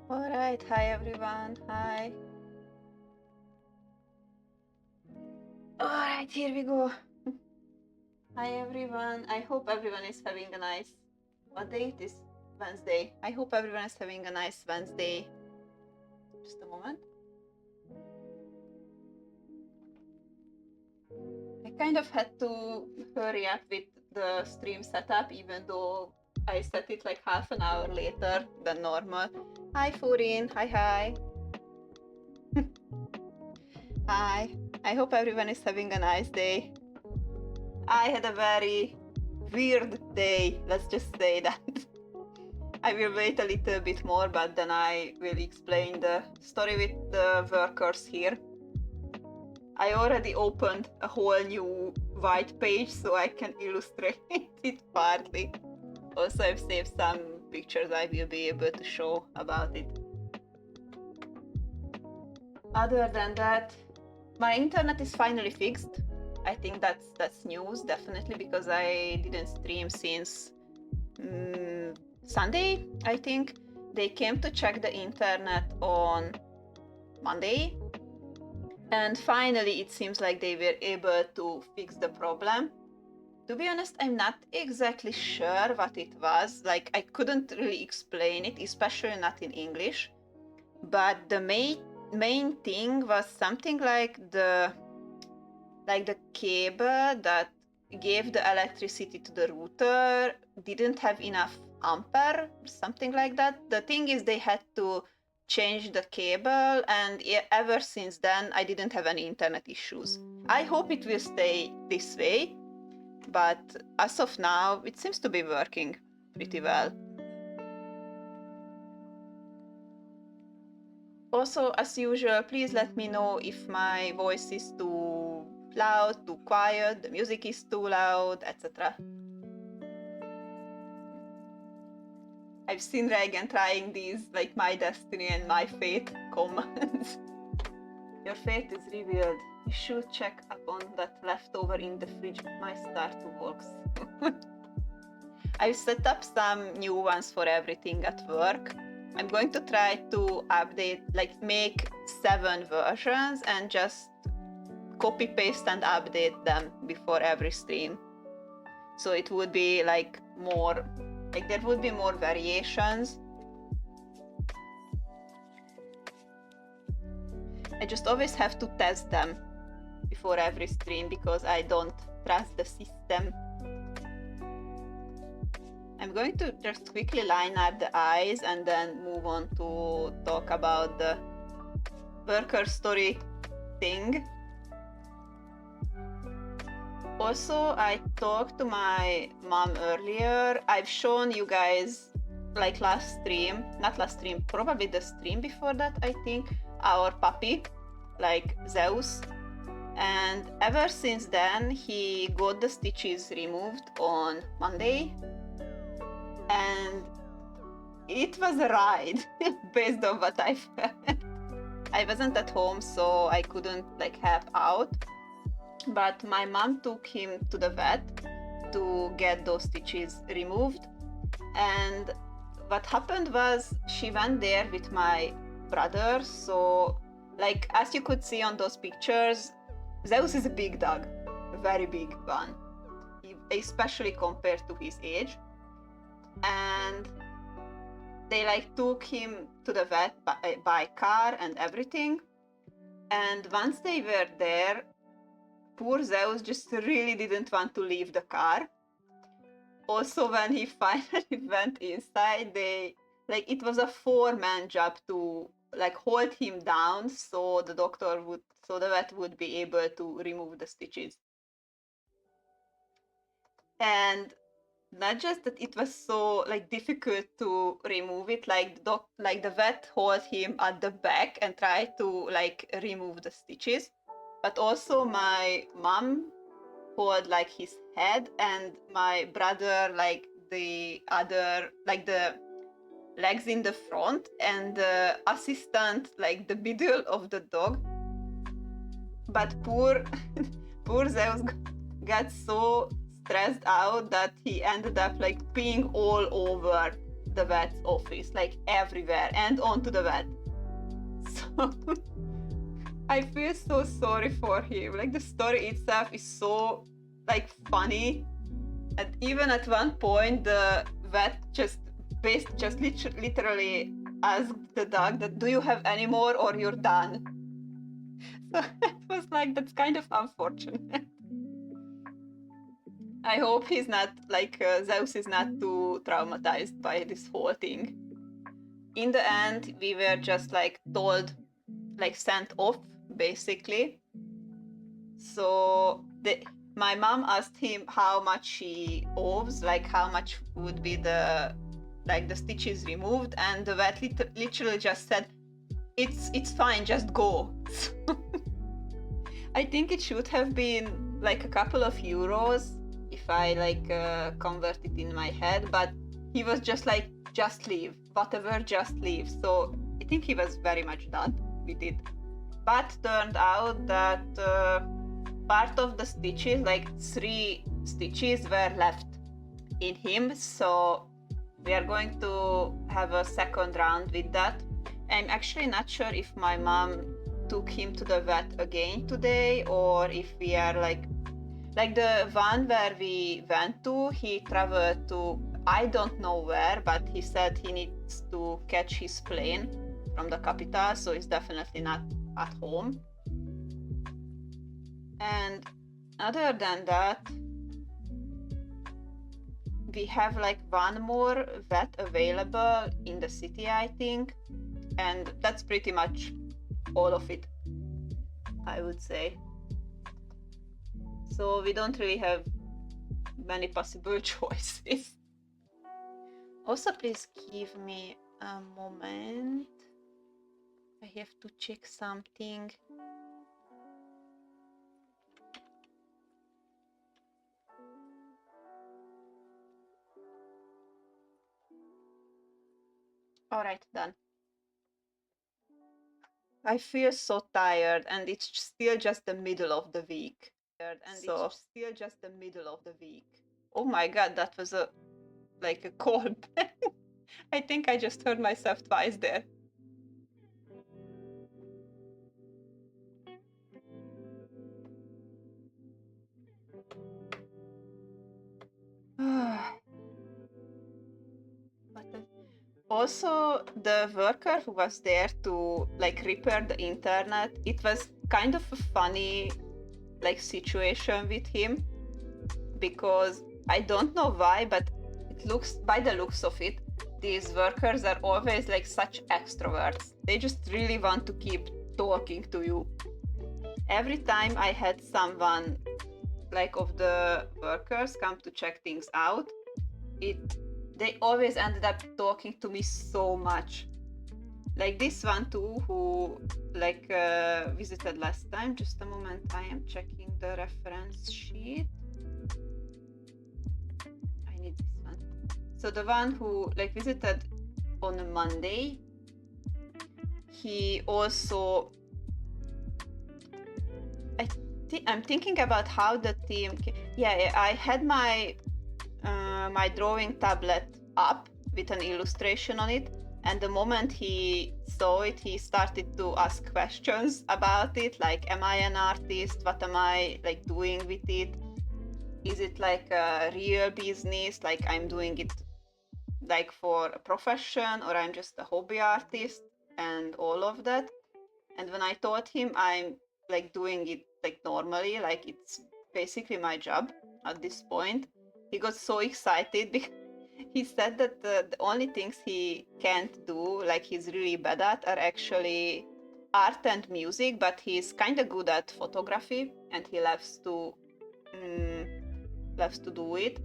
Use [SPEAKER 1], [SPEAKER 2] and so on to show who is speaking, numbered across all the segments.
[SPEAKER 1] All right, hi everyone. Hi. All right, here we go. Hi everyone. I hope everyone is having a nice. What day it is? Wednesday. I hope everyone is having a nice Wednesday. Just a moment. I kind of had to hurry up with the stream setup, even though I set it like half an hour later than normal. Hi, Furin. Hi. Hi. I hope everyone is having a nice day. I had a very weird day, let's just say that. I will wait a little bit more, but then I will explain the story with the workers here. I already opened a whole new white page so I can illustrate it partly. Also, I've saved some pictures I will be able to show about it. Other than that, my internet is finally fixed. I think that's news, definitely, because I didn't stream since Sunday, I think. They came to check the internet on Monday, and finally it seems like they were able to fix the problem. To be honest, I'm not exactly sure what it was. Like, I couldn't really explain it, especially not in English. But the main thing was something like the cable that gave the electricity to the router didn't have enough ampere, something like that. The thing is, they had to change the cable, and ever since then I didn't have any internet issues. I hope it will stay this way, but as of now it seems to be working pretty well. Also, as usual, please let me know if my voice is too loud, too quiet, the music is too loud, etc. I've seen Reagan trying these, like my destiny and my fate commands. Your fate is revealed. You should check up on that leftover in the fridge. It might start to work. I've set up some new ones for everything at work. I'm going to try to update, like make 7 versions and just copy paste and update them before every stream. So it would be like more, like there would be more variations. I just always have to test them before every stream because I don't trust the system. I'm going to just quickly line up the eyes and then move on to talk about the worker story thing. Also, I talked to my mom earlier. I've shown you guys, like probably the stream before that, I think, our puppy, like Zeus. And ever since then, he got the stitches removed on Monday. And it was a ride based on what I felt. I wasn't at home, so I couldn't like help out. But my mom took him to the vet to get those stitches removed. And what happened was she went there with my brother. So, like, as you could see on those pictures, Zeus is a big dog, a very big one, especially compared to his age. And they like took him to the vet by car and everything. And once they were there, poor Zeus just really didn't want to leave the car. Also, when he finally went inside, it was a 4-man job to like hold him down so the vet would be able to remove the stitches. And not just that it was so like difficult to remove it, like the vet hold him at the back and try to like remove the stitches, but also my mom hold like his head and my brother like the other, like the legs in the front, and the assistant like the middle of the dog. But poor Zeus got so stressed out that he ended up like peeing all over the vet's office, like everywhere, and onto the vet. So I feel so sorry for him. Like the story itself is so like funny, and even at one point the vet just literally asked the dog that, do you have any more or you're done? So it was like, that's kind of unfortunate. I hope he's not like Zeus is not too traumatized by this whole thing. In the end, we were just like told, like sent off basically. So my mom asked him how much he owes, like how much would be the stitches removed, and the vet literally just said, it's fine, just go. I think it should have been like a couple of euros if I like convert it in my head, but he was just like, just leave, whatever, just leave. So I think he was very much done with it. But turned out that part of the stitches, like 3 stitches, were left in him, so we are going to have a second round with that. I'm actually not sure if my mom took him to the vet again today, or if we are like the one where we went to, he traveled to, I don't know where, but he said he needs to catch his plane from the capital, so he's definitely not at home. And other than that, we have like one more vet available in the city, I think, and that's pretty much all of it, I would say. So we don't really have many possible choices. Also, please give me a moment. I have to check something. All right, done. I feel so tired, and it's still just the middle of the week. Oh my god, that was a call. I think I just heard myself twice there. Also, the worker who was there to like repair the internet, it was kind of a funny like situation with him, because I don't know why, but it looks, by the looks of it, these workers are always like such extroverts. They just really want to keep talking to you. Every time I had someone like of the workers come to check things out, they always ended up talking to me so much. Like this one too, who like visited last time. Just a moment, I am checking the reference sheet. I need this one. So the one who like visited on a Monday, he also, I'm thinking about how the team, I had my my drawing tablet up with an illustration on it, and the moment he saw it, he started to ask questions about it, like, am I an artist? What am I like doing with it? Is it like a real business, like I'm doing it like for a profession, or I'm just a hobby artist, and all of that. And when I told him I'm like doing it like normally, like it's basically my job at this point, he got so excited because he said that the only things he can't do, like he's really bad at, are actually art and music, but he's kind of good at photography, and he loves to do it.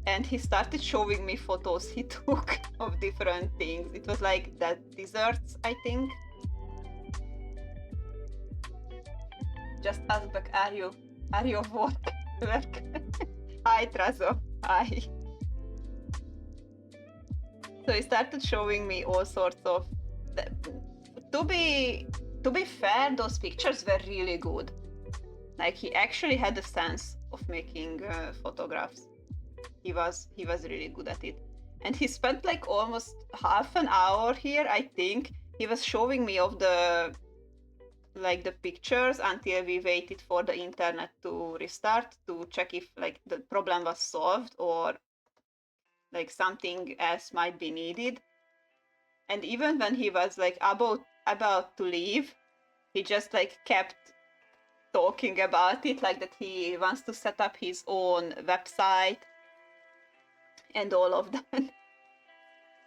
[SPEAKER 1] And he started showing me photos he took of different things. It was like that desserts, I think. Just ask back, are you work? Hi, Trazo. Hi. So he started showing me all sorts of. To be fair, those pictures were really good. Like he actually had a sense of making photographs. He was really good at it. And he spent like almost half an hour here, I think. He was showing me of the pictures until we waited for the internet to restart to check if like the problem was solved or like something else might be needed. And even when he was like about to leave, he just like kept talking about it, like that he wants to set up his own website and all of that.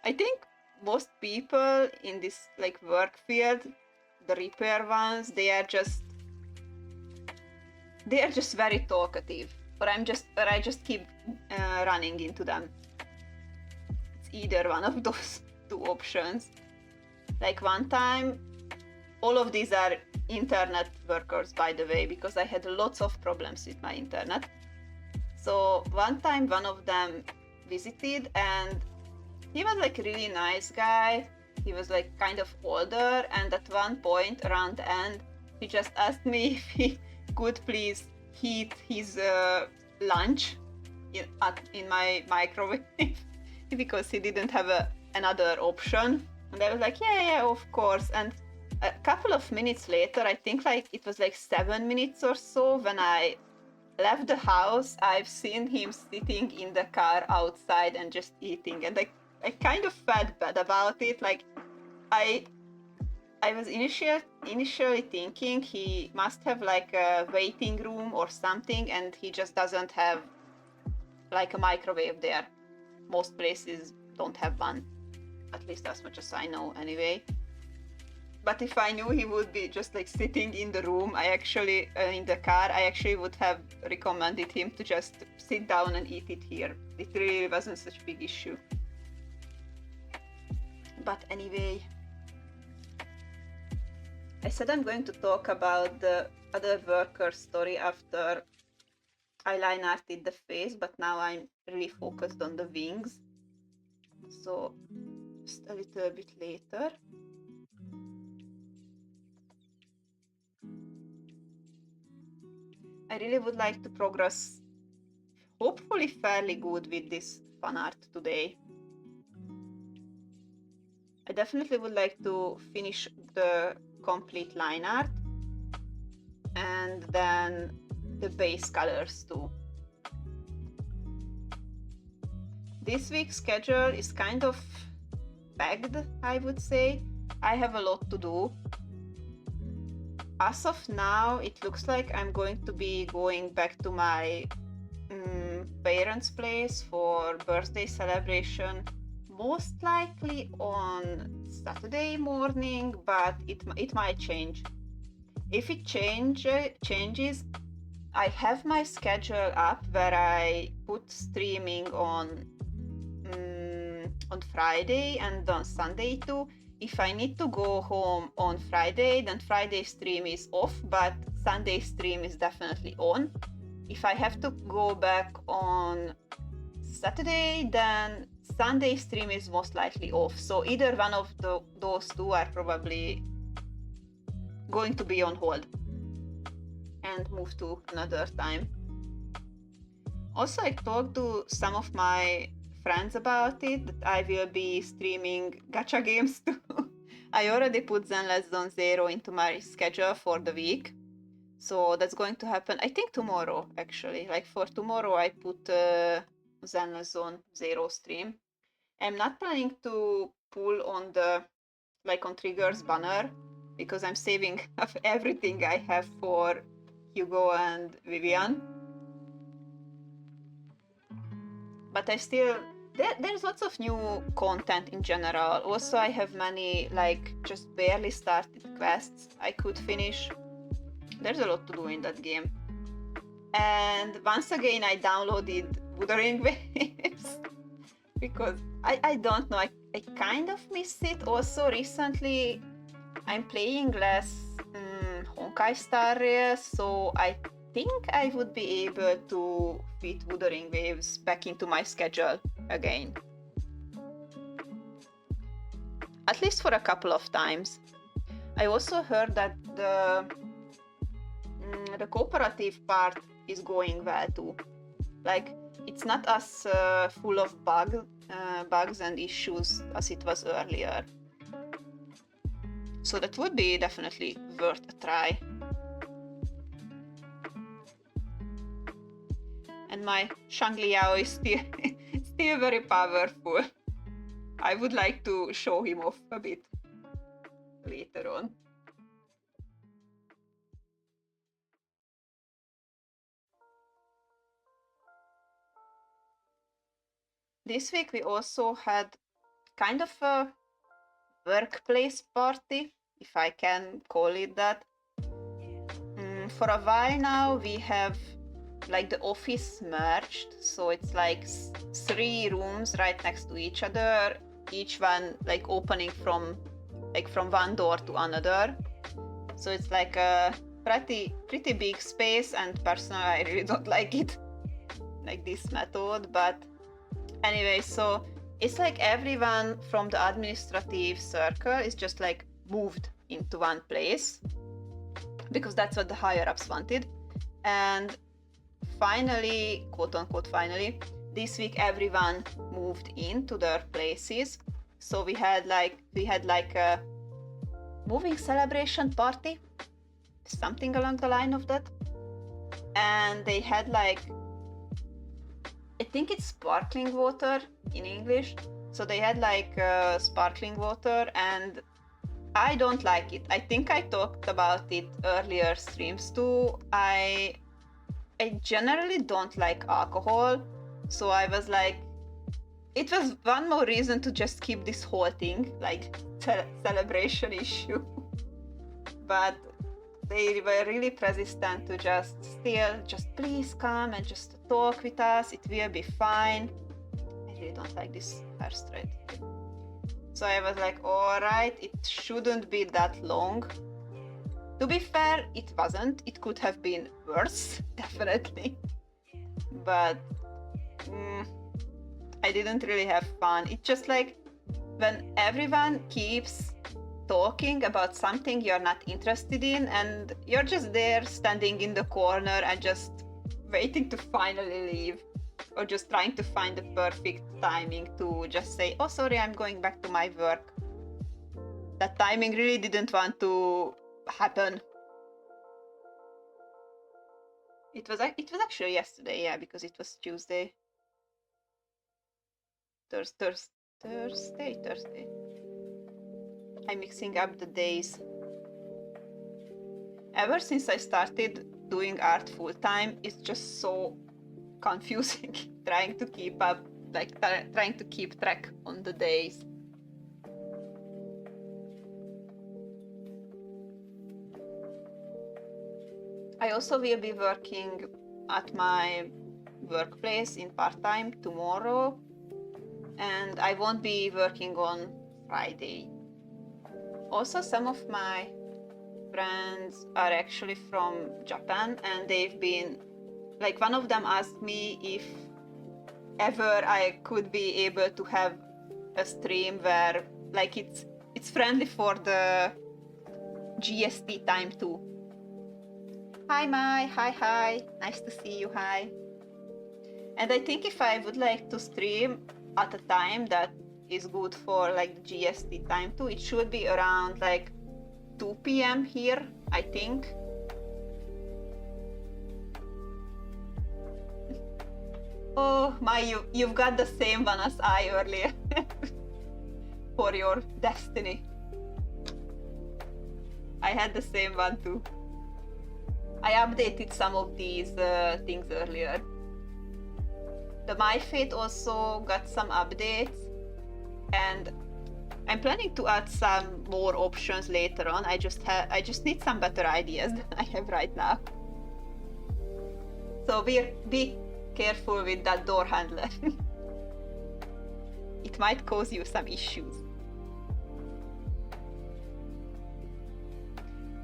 [SPEAKER 1] I think most people in this like work field, the repair ones, they are just very talkative, or I just keep running into them. It's either one of those two options. Like one time, all of these are internet workers, by the way, because I had lots of problems with my internet. So one time one of them visited, and he was like a really nice guy. He was like kind of older, and at one point around the end, he just asked me if he could please heat his lunch in my microwave because he didn't have another option. And I was like, yeah, of course. And a couple of minutes later, I think like it was like 7 minutes or so, when I left the house, I've seen him sitting in the car outside and just eating. And I kind of felt bad about it. Like I was initially thinking he must have like a waiting room or something, and he just doesn't have like a microwave there. Most places don't have one, at least as much as I know anyway. But if I knew he would be just like sitting in the room, in the car, I actually would have recommended him to just sit down and eat it here. It really wasn't such a big issue. But anyway, I said I'm going to talk about the other worker story after I linearted the face, but now I'm really focused on the wings. So just a little bit later. I really would like to progress, hopefully fairly good, with this fan art today. I definitely would like to finish the complete line art and then the base colors too. This week's schedule is kind of packed, I would say. I have a lot to do. As of now, it looks like I'm going to be going back to my parents' place for birthday celebration, most likely on Saturday morning, but it might change. If it changes, I have my schedule up where I put streaming on Friday and on Sunday too. If I need to go home on Friday, then Friday stream is off, but Sunday stream is definitely on. If I have to go back on Saturday, then Sunday stream is most likely off. So either one of those two are probably going to be on hold and move to another time. Also, I talked to some of my friends about it, that I will be streaming gacha games too. I already put Zenless Zone Zero into my schedule for the week. So that's going to happen, I think tomorrow actually. Like for tomorrow I put Zenless Zone Zero stream. I'm not planning to pull on on Trigger's banner, because I'm saving up everything I have for Hugo and Vivian. But I still, there's lots of new content in general. Also, I have many just barely started quests I could finish. There's a lot to do in that game. And once again, I downloaded Wuthering Waves because I don't know, I kind of miss it. Also, recently I'm playing less Honkai Star Rail, so I think I would be able to fit Wuthering Waves back into my schedule again. At least for a couple of times. I also heard that the cooperative part is going well too. Like, it's not as full of bugs and issues as it was earlier. So that would be definitely worth a try. And my Shangliao is still very powerful. I would like to show him off a bit later on. This week we also had kind of a workplace party, if I can call it that. For a while now we have like the office merged, so it's like 3 rooms right next to each other, each one like opening from one door to another. So it's like a pretty big space, and personally I really don't like it, like this method. But anyway, so it's like everyone from the administrative circle is just like moved into one place because that's what the higher ups wanted. And finally, quote unquote finally, this week everyone moved into their places. So we had like a moving celebration party, something along the line of that. And they had like, I think it's sparkling water in English. So they had like sparkling water, and I don't like it. I think I talked about it earlier streams too. I generally don't like alcohol, so I was like, it was one more reason to just keep this whole thing like celebration issue. But they were really persistent to just please come and just talk with us, it will be fine. I really don't like this first thread. So I was like, all right, it shouldn't be that long. To be fair, it wasn't. It could have been worse, definitely. But I didn't really have fun. It's just like when everyone keeps talking about something you're not interested in, and you're just there standing in the corner and just waiting to finally leave, or just trying to find the perfect timing to just say, oh, sorry, I'm going back to my work. That timing really didn't want to happen. It was actually yesterday, yeah, because it was Tuesday. Thursday. I'm mixing up the days. Ever since I started doing art full time, it's just so confusing trying to keep up, like trying to keep track on the days. I also will be working at my workplace in part-time tomorrow, and I won't be working on Friday. Also, some of my friends are actually from Japan, and they've been like, one of them asked me if ever I could be able to have a stream where like it's friendly for the GST time too. Hi Mai, hi, nice to see you, hi. And I think if I would like to stream at a time that is good for like the GST time too, it should be around like 2 p.m. here, I think. Oh my, you've got the same one as I earlier for your destiny. I had the same one too. I updated some of these things earlier. The My Fate also got some updates, and I'm planning to add some more options later on. I just need some better ideas than I have right now. So be careful with that door handler. It might cause you some issues.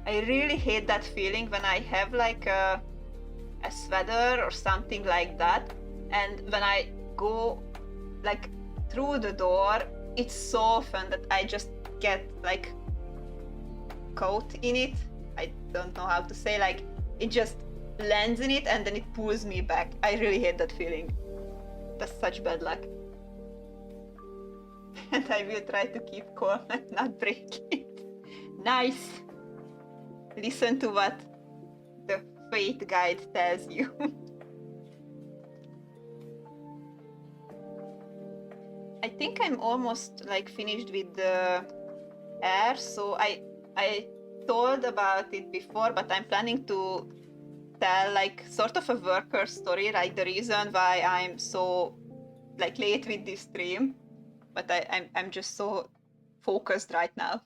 [SPEAKER 1] I really hate that feeling when I have like a sweater or something like that, and when I go like through the door, it's so often that I just get like caught in it. I don't know how to say, like it just lands in it and then it pulls me back. I really hate that feeling. That's such bad luck. And I will try to keep calm and not break it. Nice. Listen to what the fate guide tells you. I think I'm almost like finished with the air, so I told about it before, but I'm planning to tell like sort of a worker story, like the reason why I'm so like late with this stream, but I'm just so focused right now.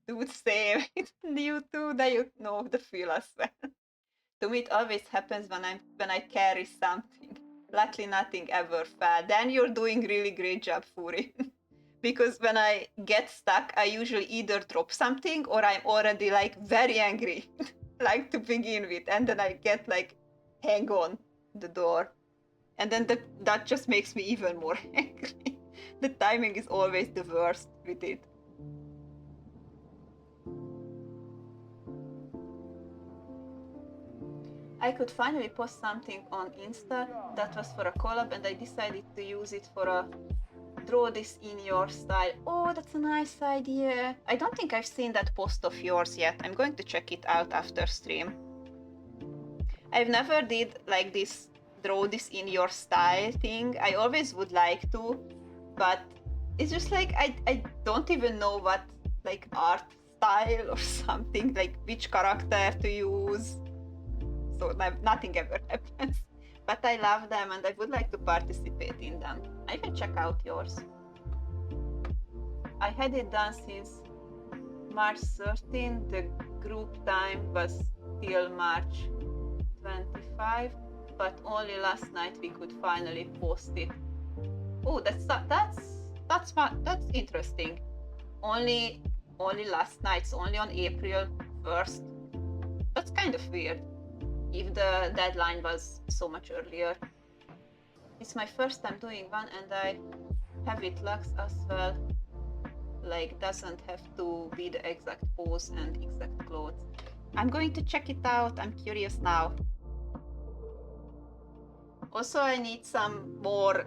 [SPEAKER 1] Dude, same. You too, that you know the feel as well. To me, it always happens when I carry something. Luckily, nothing ever fell. Then you're doing really great job, Furi. Because when I get stuck, I usually either drop something or I'm already like very angry, like to begin with, and then I get like hang on the door, and then that just makes me even more angry. The timing is always the worst with it. I could finally post something on Insta that was for a collab, and I decided to use it for a draw this in your style. Oh, that's a nice idea. I don't think I've seen that post of yours yet. I'm going to check it out after stream. I've never did like this draw this in your style thing. I always would like to, but it's just like I don't even know what like art style or something, like which character to use. So nothing ever happens. But I love them and I would like to participate in them. I can check out yours. I had it done since March 13. The group time was till March 25, but only last night we could finally post it. Oh, that's interesting. Only last night, so only on April 1st. That's kind of weird. If the deadline was so much earlier. It's my first time doing one and I have it luxe as well. Like doesn't have to be the exact pose and exact clothes. I'm going to check it out. I'm curious now. Also, I need some more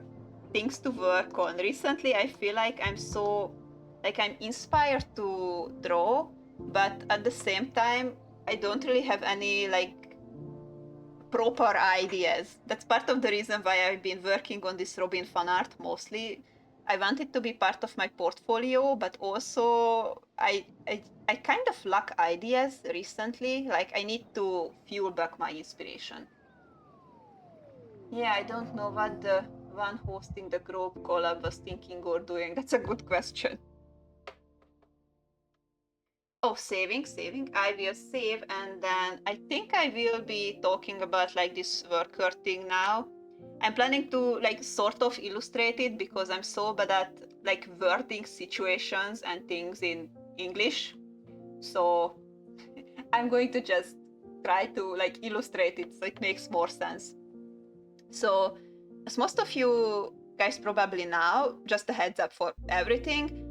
[SPEAKER 1] things to work on. Recently, I feel like I'm inspired to draw, but at the same time, I don't really have any like proper ideas. That's part of the reason why I've been working on this Robin fan art mostly. I want it to be part of my portfolio, but also I kind of lack ideas recently. Like I need to fuel back my inspiration. Yeah, I don't know what the one hosting the group collab was thinking or doing. That's a good question. Oh, saving. I will save, and then I think I will be talking about like this worker thing now. I'm planning to like sort of illustrate it because I'm so bad at like wording situations and things in English. So I'm going to just try to like illustrate it so it makes more sense. So as most of you guys probably know, just a heads up for everything,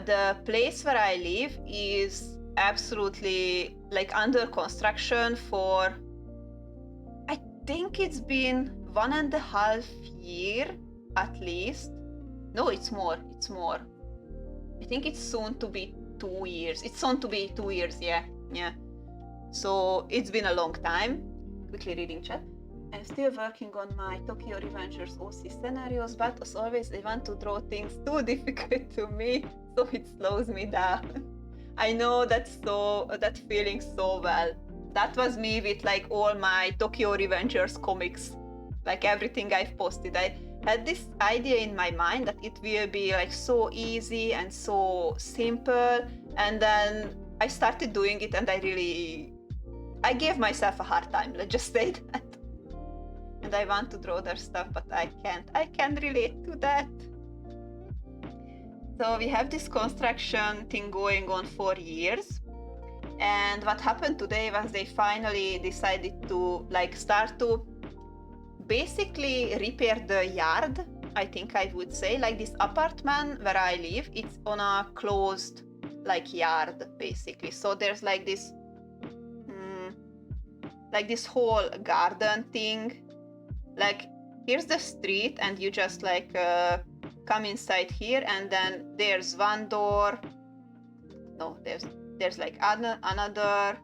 [SPEAKER 1] the place where I live is absolutely like under construction for, I think it's been 1.5 years at least. No, it's more. I think it's soon to be 2 years. It's soon to be 2 years, yeah. So it's been a long time. Quickly reading chat. I'm still working on my Tokyo Revengers OC scenarios, but as always, I want to draw things too difficult to me, so it slows me down. I know that feeling so well. That was me with like all my Tokyo Revengers comics, like everything I've posted. I had this idea in my mind that it will be like so easy and so simple, and then I started doing it and I gave myself a hard time, let's just say that. And I want to draw their stuff, but I can't. I can relate to that. So we have this construction thing going on for years. And what happened today was they finally decided to like start to basically repair the yard, I think I would say. Like this apartment where I live, it's on a closed like yard basically. So there's like this whole garden thing like here's the street, and you just like come inside here, and then there's one door. No, there's like another.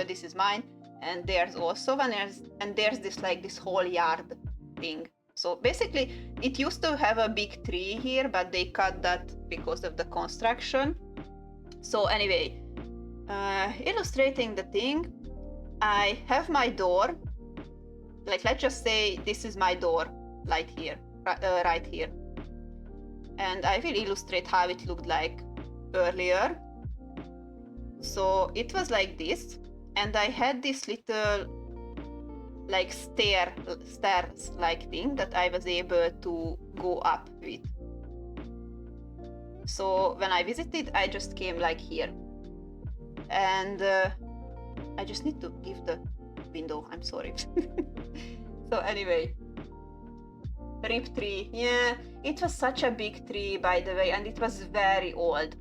[SPEAKER 1] This is mine, and there's also one, and there's this like this whole yard thing. So basically, it used to have a big tree here, but they cut that because of the construction. So anyway, illustrating the thing, I have my door. Like, let's just say this is my door, right here, and I will illustrate how it looked like earlier. So it was like this, and I had this little like stairs like thing that I was able to go up with. So when I visited, I just came like here, and I just need to give the window, I'm sorry. So anyway, rip tree, yeah, it was such a big tree, by the way, and it was very old,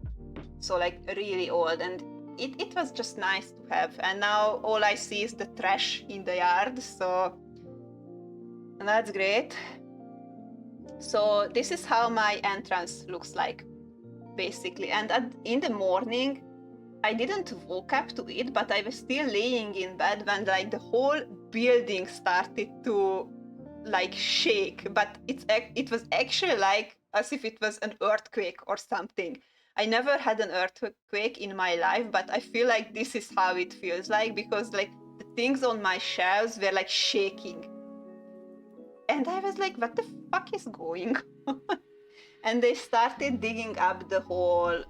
[SPEAKER 1] so like really old, and it was just nice to have. And now all I see is the trash in the yard, so that's great. So this is how my entrance looks like, basically. And in the morning, I didn't woke up to it, but I was still laying in bed when like the whole building started to like shake. But it was actually like as if it was an earthquake or something. I never had an earthquake in my life, but I feel like this is how it feels like, because like the things on my shelves were like shaking. And I was like, what the fuck is going on? And they started digging up the whole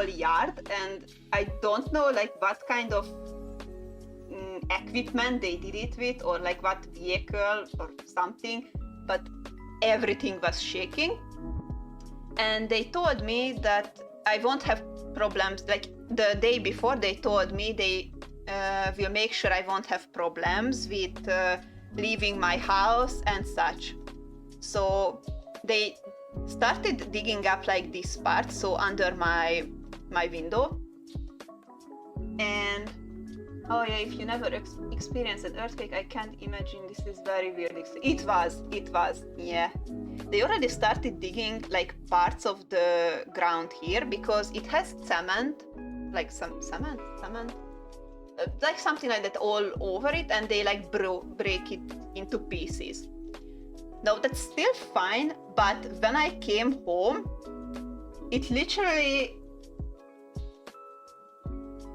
[SPEAKER 1] yard, and I don't know like what kind of equipment they did it with, or like what vehicle or something, but everything was shaking. And they told me that I won't have problems. Like the day before, they told me they will make sure I won't have problems with leaving my house and such. So they started digging up like this part, so under my window. And oh yeah, if you never experienced an earthquake, I can't imagine. This is very weird. It was, yeah. They already started digging like parts of the ground here, because it has cement, like some cement, like something like that all over it, and they like break it into pieces. Now that's still fine, but when I came home, it literally...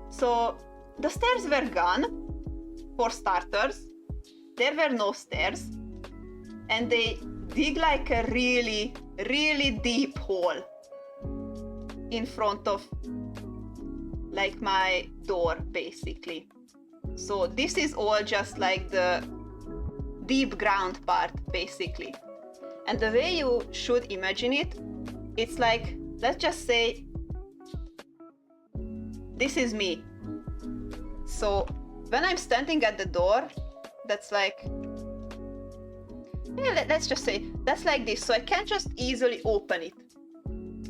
[SPEAKER 1] So the stairs were gone, for starters. There were no stairs, and they dig like a really, really deep hole in front of like my door, basically. So this is all just like the deep ground part, basically. And the way you should imagine it, it's like, let's just say this is me. So when I'm standing at the door, that's like, yeah, let's just say that's like this. So I can't just easily open it.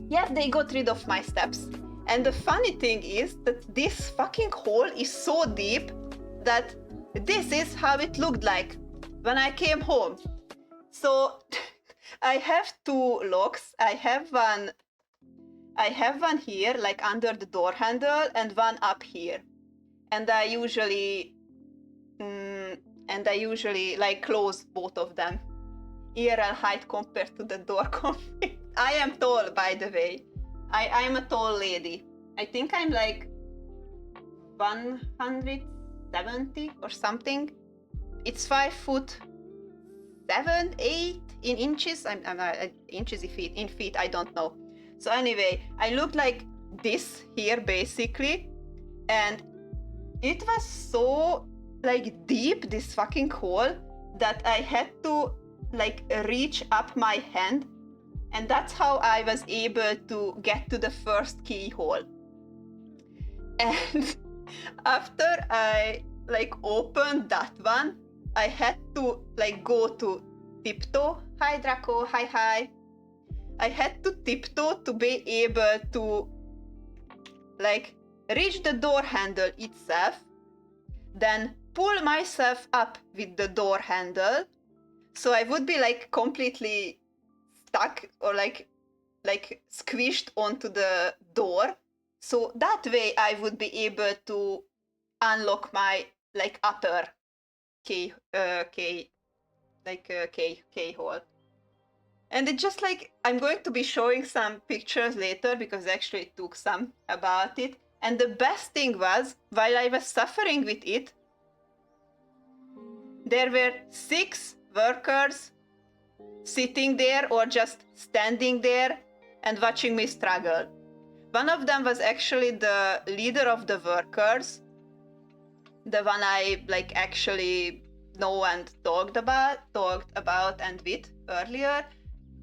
[SPEAKER 1] Yeah, they got rid of my steps. And the funny thing is that this fucking hole is so deep that this is how it looked like when I came home. So I have two locks. I have one here, like under the door handle, and one up here. And I usually like close both of them. IRL height compared to the door config. I am tall, by the way. I am a tall lady. I think I'm like 170 or something. It's 5'7", 8 in inches. I'm inches in feet. I don't know. So anyway, I looked like this here basically, and it was so like deep, this fucking hole, that I had to like reach up my hand, and that's how I was able to get to the first keyhole. And after I like opened that one, I had to like go to tiptoe. Hi Draco, hi. I had to tiptoe to be able to like reach the door handle itself, then pull myself up with the door handle, so I would be like completely stuck or like squished onto the door. So that way I would be able to unlock my like upper key hole. And it just like, I'm going to be showing some pictures later because I actually took some about it. And the best thing was, while I was suffering with it, there were 6 workers sitting there or just standing there and watching me struggle. One of them was actually the leader of the workers, the one I like actually know and talked about and with earlier.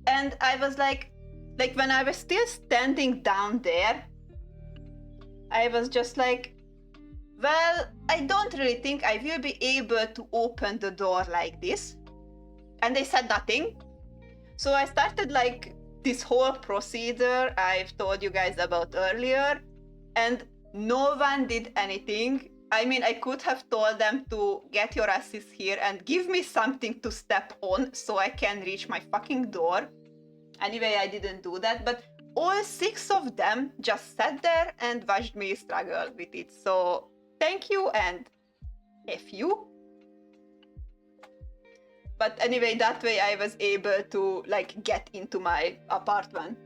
[SPEAKER 1] And I was like when I was still standing down there, I was just like, well, I don't really think I will be able to open the door like this. And they said nothing. So I started like this whole procedure I've told you guys about earlier, and no one did anything. I mean, I could have told them to get your asses here and give me something to step on so I can reach my fucking door. Anyway, I didn't do that, but all 6 of them just sat there and watched me struggle with it. So thank you and F you. But anyway, that way I was able to like get into my apartment.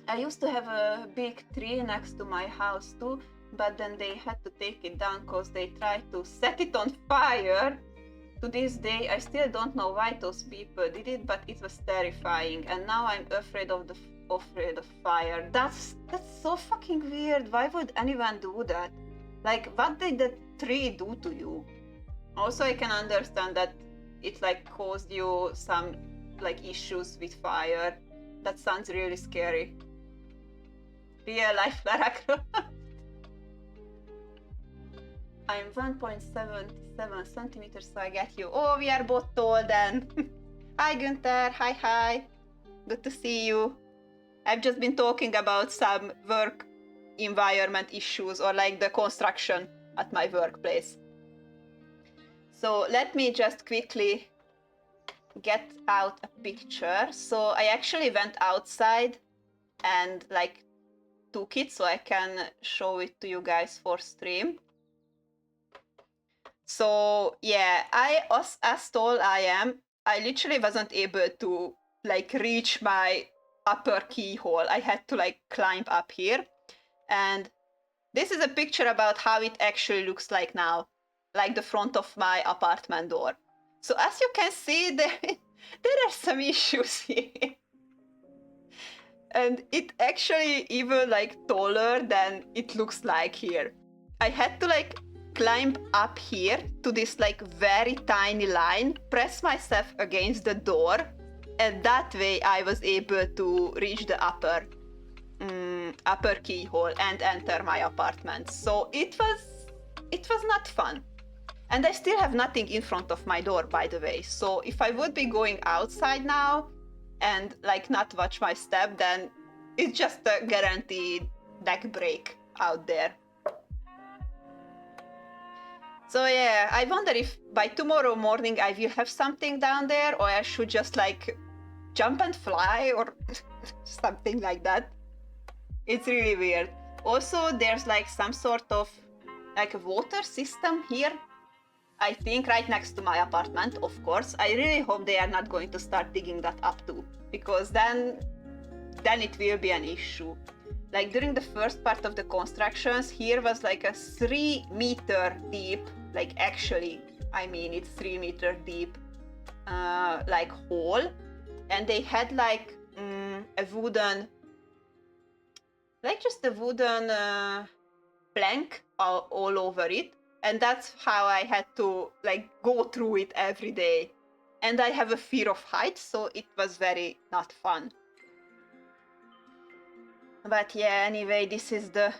[SPEAKER 1] I used to have a big tree next to my house too, but then they had to take it down because they tried to set it on fire. To this day, I still don't know why those people did it, but it was terrifying. And now I'm afraid of fire. That's so fucking weird. Why would anyone do that? Like, what did the tree do to you? Also, I can understand that it like caused you some like issues with fire. That sounds really scary. Real life Lara Croft. I'm 1.77 centimeters, so I get you. Oh, we are both tall then. Hi Gunther, hi. Good to see you. I've just been talking about some work environment issues or like the construction at my workplace. So let me just quickly get out a picture. So I actually went outside and like took it so I can show it to you guys for stream. So yeah, as tall I am, I literally wasn't able to like reach my upper keyhole. I had to like climb up here. And this is a picture about how it actually looks like now, like the front of my apartment door. So as you can see, there are some issues here. And it actually even like taller than it looks like here. I had to like climb up here to this like very tiny line, press myself against the door, and that way I was able to reach the upper keyhole and enter my apartment. So it was not fun. And I still have nothing in front of my door, by the way. So if I would be going outside now and like not watch my step, then it's just a guaranteed neck break out there. So yeah, I wonder if by tomorrow morning I will have something down there, or I should just like jump and fly or something like that. It's really weird. Also, there's like some sort of like a water system here, I think, right next to my apartment, of course. I really hope they are not going to start digging that up too, because then it will be an issue. Like during the first part of the constructions, here was like a 3-meter deep, like actually, I mean it's 3-meter deep, like hole, and they had like a wooden, like just a wooden plank all over it, and that's how I had to like go through it every day. And I have a fear of heights, so it was very not fun. But yeah, anyway, this is the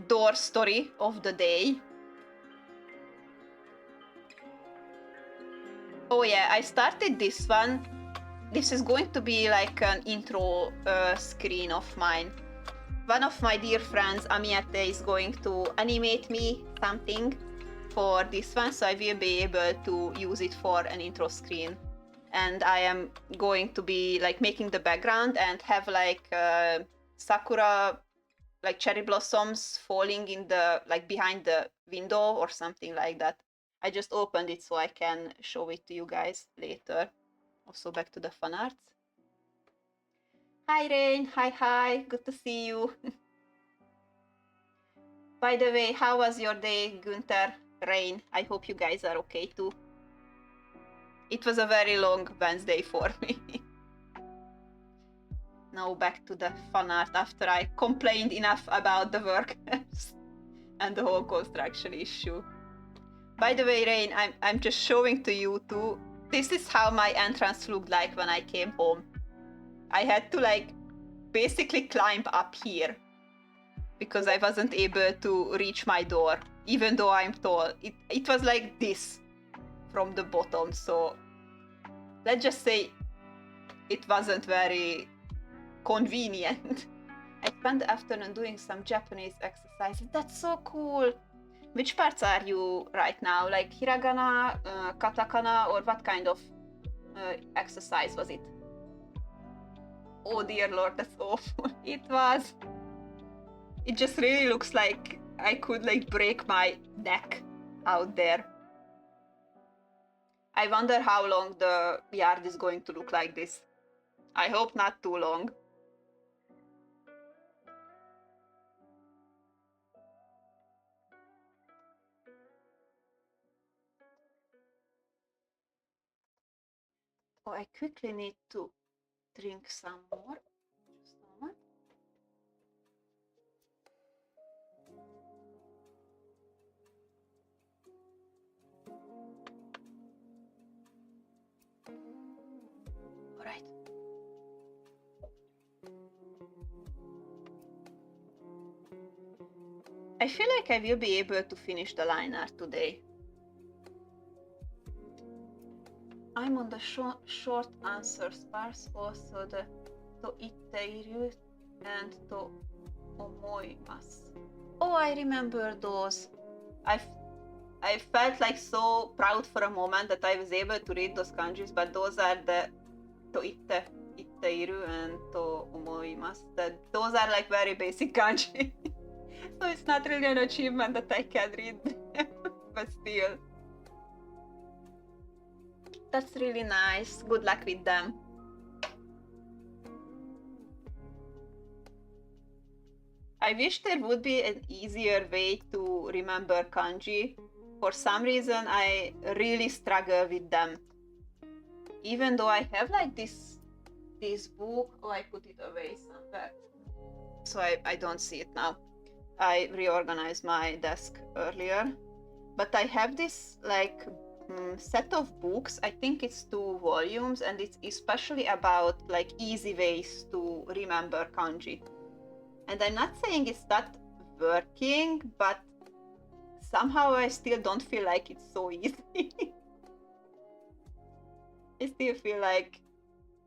[SPEAKER 1] door story of the day. Oh yeah, I started this one. This is going to be like an intro screen of mine. One of my dear friends, Amiette, is going to animate me something. for this one, so I will be able to use it for an intro screen. And I am going to be like making the background and have like sakura, like cherry blossoms falling in the, like behind the window or something like that. I just opened it so I can show it to you guys later. Also back to the fan arts. Hi Rain, hi, good to see you. By the way, how was your day, Gunther, Rain? I hope you guys are okay too. It was a very long Wednesday for me. Now back to the fan art after I complained enough about the workers and the whole construction issue. By the way, Rain, I'm just showing to you too. This is how my entrance looked like when I came home. I had to like basically climb up here because I wasn't able to reach my door, even though I'm tall. It was like this from the bottom, so let's just say it wasn't very convenient. I spent the afternoon doing some Japanese exercises. That's so cool. Which parts are you right now? Like hiragana, katakana, or what kind of exercise was it? Oh dear Lord, that's awful. It was. It just really looks like I could like break my neck out there. I wonder how long the yard is going to look like this. I hope not too long. Oh, I quickly need to drink some more. Just a moment. All right. I feel like I will be able to finish the line art today. I'm on the short answers parts, also the to itteiru and to omoimasu. Oh, I remember those. I felt like so proud for a moment that I was able to read those kanjis, but those are the to itteiru and to omoimasu. Those are like very basic kanji. So it's not really an achievement that I can read them, but still. That's really nice. Good luck with them. I wish there would be an easier way to remember kanji. For some reason, I really struggle with them. Even though I have like this book, oh, I put it away somewhere. So I don't see it now. I reorganized my desk earlier. But I have this like set of books. I think it's 2 volumes, and it's especially about like easy ways to remember kanji. And I'm not saying it's not working, but somehow I still don't feel like it's so easy. I still feel like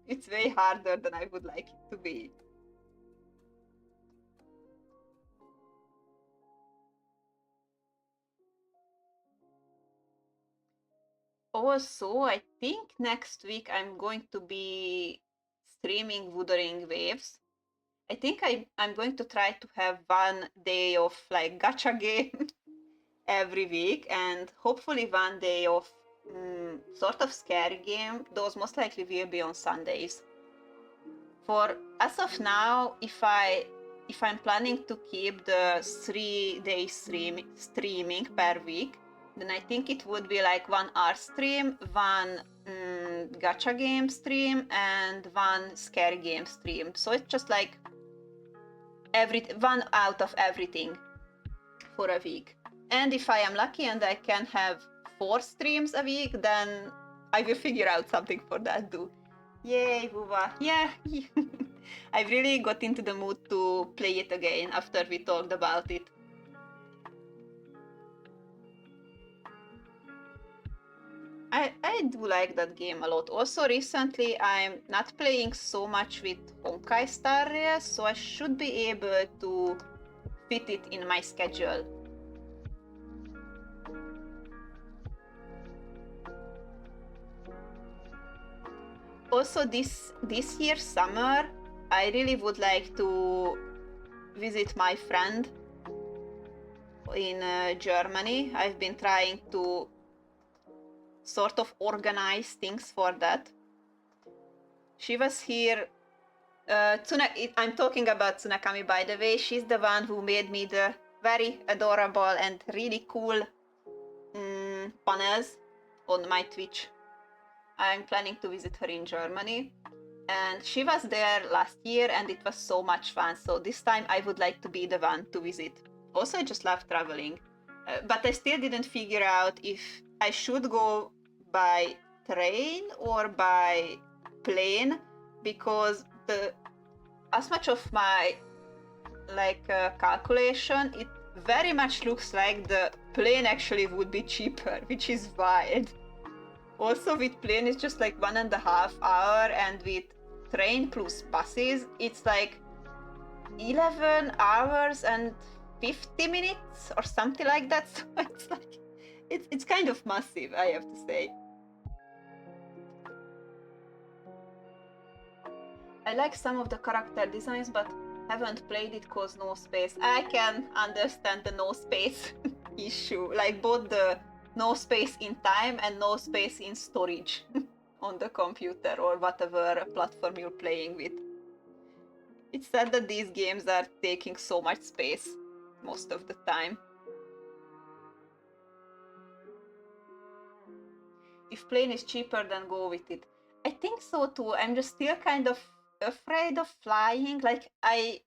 [SPEAKER 1] it's way harder than I would like it to be. Also, I think next week I'm going to be streaming Wuthering Waves. I think I'm going to try to have 1 day of like gacha game every week, and hopefully 1 day of sort of scary game. Those most likely will be on Sundays. For as of now, if I'm planning to keep the 3-day streaming per week, then I think it would be like 1 hour stream, 1 gacha game stream, and 1 scary game stream. So it's just like 1 out of everything for a week. And if I am lucky and I can have 4 streams a week, then I will figure out something for that too. Yay, Vuva. Yeah. I really got into the mood to play it again after we talked about it. I do like that game a lot. Also, recently I'm not playing so much with Honkai Star Rail, so I should be able to fit it in my schedule. Also, this year summer, I really would like to visit my friend in Germany. I've been trying to sort of organize things for that. She was here. I'm talking about Tsunakami, by the way. She's the one who made me the very adorable and really cool panels on my Twitch. I'm planning to visit her in Germany. And she was there last year and it was so much fun. So this time I would like to be the one to visit. Also, I just love traveling. But I still didn't figure out if I should go by train or by plane, because as much of my calculation, it very much looks like the plane actually would be cheaper, which is wild. Also, with plane it's just like 1.5 hour, and with train plus buses it's like 11 hours and 50 minutes or something like that. So it's like it's kind of massive, I have to say. I like some of the character designs, but haven't played it cause no space. I can understand the no space issue, like both the no space in time and no space in storage on the computer or whatever platform you're playing with. It's sad that these games are taking so much space most of the time. If plane is cheaper, then go with it. I think so too. I'm just still kind of afraid of flying. Like I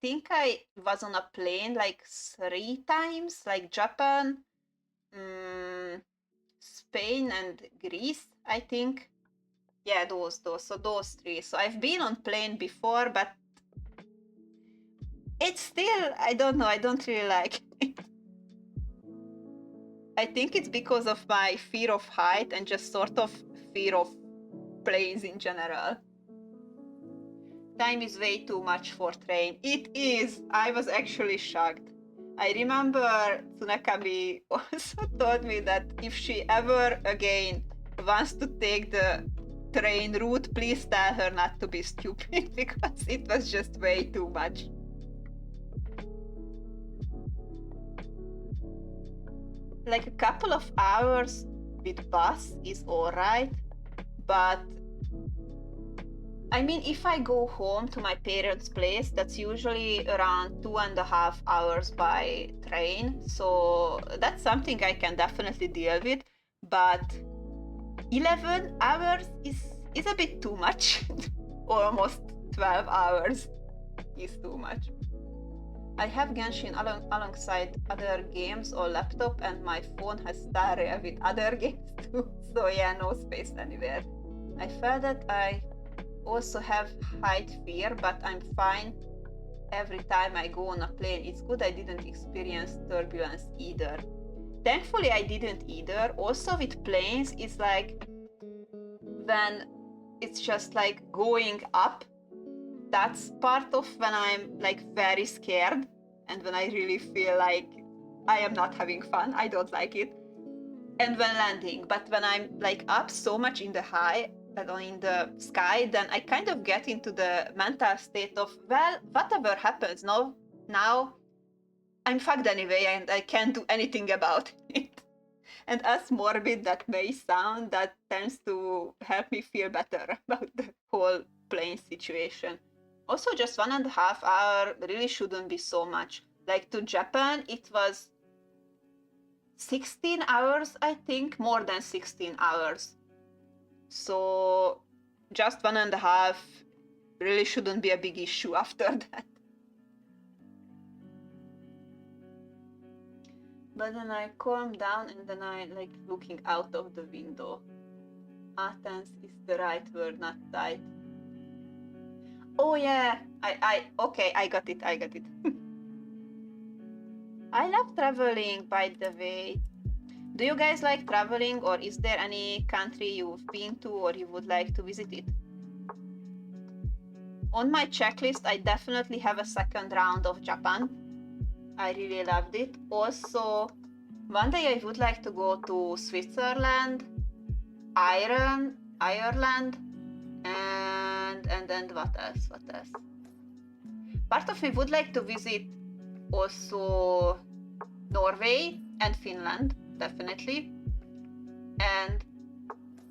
[SPEAKER 1] think I was on a plane like 3 times, like Japan, Spain and Greece, I think. Yeah, those. So those 3. So I've been on plane before, but it's still, I don't know, I don't really like it. I think it's because of my fear of height and just sort of fear of planes in general. Time is way too much for train. It is. I was actually shocked. I remember Tsunakami also told me that if she ever again wants to take the train route, please tell her not to be stupid, because it was just way too much. Like a couple of hours with bus is alright, but I mean, if I go home to my parents' place, that's usually around 2.5 hours by train. So that's something I can definitely deal with. But 11 hours is a bit too much. Almost 12 hours is too much. I have Genshin alongside other games on laptop, and my phone has Staria with other games too. So yeah, no space anywhere. I felt that I also have height fear, but I'm fine every time I go on a plane. It's good I didn't experience turbulence either. Thankfully I didn't either. Also with planes, it's like when it's just like going up, that's part of when I'm like very scared and when I really feel like I am not having fun. I don't like it. And when landing, but when I'm like up so much in the sky, then I kind of get into the mental state of, well, whatever happens, now I'm fucked anyway and I can't do anything about it. And as morbid that may sound, that tends to help me feel better about the whole plane situation. Also, just 1.5 hour really shouldn't be so much. Like to Japan, it was 16 hours, I think, more than 16 hours. So just 1.5 really shouldn't be a big issue after that. But then I calm down and then I like looking out of the window. Athens is the right word, not tight. Oh yeah, okay, I got it. I love traveling, by the way. Do you guys like traveling, or is there any country you've been to or you would like to visit it? On my checklist, I definitely have a second round of Japan. I really loved it. Also, one day I would like to go to Switzerland, Ireland, And what else? What else? Part of me would like to visit also Norway and Finland, definitely. And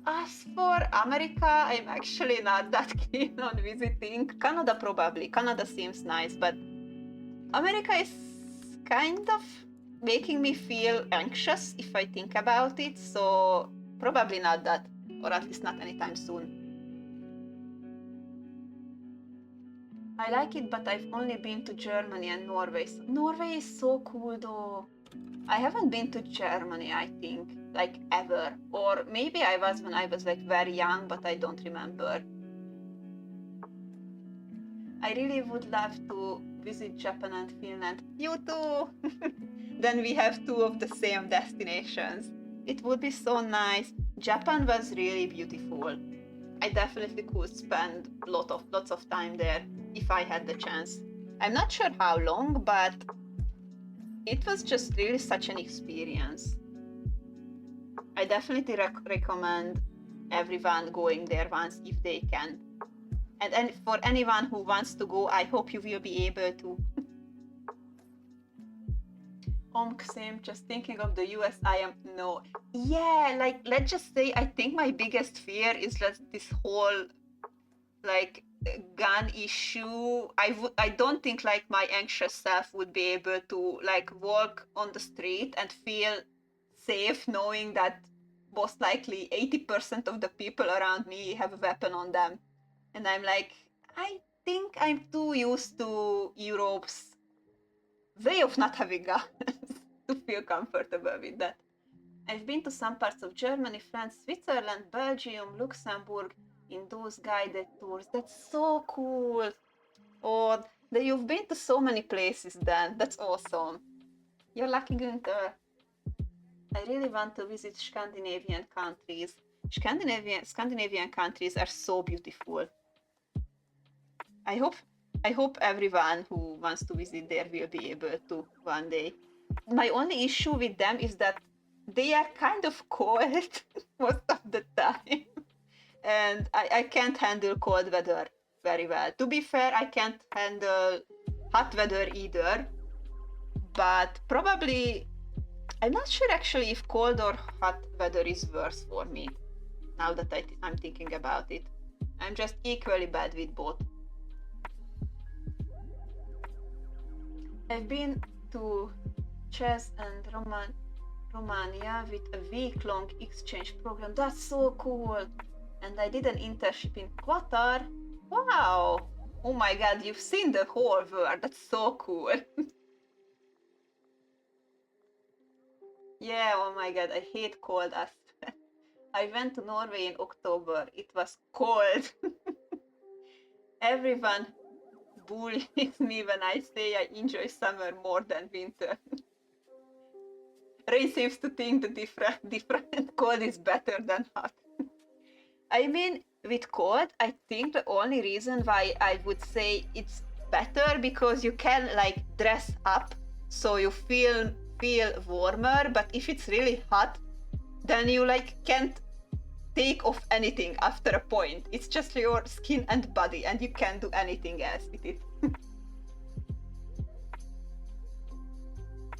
[SPEAKER 1] as for America, I'm actually not that keen on visiting. Canada probably. Canada seems nice, but America is kind of making me feel anxious if I think about it, so probably not that, or at least not anytime soon. I like it, but I've only been to Germany and Norway. Norway is so cool though. I haven't been to Germany, I think, like ever. Or maybe I was when I was like very young, but I don't remember. I really would love to visit Japan and Finland. You too! Then we have two of the same destinations. It would be so nice. Japan was really beautiful. I definitely could spend lots of time there if I had the chance. I'm not sure how long, but it was just really such an experience. I definitely recommend everyone going there once if they can. And for anyone who wants to go, I hope you will be able to. Same, just thinking of the US, I am no. Yeah, like let's just say I think my biggest fear is just this whole like gun issue. I don't think like my anxious self would be able to like walk on the street and feel safe knowing that most likely 80% of the people around me have a weapon on them. And I'm like, I think I'm too used to Europe's way of not having guns to feel comfortable with that. I've been to some parts of Germany, France, Switzerland, Belgium, Luxembourg in those guided tours. That's so cool. Oh, you've been to so many places then. That's awesome. You're lucky, Günther. I really want to visit Scandinavian countries. Scandinavian countries are so beautiful. I hope everyone who wants to visit there will be able to one day. My only issue with them is that they are kind of cold most of the time. And I can't handle cold weather very well. To be fair, I can't handle hot weather either. But probably, I'm not sure actually if cold or hot weather is worse for me now that I'm thinking about it. I'm just equally bad with both. I've been to Czech and Romania with a week-long exchange program. That's so cool. And I did an internship in Qatar. Wow! Oh my god, you've seen the whole world. That's so cool. Yeah, oh my god, I hate cold as I went to Norway in October. It was cold. Everyone bullies me when I say I enjoy summer more than winter. Ray seems to think the different cold is better than hot. I mean, with cold, I think the only reason why I would say it's better because you can like dress up so you feel warmer, but if it's really hot, then you like can't take off anything after a point. It's just your skin and body and you can't do anything else with it.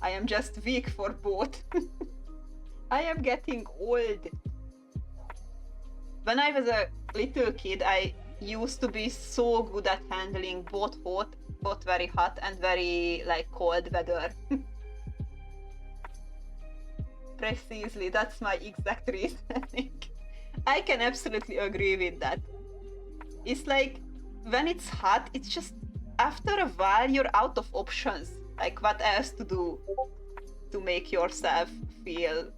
[SPEAKER 1] I am just weak for both. I am getting old. When I was a little kid, I used to be so good at handling both very hot and very like cold weather. Precisely, that's my exact reasoning. I can absolutely agree with that. It's like when it's hot, it's just after a while you're out of options. Like what else to do to make yourself feel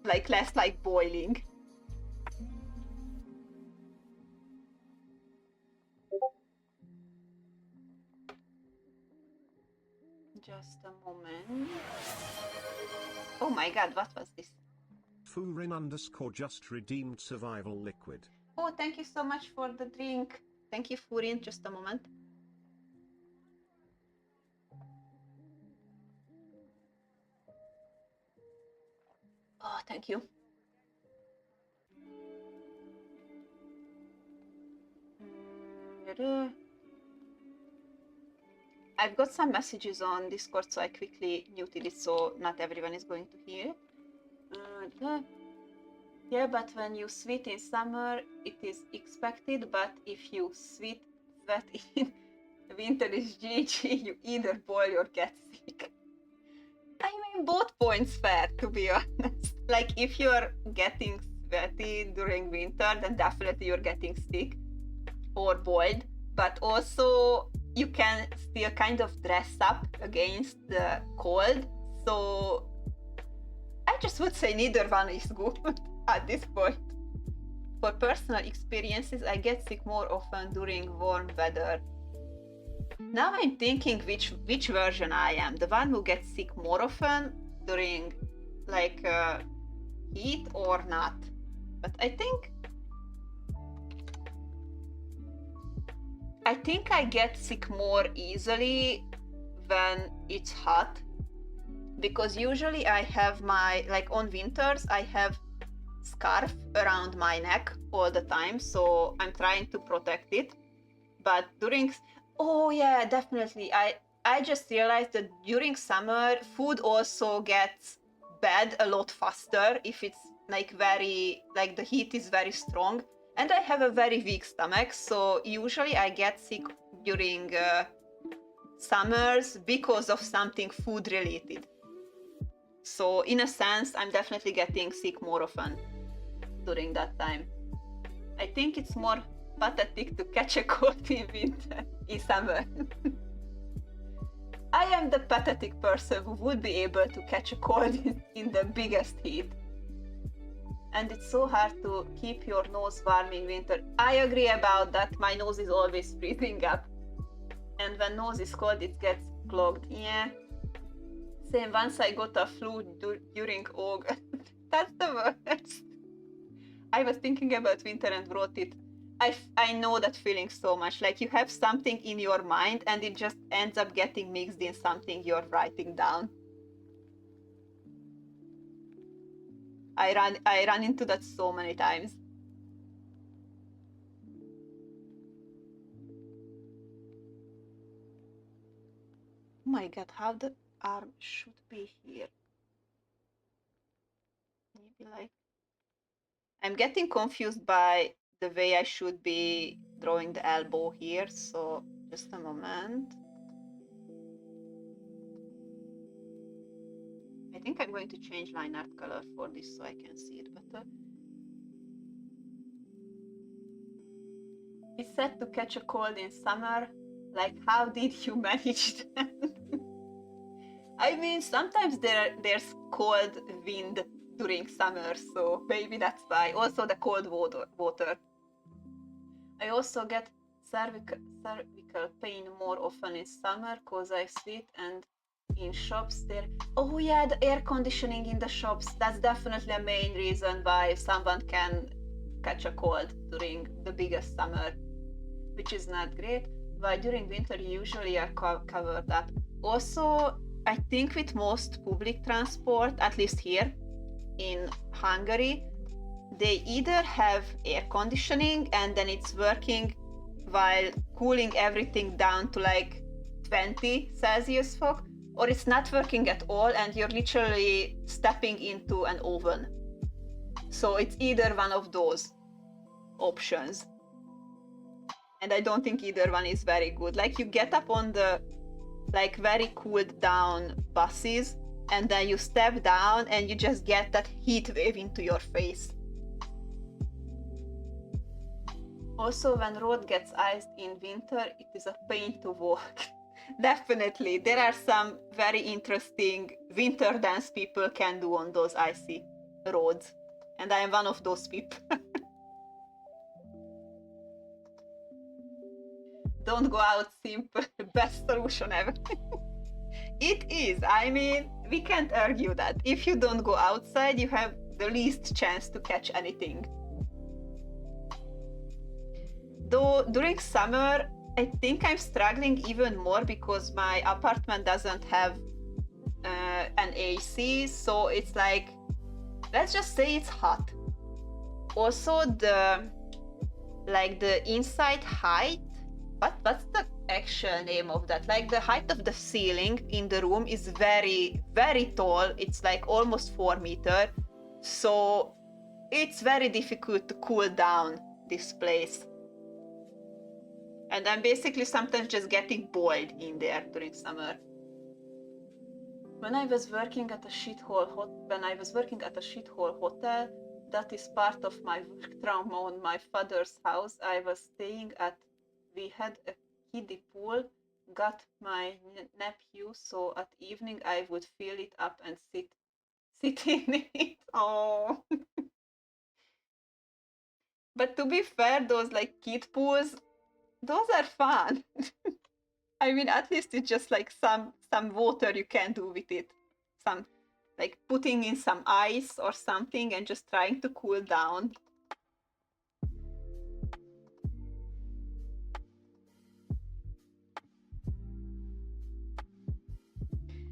[SPEAKER 1] like less like boiling. Just a moment. Oh my god, what was this?
[SPEAKER 2] Furin_ just redeemed survival liquid.
[SPEAKER 1] Oh, thank you so much for the drink. Thank you, Furin. Just a moment. Oh, thank you. I've got some messages on Discord, so I quickly muted it so not everyone is going to hear. Yeah, but when you sweat in summer, it is expected, but if you sweat in winter is GG, you either boil or get sick. I mean, both points fair, to be honest. Like, if you're getting sweaty during winter, then definitely you're getting sick or boiled, but also you can still kind of dress up against the cold. So I just would say neither one is good at this point. For personal experiences, I get sick more often during warm weather. Now I'm thinking which version I am. The one who gets sick more often during like heat or not. But I think I get sick more easily when it's hot, because usually I have my, like on winters, I have scarf around my neck all the time, so I'm trying to protect it. But during, oh yeah, definitely, I just realized that during summer, food also gets bad a lot faster if it's like like the heat is very strong. And I have a very weak stomach, so usually I get sick during summers because of something food related. So in a sense, I'm definitely getting sick more often during that time. I think it's more pathetic to catch a cold in winter, in summer. I am the pathetic person who would be able to catch a cold in the biggest heat. And it's so hard to keep your nose warm in winter. I agree about that. My nose is always freezing up. And when nose is cold, it gets clogged. Yeah. Same, once I got a flu during August. That's the worst. I was thinking about winter and wrote it. I know that feeling so much. Like you have something in your mind and it just ends up getting mixed in something you're writing down. I run into that so many times. Oh my god, how the arm should be here. Maybe like, I'm getting confused by the way I should be drawing the elbow here, so just a moment. I think I'm going to change line art color for this so I can see it better. It's said to catch a cold in summer. Like, how did you manage that? I mean, sometimes there's cold wind during summer, so maybe that's why. Also the cold water. I also get cervical pain more often in summer because I sweat, and in shops there. Oh yeah, the air conditioning in the shops. That's definitely a main reason why someone can catch a cold during the biggest summer, which is not great. But during winter, you usually are covered up. Also, I think with most public transport, at least here in Hungary, they either have air conditioning and then it's working while cooling everything down to like 20 Celsius folk, or it's not working at all and you're literally stepping into an oven. So it's either one of those options. And I don't think either one is very good. Like you get up on the like very cooled down buses and then you step down and you just get that heat wave into your face. Also, when road gets iced in winter, it is a pain to walk. Definitely, there are some very interesting winter dance people can do on those icy roads. And I am one of those people. Don't go out, simple, best solution ever. It is, I mean, we can't argue that. If you don't go outside, you have the least chance to catch anything. Though during summer, I think I'm struggling even more because my apartment doesn't have an AC, so it's like, let's just say it's hot. Also, the inside height what's the actual name of that? Like the height of the ceiling in the room is very, very tall. It's like almost 4 meters. So it's very difficult to cool down this place. And I'm basically sometimes just getting boiled in there during summer. When I was working at a shithole hotel, that is part of my work trauma on my father's house. I was staying at, we had a kiddie pool, got my nephew, so at evening I would fill it up and sit in it. Oh. But to be fair, those like kid pools, those are fun. I mean, at least it's just like some water you can do with it. Some like putting in some ice or something and just trying to cool down.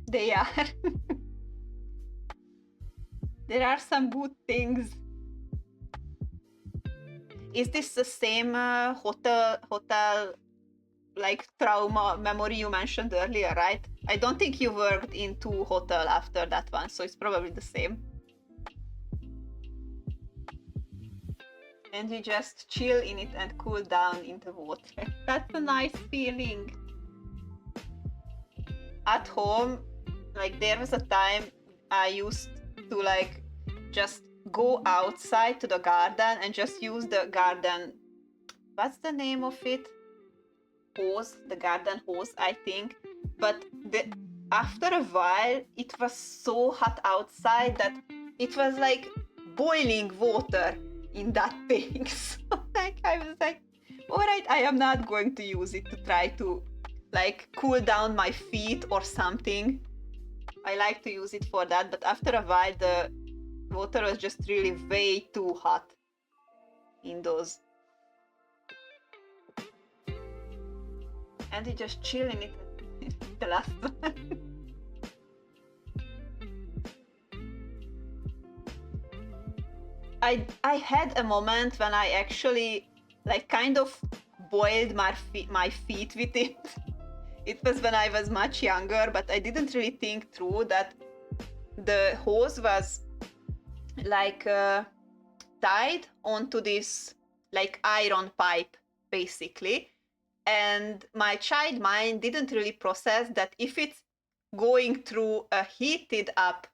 [SPEAKER 1] They are. There are some good things. Is this the same hotel like trauma memory you mentioned earlier, right? I don't think you worked in 2 hotel after that one, so it's probably the same. And you just chill in it and cool down in the water. That's a nice feeling. At home, like there was a time I used to like just go outside to the garden and just use the garden, what's the name of it? Hose, the garden hose, I think. But after a while, it was so hot outside that it was like boiling water in that thing. So like I was like, all right, I am not going to use it to try to like cool down my feet or something. I like to use it for that, but after a while the water was just really way too hot in those. And you just chill in it. The last one. I had a moment when I actually like kind of boiled my feet with it. It was when I was much younger, but I didn't really think through that the hose was like tied onto this like iron pipe basically. And my child mind didn't really process that if it's going through a heated up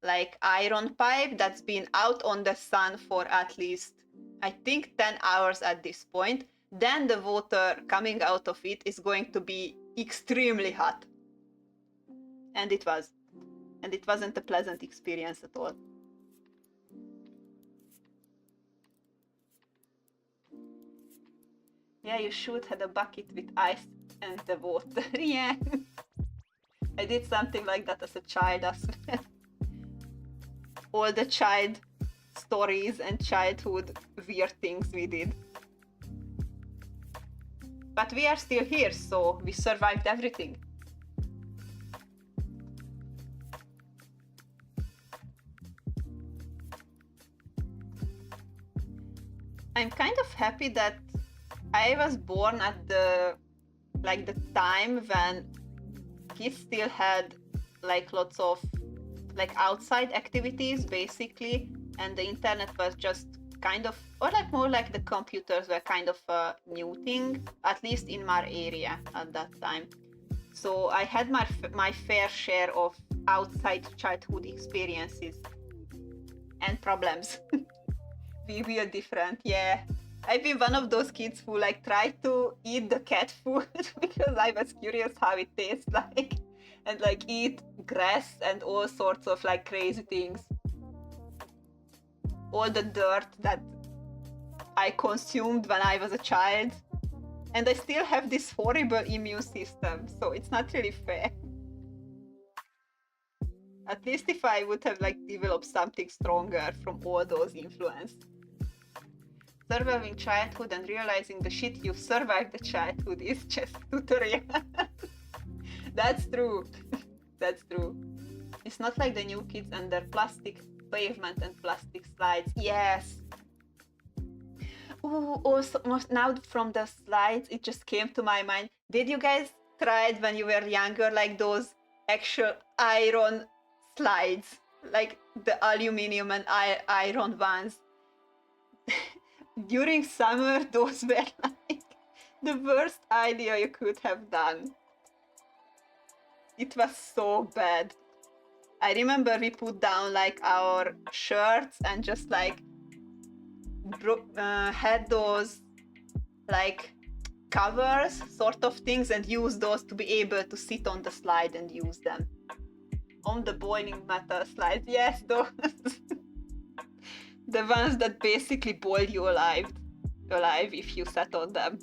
[SPEAKER 1] like iron pipe that's been out on the sun for at least I think 10 hours at this point, then the water coming out of it is going to be extremely hot. And it was. And it wasn't a pleasant experience at all. Yeah, you should have a bucket with ice and the water. Yeah. I did something like that as a child as well. All the child stories and childhood weird things we did. But we are still here, so we survived everything. I'm kind of happy that I was born at the time when kids still had like lots of like outside activities basically, and the internet was just kind of, or like more like the computers were kind of a new thing, at least in my area at that time. So I had my fair share of outside childhood experiences and problems. We were different, yeah. I've been one of those kids who like tried to eat the cat food because I was curious how it tastes like, and like eat grass and all sorts of like crazy things. All the dirt that I consumed when I was a child. And I still have this horrible immune system, so it's not really fair. At least if I would have like developed something stronger from all those influences. Surviving childhood and realizing the shit you've survived the childhood is just tutorial. That's true. That's true. It's not like the new kids and their plastic pavement and plastic slides. Yes. Ooh, also now from the slides, it just came to my mind. Did you guys try it when you were younger, like those actual iron slides, like the aluminum and iron ones? During summer, those were like the worst idea you could have done. It was so bad. I remember we put down like our shirts and just like had those like covers sort of things and use those to be able to sit on the slide and use them. On the boiling metal slides, yes, those. The ones that basically boil you alive if you sat on them.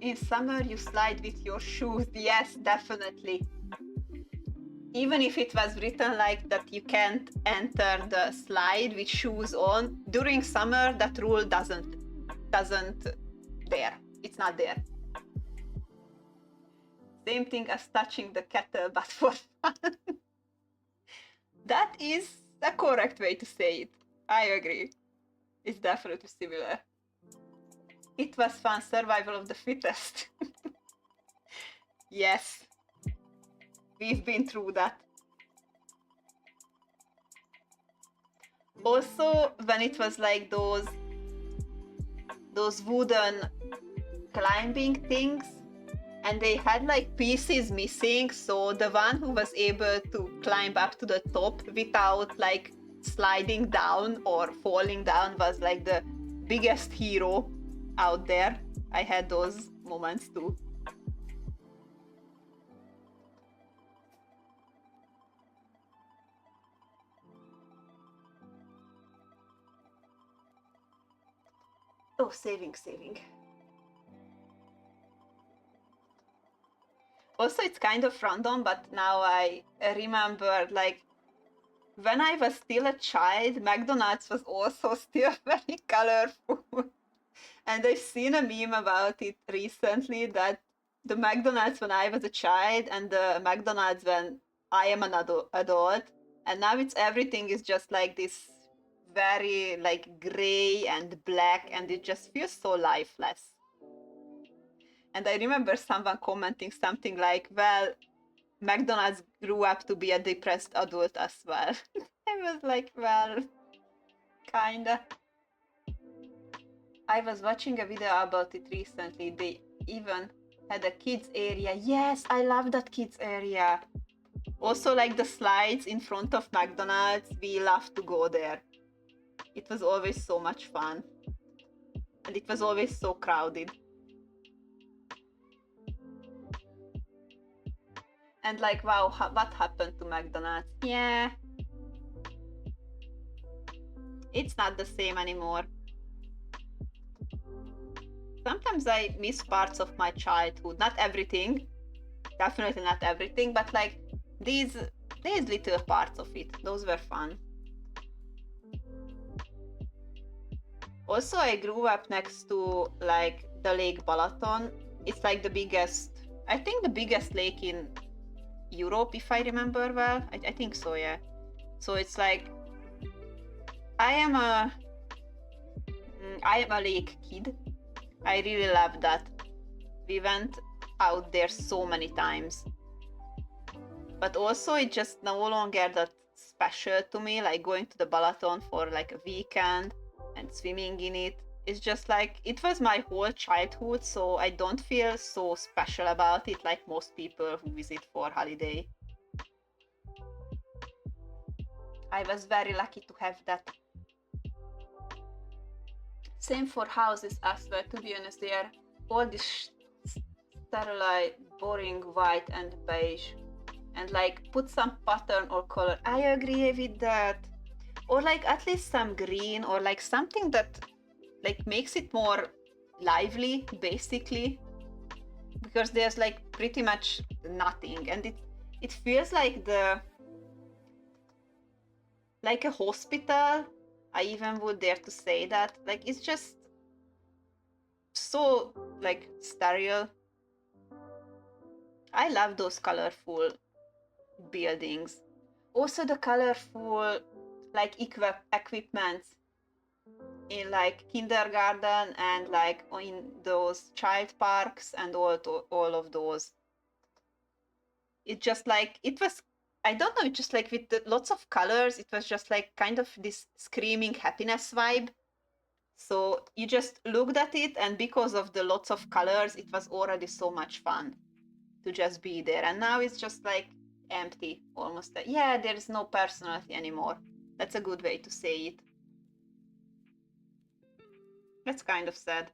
[SPEAKER 1] In summer you slide with your shoes, yes, definitely. Even if it was written like that you can't enter the slide with shoes on, during summer that rule doesn't there. It's not there. Same thing as touching the kettle, but for fun. That is the correct way to say it. I agree. It's definitely similar. It was fun, survival of the fittest. Yes. We've been through that. Also, when it was like those wooden climbing things, and they had like pieces missing, so the one who was able to climb up to the top without like sliding down or falling down was like the biggest hero out there. I had those moments too. Oh, saving. Also, it's kind of random, but now I remember, like, when I was still a child, McDonald's was also still very colorful. And I've seen a meme about it recently, that the McDonald's when I was a child and the McDonald's when I am an adult, and now it's everything is just like this very like gray and black, and it just feels so lifeless. And I remember someone commenting something like, well, McDonald's grew up to be a depressed adult as well. I was like, well, kinda. I was watching a video about it recently. They even had a kids area. Yes, I love that kids area. Also, like the slides in front of McDonald's, we love to go there. It was always so much fun. And it was always so crowded. And like, wow, what happened to McDonald's? Yeah. It's not the same anymore. Sometimes I miss parts of my childhood. Not everything. Definitely not everything, but like these little parts of it. Those were fun. Also, I grew up next to like the Lake Balaton. It's like the biggest, I think the biggest lake in Europe, if I remember well. I think so, yeah. So it's like I am a lake kid. I really love that. We went out there so many times. But also it's just no longer that special to me, like going to the Balaton for like a weekend and swimming in it. It's just like, it was my whole childhood, so I don't feel so special about it like most people who visit for holiday. I was very lucky to have that. Same for houses as well, to be honest. They are all this sterile, boring white and beige, and like put some pattern or color. I agree with that. Or like at least some green, or like something that like makes it more lively, basically, because there's like pretty much nothing, and it feels like like a hospital. I even would dare to say that. Like, it's just so like sterile. I love those colorful buildings. Also the colorful like equipments in like kindergarten and like in those child parks and all of those. It just like it was, I don't know, it just like with the, lots of colors, it was just like kind of this screaming happiness vibe. So you just looked at it, and because of the lots of colors, it was already so much fun to just be there. And now it's just like empty, almost. Yeah, there's no personality anymore. That's a good way to say it. That's kind of sad.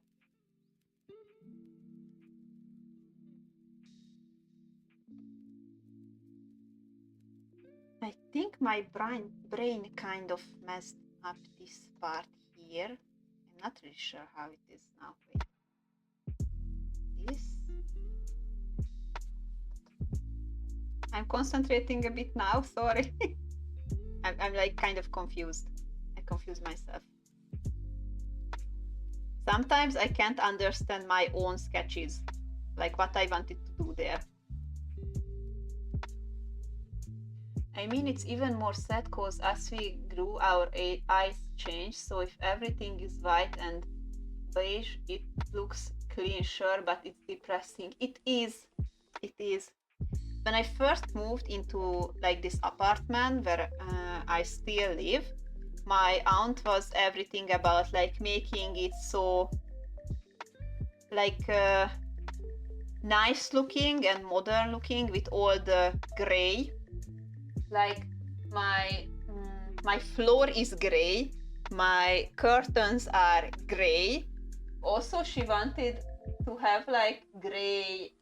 [SPEAKER 1] I think my brain kind of messed up this part here. I'm not really sure how it is now. Wait. This. I'm concentrating a bit now, sorry. I'm like kind of confused. I confuse myself. Sometimes I can't understand my own sketches, like what I wanted to do there. I mean, it's even more sad because as we grew, our eyes changed. So if everything is white and beige, it looks clean, sure, but it's depressing. It is. It is. When I first moved into like this apartment where I still live, my aunt was everything about like making it so like nice looking and modern looking with all the gray. Like my floor is gray, my curtains are gray. Also, she wanted to have like gray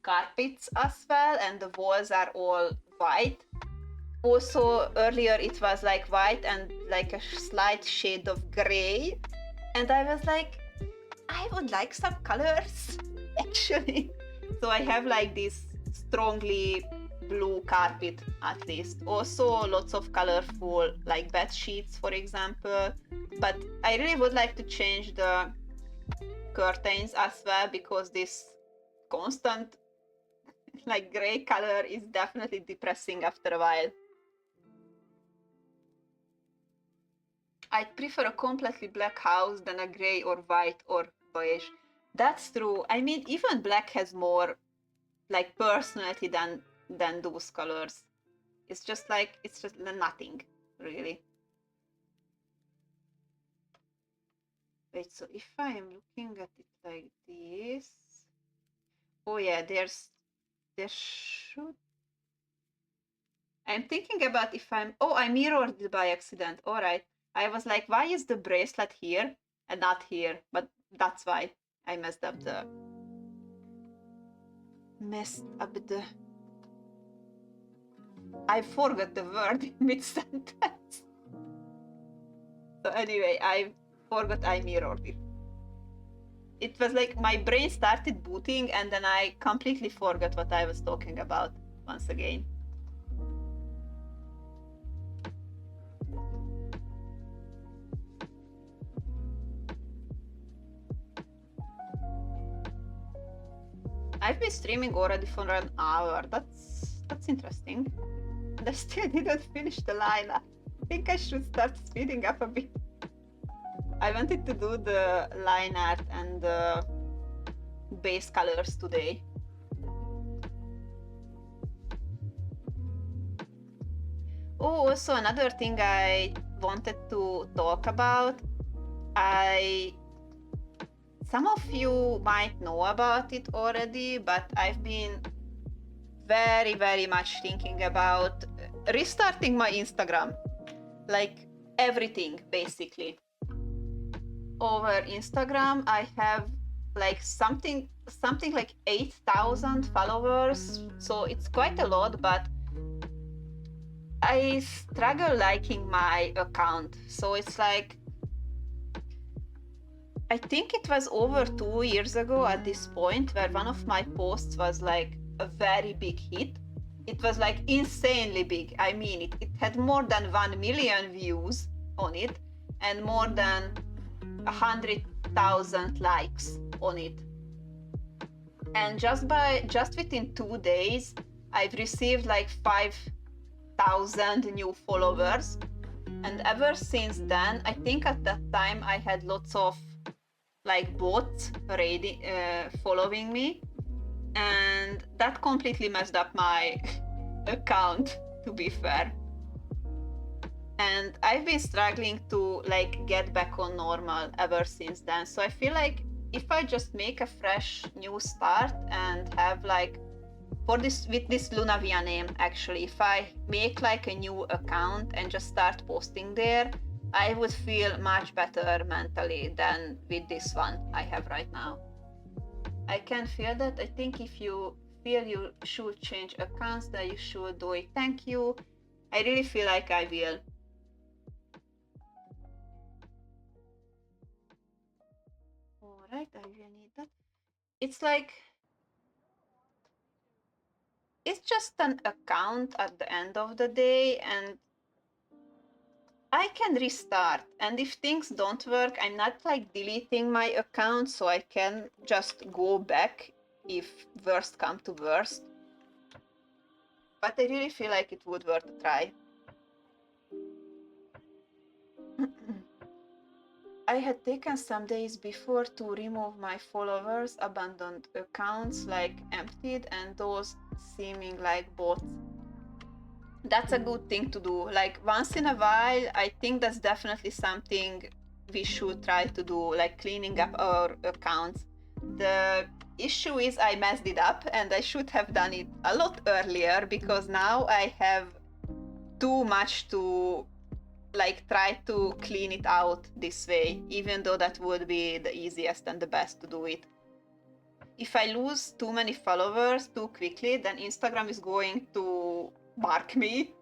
[SPEAKER 1] carpets as well, and the walls are all white. Also, earlier it was like white and like a slight shade of gray, and I was like, I would like some colors actually. So I have like this strongly blue carpet at least. Also lots of colorful like bed sheets, for example. But I really would like to change the curtains as well, because this constant like gray color is definitely depressing after a while. I prefer a completely black house than a gray or white or beige. That's true. I mean, even black has more like personality than those colors. It's just nothing really. Wait, so if I am looking at it like this, oh yeah, there should. I'm thinking about if I mirrored it by accident. All right. I was like, why is the bracelet here and not here? But that's why I messed up the I forgot the word in mid-sentence. So anyway, I forgot I mirrored it. It was like my brain started booting and then I completely forgot what I was talking about once again. I've been streaming already for an hour. That's interesting. And I still didn't finish the line. I think I should start speeding up a bit. I wanted to do the line art and the base colors today. Oh, also another thing I wanted to talk about. Some of you might know about it already, but I've been very, very much thinking about restarting my Instagram. Like everything, basically. Over Instagram, I have like something like 8,000 followers. So it's quite a lot, but I struggle liking my account. So it's like, I think it was over 2 years ago at this point where one of my posts was like a very big hit. It was like insanely big. I mean, it had more than 1 million views on it and more than 100,000 likes on it. And just within 2 days, I've received like 5,000 new followers. And ever since then, I think at that time I had lots of like bots following me, and that completely messed up my account, to be fair. And I've been struggling to like get back on normal ever since then. So I feel like if I just make a fresh new start and have like for this with this Lunavia name, actually, if I make like a new account and just start posting there, I would feel much better mentally than with this one I have right now. I can feel that. I think if you feel you should change accounts, that you should do it. Thank you. I really feel like I will. All right, I really need that. It's like it's just an account at the end of the day, and I can restart. And if things don't work, I'm not like deleting my account, so I can just go back if worst come to worst. But I really feel like it would worth a try. I had taken some days before to remove my followers, abandoned accounts like emptied, and those seeming like bots. That's a good thing to do. Like once in a while, I think that's definitely something we should try to do, like cleaning up our accounts. The issue is I messed it up and I should have done it a lot earlier, because now I have too much to like try to clean it out this way, even though that would be the easiest and the best to do it. If I lose too many followers too quickly, then Instagram is going to mark me.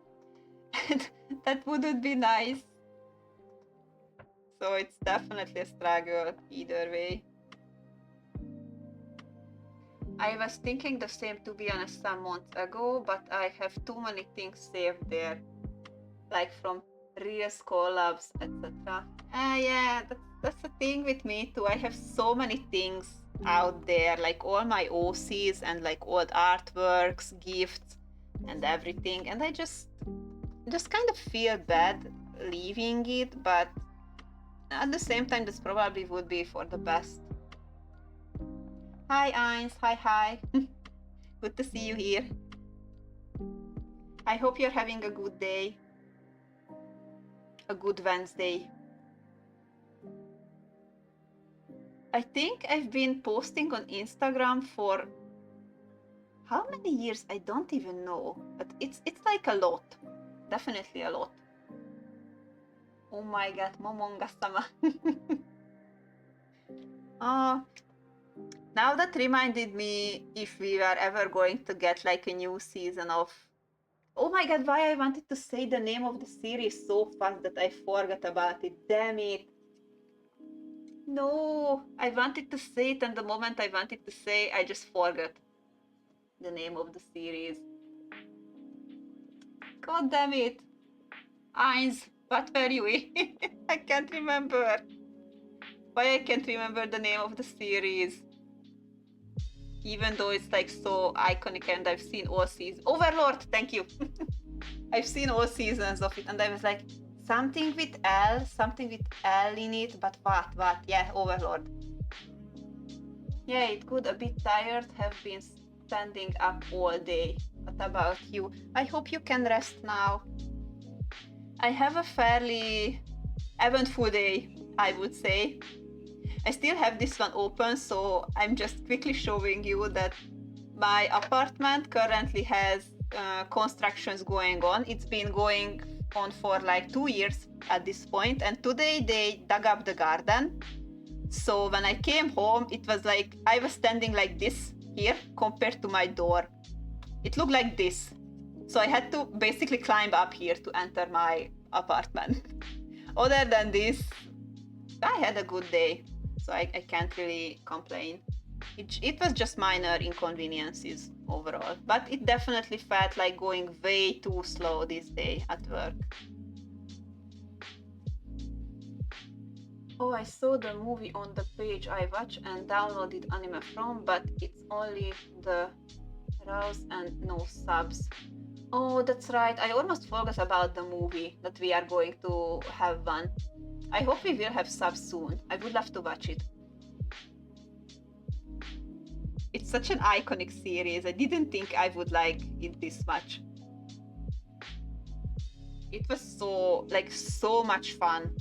[SPEAKER 1] And that wouldn't be nice. So it's definitely a struggle either way. I was thinking the same, to be honest, some months ago, but I have too many things saved there, like from Reels, collabs, etc. Yeah, that's the thing with me too. I have so many things out there, like all my OCs and like old artworks, gifts, and everything, and I just kind of feel bad leaving it, but at the same time, this probably would be for the best. Hi, Eins. Hi. Good to see you here. I hope you're having a good day. A good Wednesday. I think I've been posting on Instagram for how many years? I don't even know, but it's like a lot. Definitely a lot. Oh my god, Momonga-sama. Now that reminded me if we were ever going to get like a new season of... Oh my god, why I wanted to say the name of the series so fast that I forgot about it. Damn it. No, I wanted to say it, and the moment I wanted to say, I just forgot the name of the series. God damn it. Eins, what were you in? I can't remember. Why I can't remember the name of the series? Even though it's like so iconic and I've seen all seasons. Overlord, thank you. I've seen all seasons of it, and I was like, something with L in it, but what? Yeah, Overlord. Yeah, it could a bit tired, have been standing up all day. What about you? I hope you can rest now. I have a fairly eventful day, I would say. I still have this one open, so I'm just quickly showing you that my apartment currently has constructions going on. It's been going on for like 2 years at this point, and today they dug up the garden. So when I came home, it was like I was standing like this here compared to my door. It looked like this. So I had to basically climb up here to enter my apartment. Other than this, I had a good day, so I can't really complain. It was just minor inconveniences overall, but it definitely felt like going way too slow this day at work. Oh, I saw the movie on the page I watched and downloaded anime from, but it's only the RAWs and no subs. Oh, that's right. I almost forgot about the movie that we are going to have one. I hope we will have subs soon. I would love to watch it. It's such an iconic series. I didn't think I would like it this much. It was so much fun.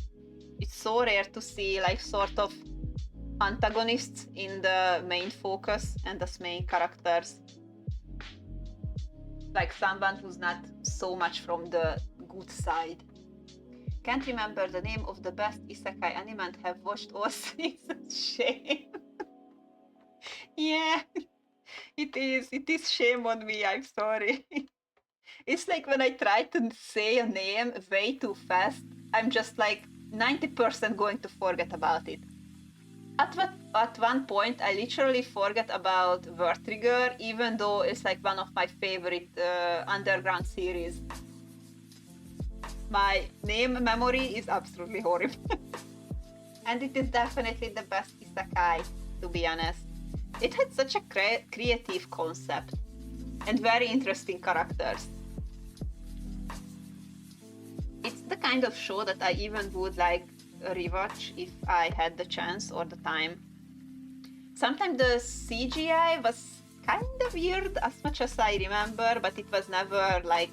[SPEAKER 1] It's so rare to see like sort of antagonists in the main focus and as main characters. Like someone who's not so much from the good side. Can't remember the name of the best isekai anime and have watched all seasons. Shame. Yeah, it is. It is shame on me. I'm sorry. It's like when I try to say a name way too fast, I'm just like 90% going to forget about it. At one point, I literally forget about Word Trigger, even though it's like one of my favorite underground series. My name memory is absolutely horrible. And it is definitely the best isekai, to be honest. It had such a creative concept and very interesting characters. It's the kind of show that I even would like rewatch if I had the chance or the time. Sometimes the CGI was kind of weird as much as I remember, but it was never like.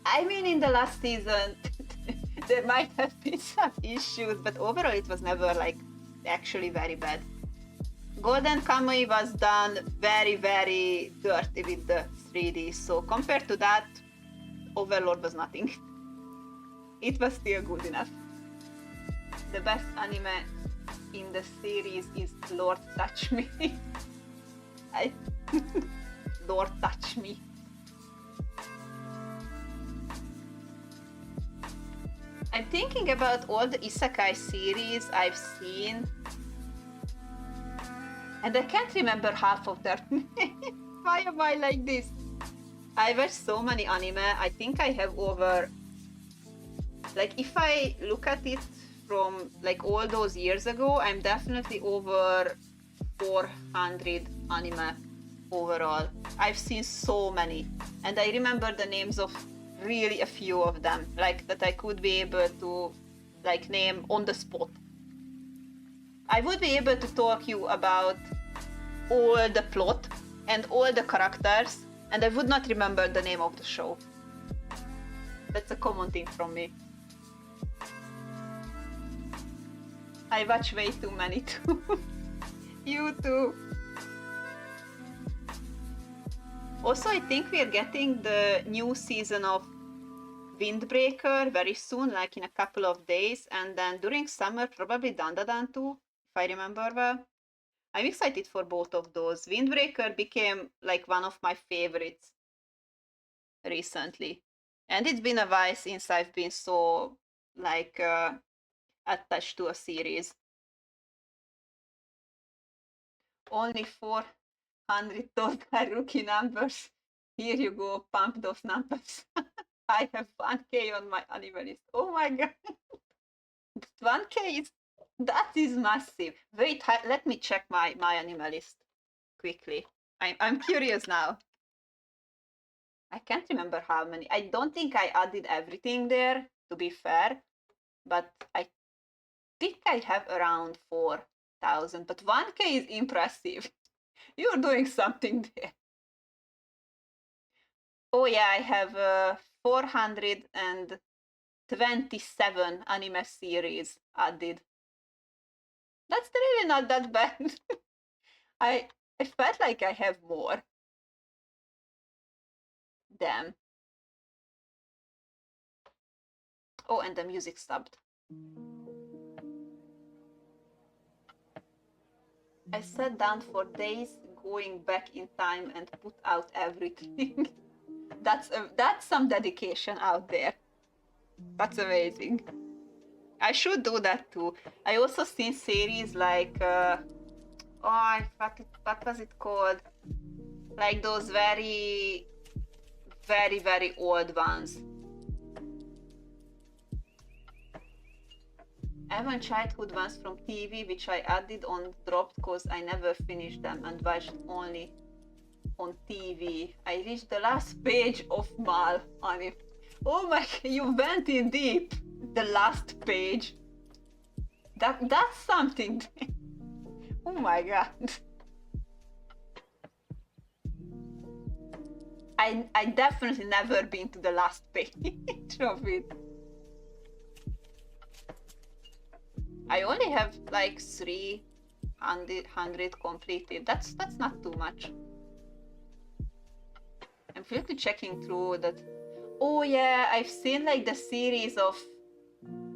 [SPEAKER 1] I mean, in the last season, there might have been some issues, but overall, it was never like actually very bad. Golden Kamuy was done very, very dirty with the 3D, so compared to that, Overlord was nothing. It was still good enough. The best anime in the series is Lord Touch Me. Lord Touch Me. I'm thinking about all the isekai series I've seen, and I can't remember half of their names. Why am I like this? I watch so many anime. I think I have over, like, if I look at it from like all those years ago, I'm definitely over 400 anime overall. I've seen so many, and I remember the names of really a few of them, like that I could be able to like name on the spot. I would be able to talk you about all the plot and all the characters, and I would not remember the name of the show. That's a common thing from me. I watch way too many too. You too. Also, I think we are getting the new season of Windbreaker very soon, like in a couple of days, and then during summer, probably Dandadan too, if I remember well. I'm excited for both of those. Windbreaker became like one of my favorites recently. And it's been a while since I've been so like attached to a series. Only 400 those are rookie numbers. Here you go, pump those numbers. I have 1K on my anime list. Oh my god. 1K that is massive. Wait, let me check my anime list quickly. I'm curious now. I can't remember how many. I don't think I added everything there, to be fair, but I think I have around 4,000. But 1K is impressive. You're doing something there. Oh yeah, I have 427 anime series added. That's really not that bad. I felt like I have more. Damn. Oh, and the music stopped. I sat down for days going back in time and put out everything. That's some dedication out there. That's amazing. I should do that too. I also seen series like what was it called? Like those very, very, very old ones. Even childhood ones from TV, which I added on dropped because I never finished them and watched only on TV. I reached the last page of Mal anime. Oh my, you went in deep. The last page. That's something. Oh my god. I definitely never been to the last page of it. I only have like 300 completed. That's not too much. I'm quickly checking through that. Oh yeah, I've seen like the series of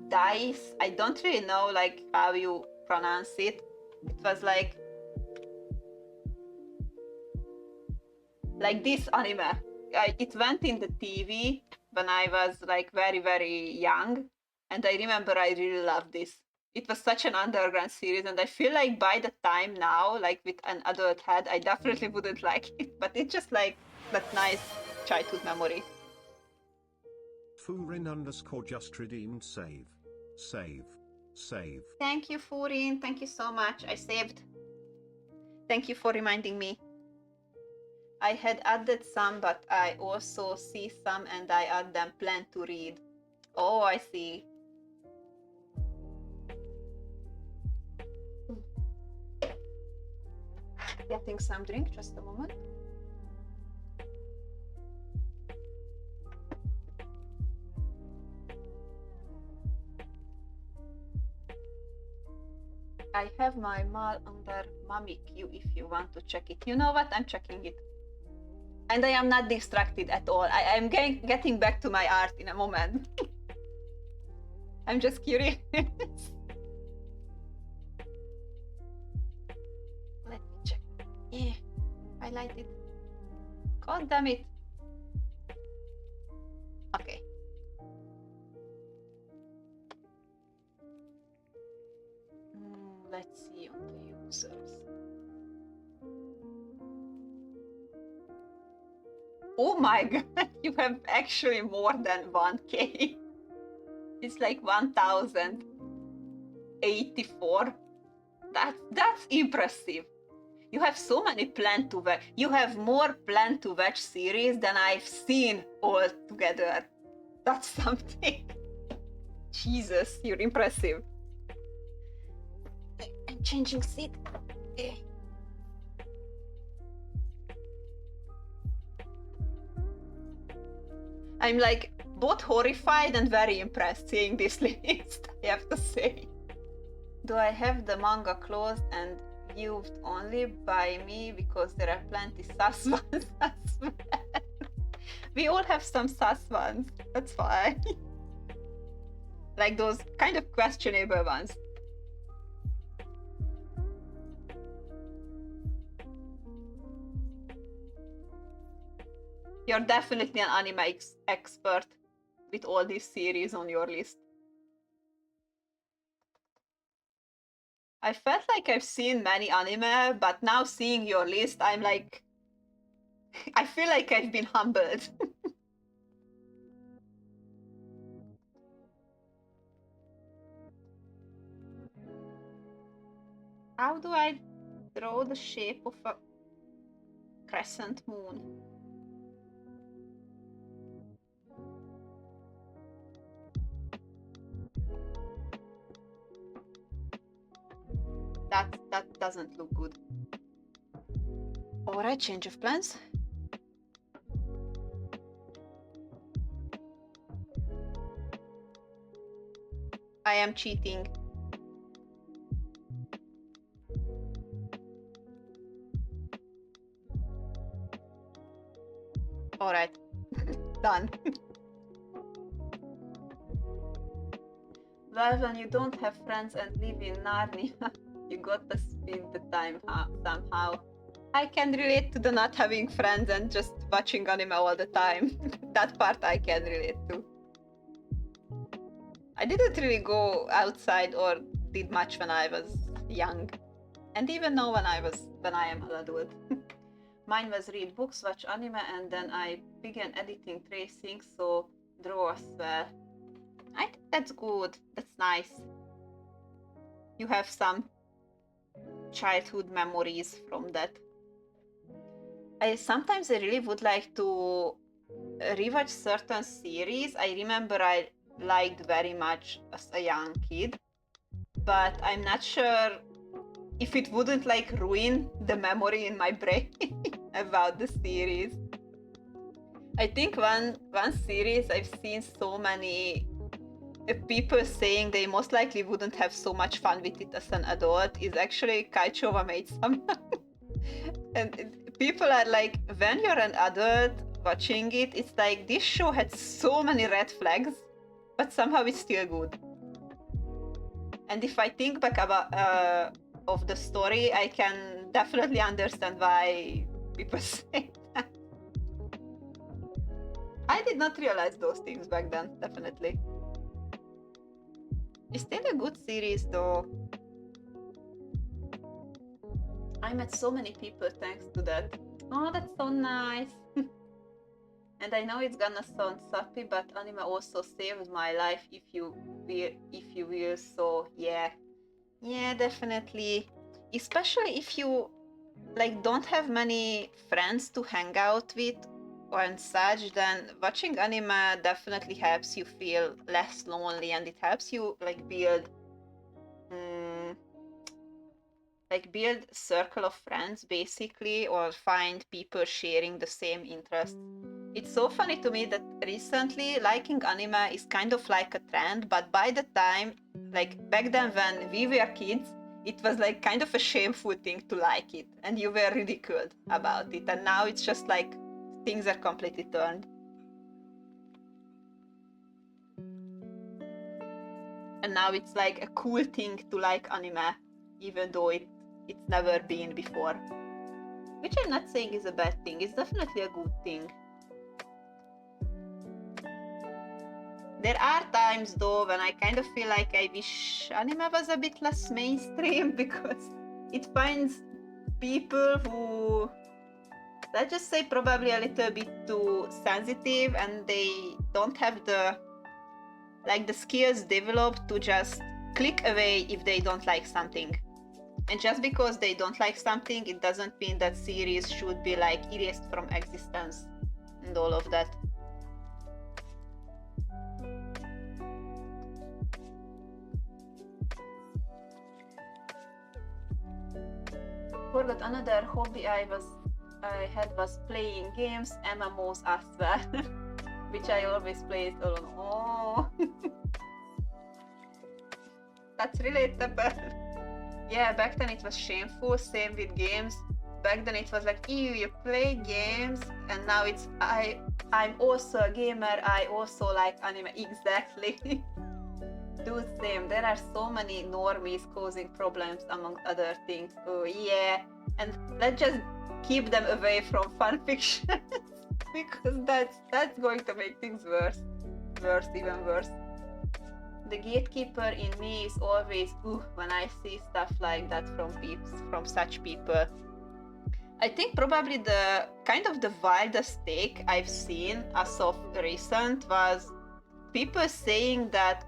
[SPEAKER 1] Dice. I don't really know like how you pronounce it. It was like this anime. It went in the TV when I was like very, very young. And I remember I really loved this. It was such an underground series. And I feel like by the time now, like with an adult head, I definitely wouldn't like it. But it's just like that nice childhood memory.
[SPEAKER 2] Furin_just redeemed save. Save. Save.
[SPEAKER 1] Thank you, Furin. Thank you so much. I saved. Thank you for reminding me. I had added some, but I also see some and I add them plan to read. Oh, I see. Getting some drink, just a moment. I have my Mal under Mommy queue if you want to check it. You know what? I'm checking it. And I am not distracted at all. I am getting back to my art in a moment. I'm just curious. Let me check. Yeah, highlighted. God damn it. Okay. Let's see on the users. Oh my god, you have actually more than 1k. It's like 1084. That's impressive. You have so many Plan to Watch. You have more Plan to Watch series than I've seen all together. That's something. Jesus, you're impressive. I'm changing seat. I'm like both horrified and very impressed seeing this list, I have to say. Do I have the manga closed and viewed only by me because there are plenty sus ones as well? We all have some sus ones, that's fine. Like those kind of questionable ones. You're definitely an anime expert with all these series on your list. I felt like I've seen many anime, but now seeing your list, I'm like... I feel like I've been humbled. How do I draw the shape of a crescent moon? That doesn't look good. Alright, change of plans. I am cheating. Alright, done. Well, when you don't have friends and live in Narnia, you got to spend the time somehow. I can relate to the not having friends and just watching anime all the time. That part I can relate to. I didn't really go outside or did much when I was young. And even now when I am an adult. Mine was read books, watch anime, and then I began editing tracing, so draw as well. I think that's good. That's nice. you have some childhood memories from that. Sometimes I really would like to rewatch certain series I remember I liked very much as a young kid, but I'm not sure if it wouldn't like ruin the memory in my brain about the series. I think one series I've seen so many people saying they most likely wouldn't have so much fun with it as an adult is actually Kaichova Made Someone. And people are like, when you're an adult watching it, it's like this show had so many red flags, but somehow it's still good. And if I think back about of the story, I can definitely understand why people say that. I did not realize those things back then, definitely. It's still a good series though. I met so many people thanks to that. Oh, that's so nice. And I know it's gonna sound sappy, but anime also saved my life if you will. So yeah, definitely. Especially if you like don't have many friends to hang out with and such, then watching anime definitely helps you feel less lonely, and it helps you like build circle of friends basically, or find people sharing the same interest. It's so funny to me that recently liking anime is kind of like a trend, but by the time, like back then when we were kids, it was like kind of a shameful thing to like it, and you were ridiculed about it, and now it's just like things are completely turned. And now it's like a cool thing to like anime, even though it's never been before. Which I'm not saying is a bad thing, it's definitely a good thing. There are times though when I kind of feel like I wish anime was a bit less mainstream because it finds people who, let's just say, probably a little bit too sensitive, and they don't have the skills developed to just click away if they don't like something. And just because they don't like something, it doesn't mean that series should be like erased from existence and all of that. Forgot another hobby I had was playing games, MMOs as well, which I always played alone. Oh, that's relatable. Yeah, back then it was shameful. Same with games. Back then it was like, ew, you play games, and now it's I'm also a gamer. I also like anime. Exactly. Do same. There are so many normies causing problems among other things. Oh yeah, and let's just keep them away from fanfiction because that's going to make things worse, even worse. The gatekeeper in me is always when I see stuff like that from such people. I think probably the kind of the wildest take I've seen as of recent was people saying that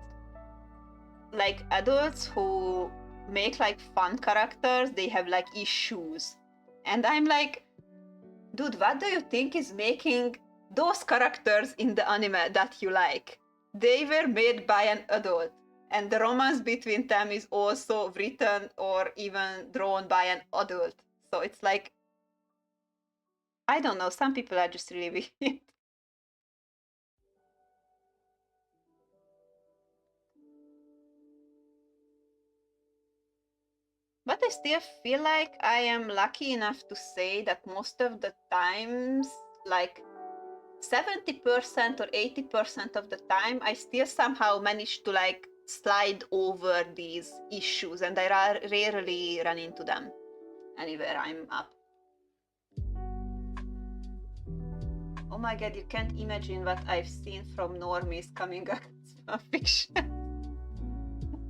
[SPEAKER 1] like adults who make like fun characters, they have like issues. And I'm like, dude, what do you think is making those characters in the anime that you like? They were made by an adult, and the romance between them is also written or even drawn by an adult. So it's like, I don't know, some people are just really weird. But I still feel like I am lucky enough to say that most of the times, like 70% or 80% of the time, I still somehow manage to like slide over these issues, and I rarely run into them anywhere I'm up. Oh my god, you can't imagine what I've seen from normies coming up with fanfiction.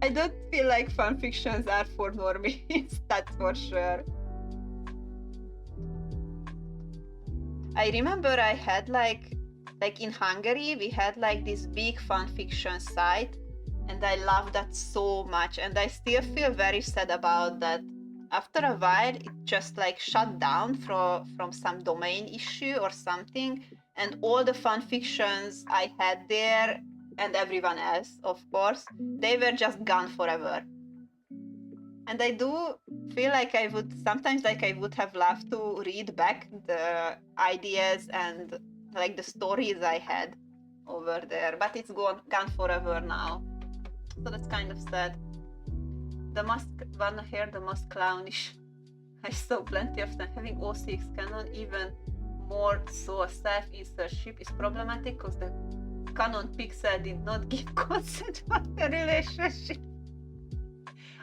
[SPEAKER 1] I don't feel like fanfictions are for normies, that's for sure. I remember I had like in Hungary, we had like this big fanfiction site, And I love that so much. And I still feel very sad about that. After a while, it just like shut down from some domain issue or something. And all the fan fictions I had there, and everyone else, of course, they were just gone forever. And I do feel like I would sometimes like I would have loved to read back the ideas and like the stories I had over there, but it's gone forever now. So that's kind of sad. The mask one here, the most clownish. I saw plenty of them having O6 canon, even more so a self-insert ship is problematic because the canon pixel did not give consent for the relationship.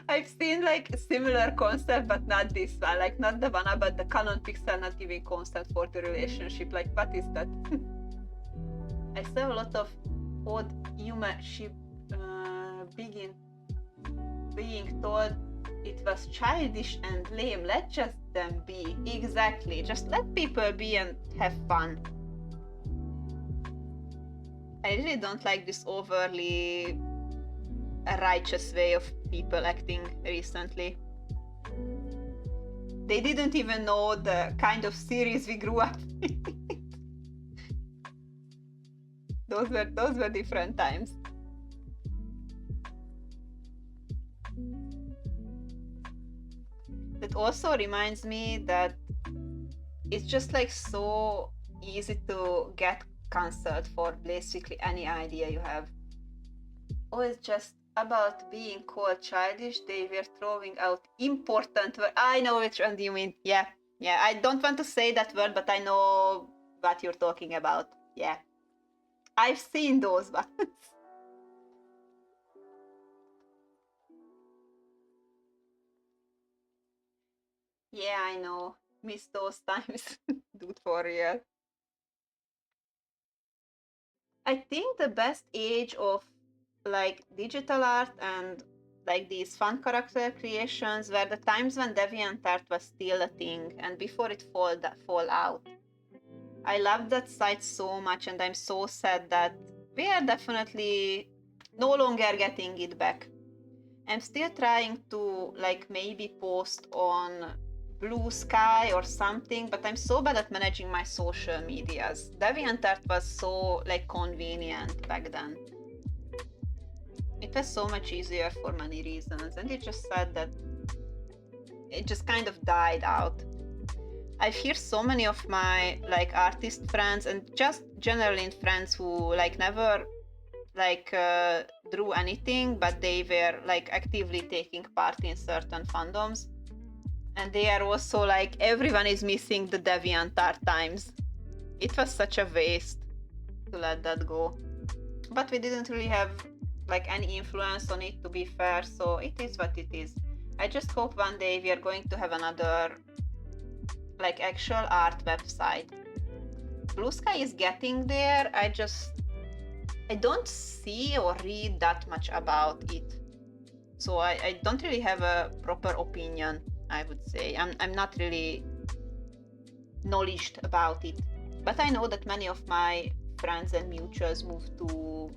[SPEAKER 1] I've seen like a similar concept, but not this one. Like not the one about the canon pixel not giving consent for the relationship. Like what is that? I saw a lot of odd human ship being told it was childish and lame. Let just them be. Exactly. Just let people be and have fun. I really don't like this overly righteous way of people acting recently. They didn't even know the kind of series we grew up with. Those were different times. That also reminds me that it's just like so easy to get cancelled for basically any idea you have. Oh, it's just about being called childish. They were throwing out important word. I know which one you mean. Yeah. I don't want to say that word, but I know what you're talking about. Yeah. I've seen those ones. Yeah, I know. Miss those times. Dude, for real. I think the best age of like digital art and like these fun character creations were the times when DeviantArt was still a thing and before it fall out. I love that site so much and I'm so sad that we are definitely no longer getting it back. I'm still trying to like maybe post on Blue Sky or something, but I'm so bad at managing my social medias. DeviantArt was so like convenient back then. It was so much easier for many reasons, and it just said that it just kind of died out. I've heard so many of my like artist friends and just generally friends who like never like drew anything, but they were like actively taking part in certain fandoms, and they are also like everyone is missing the DeviantArt times. It was such a waste to let that go, but we didn't really have like any influence on it, to be fair, so it is what it is. I just hope one day we are going to have another like actual art website. Blue Sky is getting there. I don't see or read that much about it, so I don't really have a proper opinion. I would say I'm not really knowledged about it, but I know that many of my friends and mutuals moved to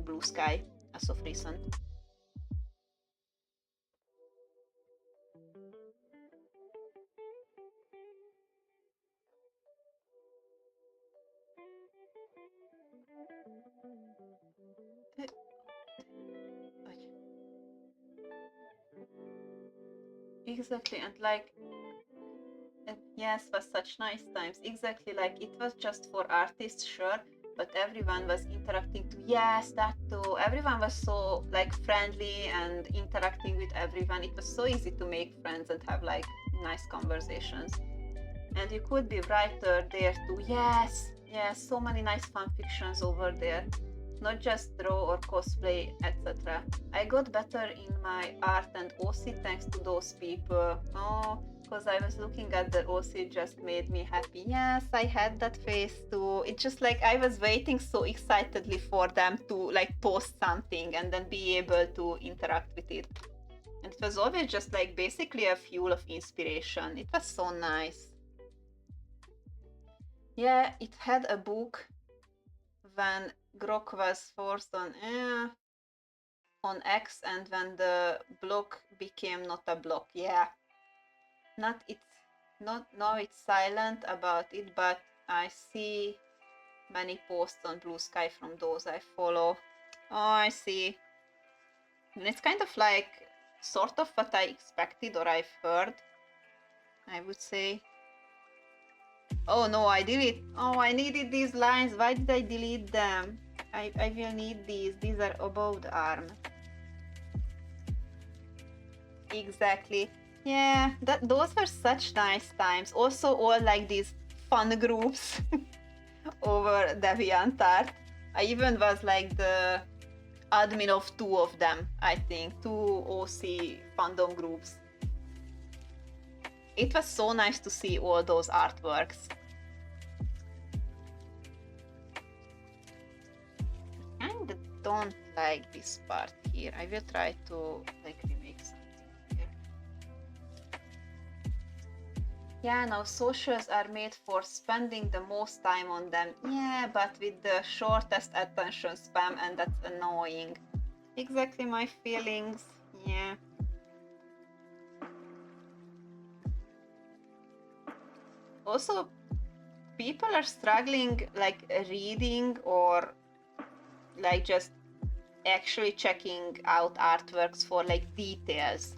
[SPEAKER 1] Blue Sky as of recent. Exactly, and like yes, was such nice times. Exactly, like it was just for artists, sure, but everyone was interacting too. Yes, that too. Everyone was so like friendly and interacting with everyone. It was so easy to make friends and have like nice conversations. And you could be writer there too. Yes, so many nice fan fictions over there. Not just draw or cosplay, etc. I got better in my art and OC thanks to those people. Oh, because I was looking at the OC just made me happy. Yes, I had that face too. It's just like I was waiting so excitedly for them to like post something and then be able to interact with it. And it was always just like basically a fuel of inspiration. It was so nice. Yeah, it had a book when Grok was forced on. on X, and when the block became not a block. Yeah, not it's not now it's silent about it, but I see many posts on Blue Sky from those I follow. Oh, I see. And it's kind of like sort of what I expected or I've heard, I would say. Oh no, I delete. Oh, I needed these lines. Why did I delete them? I will need these. These are above the arm. Exactly. Yeah, those were such nice times. Also, all like these fun groups over DeviantArt. I even was like the admin of two of them, I think, two OC fandom groups. It was so nice to see all those artworks. I kinda don't like this part here. I will try to like remake something here. Yeah, now socials are made for spending the most time on them. Yeah, but with the shortest attention span, and that's annoying. Exactly my feelings. Yeah. Also, people are struggling like reading or like just actually checking out artworks for like details.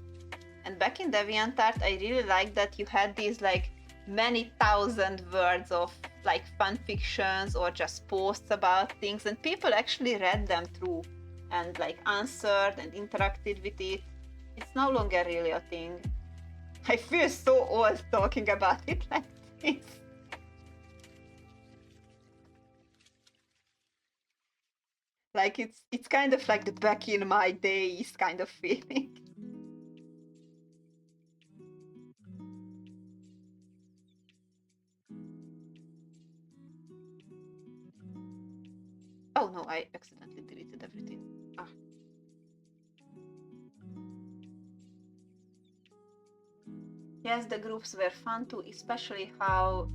[SPEAKER 1] And back in DeviantArt, I really liked that you had these like many thousand words of like fan fictions or just posts about things, and people actually read them through and like answered and interacted with it. It's no longer really a thing. I feel so old talking about it like this. Like it's kind of like the back in my days kind of feeling. Oh no, I accidentally deleted everything. Ah. Yes, the groups were fun too, especially how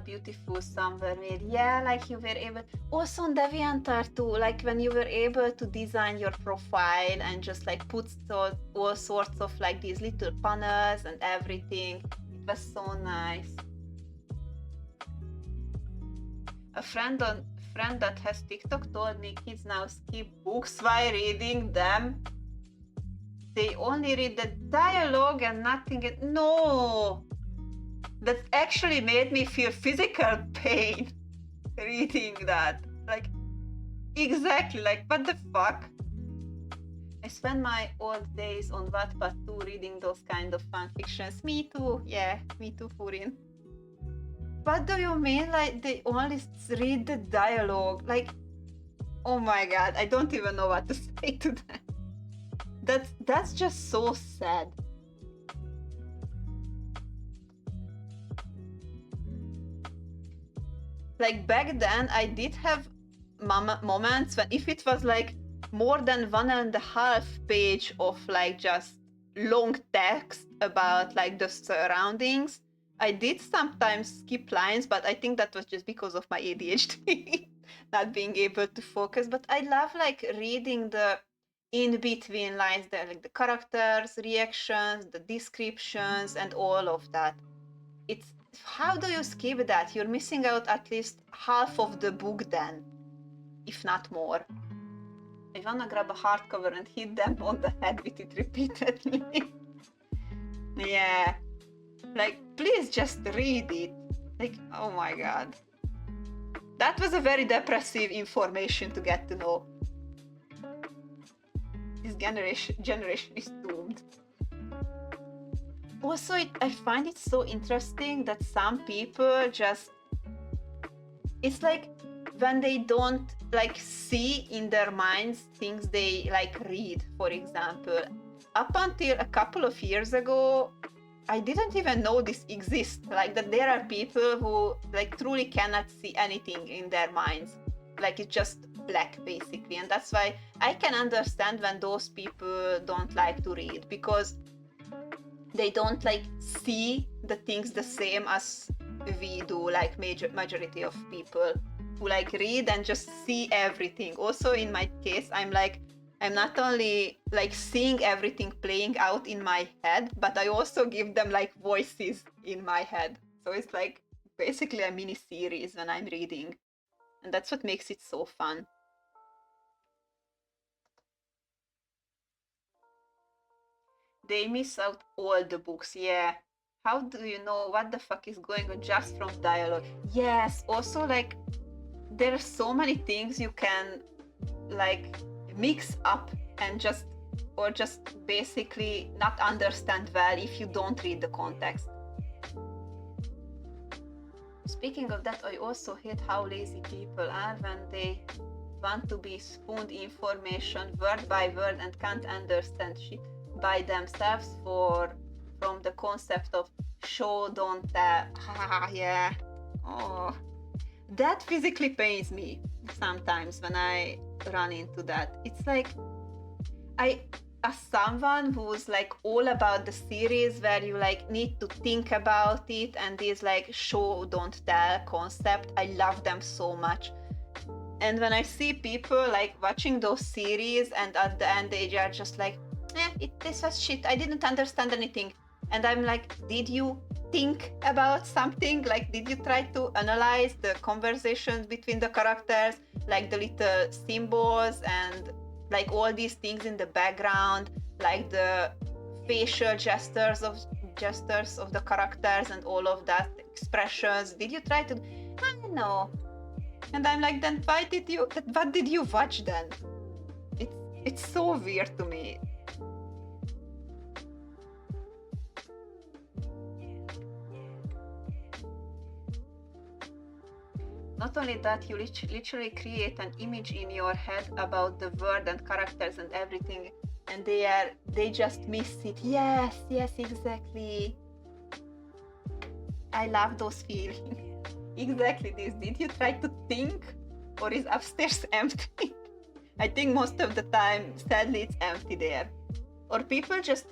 [SPEAKER 1] beautiful some were made. Yeah, like you were able also on DeviantArt too, like when you were able to design your profile and just like put all sorts of like these little panels and everything. It was so nice. A friend that has TikTok told me kids now skip books while reading them. They only read the dialogue and nothing. No, that actually made me feel physical pain reading that. Like, exactly, like, what the fuck? I spent my old days on Wattpad too, reading those kind of fan fictions. Me too, yeah, me too, Furin. What do you mean? Like, they only read the dialogue? Like, oh my god, I don't even know what to say to that. That's just so sad. Like back then, I did have moments when if it was like more than 1.5 page of like just long text about like the surroundings, I did sometimes skip lines, but I think that was just because of my ADHD, not being able to focus. But I love like reading the in between lines there, like the characters, reactions, the descriptions, and all of that. It's how do you skip that? You're missing out at least half of the book then, if not more. I wanna grab a hardcover and hit them on the head with it repeatedly. Yeah. Like, please just read it. Like, oh my god. That was a very depressive information to get to know. This generation is doomed. Also, I find it so interesting that some people just... It's like when they don't like see in their minds things they like read, for example. Up until a couple of years ago, I didn't even know this exists, like that there are people who like truly cannot see anything in their minds, like it's just black basically. And that's why I can understand when those people don't like to read, because they don't like see the things the same as we do, like majority of people who like read and just see everything. Also in my case, I'm like I'm not only like seeing everything playing out in my head, but I also give them like voices in my head. So it's like basically a mini series when I'm reading. And that's what makes it so fun. They miss out all the books, yeah. How do you know what the fuck is going on just from dialogue? Yes, also like there are so many things you can like mix up and just basically not understand well if you don't read the context. Speaking of that, I also hate how lazy people are when they want to be spooned information word by word and can't understand shit by themselves from the concept of show don't tell. Yeah. Oh, that physically pains me sometimes when I run into that. It's like as someone who's like all about the series where you like need to think about it and this like show don't tell concept, I love them so much. And when I see people like watching those series and at the end they are just like, this was shit, I didn't understand anything. And I'm like, did you think about something? Like, did you try to analyze the conversations between the characters, like the little symbols and like all these things in the background, like the facial gestures of the characters and all of that expressions? Did you try to? I don't know. And I'm like, then what did you watch then? It's so weird to me. Not only that, you literally create an image in your head about the world and characters and everything, and they just miss it. Yes, exactly. I love those feelings. Exactly this. Did you try to think, or is upstairs empty? I think most of the time, sadly, it's empty there. Or people just.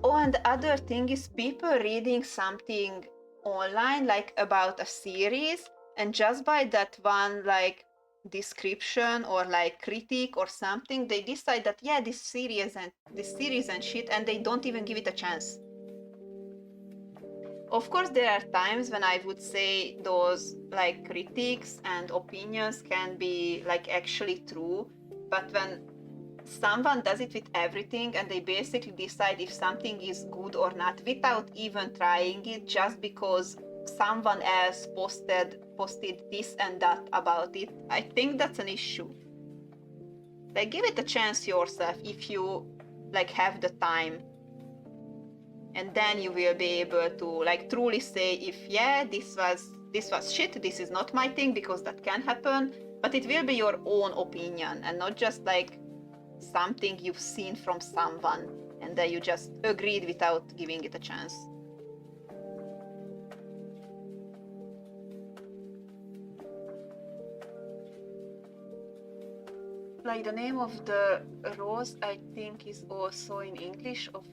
[SPEAKER 1] Oh, and the other thing is people reading something online, like about a series, and just by that one, like description or like critique or something, they decide that yeah, this series and shit, and they don't even give it a chance. Of course, there are times when I would say those like critiques and opinions can be like actually true, but when someone does it with everything and they basically decide if something is good or not without even trying it just because someone else posted this and that about it, I think that's an issue. Like give it a chance yourself if you like have the time, and then you will be able to like truly say if yeah, this was shit, this is not my thing, because that can happen, but it will be your own opinion and not just like something you've seen from someone and that you just agreed without giving it a chance. Like the name of the rose, I think, is also in English, of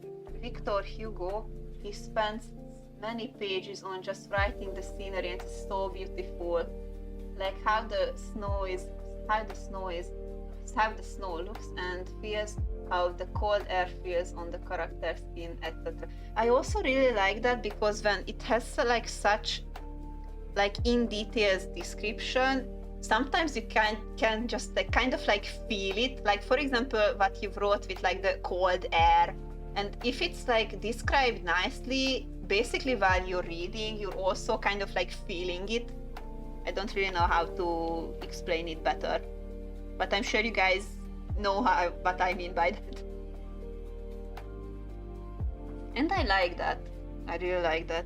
[SPEAKER 1] Victor Hugo. He spends many pages on just writing the scenery, and it's so beautiful. Like how the snow looks and feels, how the cold air feels on the character's skin, etc. I also really like that because when it has like such like in details description, sometimes you can just like kind of like feel it. Like for example, what you wrote with like the cold air, and if it's like described nicely, basically while you're reading, you're also kind of like feeling it. I don't really know how to explain it better, but I'm sure you guys know what I mean by that. And I like that. I really like that.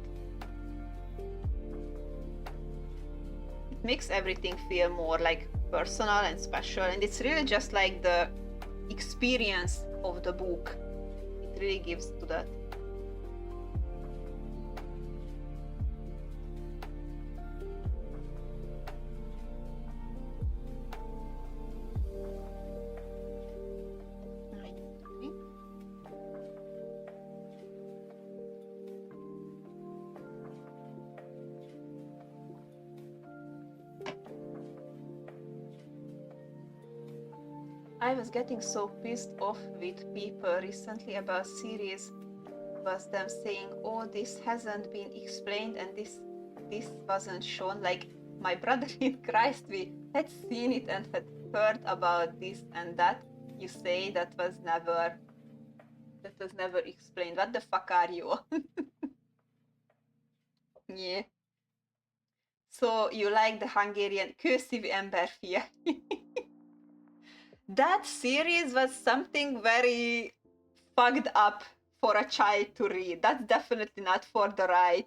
[SPEAKER 1] It makes everything feel more like personal and special, and it's really just like the experience of the book. It really gives to that. I was getting so pissed off with people recently about series, was them saying, oh, this hasn't been explained and this wasn't shown. Like, my brother in Christ, we had seen it and had heard about this and that. You say that was never explained. What the fuck are you on? Yeah. So you like the Hungarian Kőszívű Emberfia. That series was something very fucked up for a child to read. That's definitely not for the right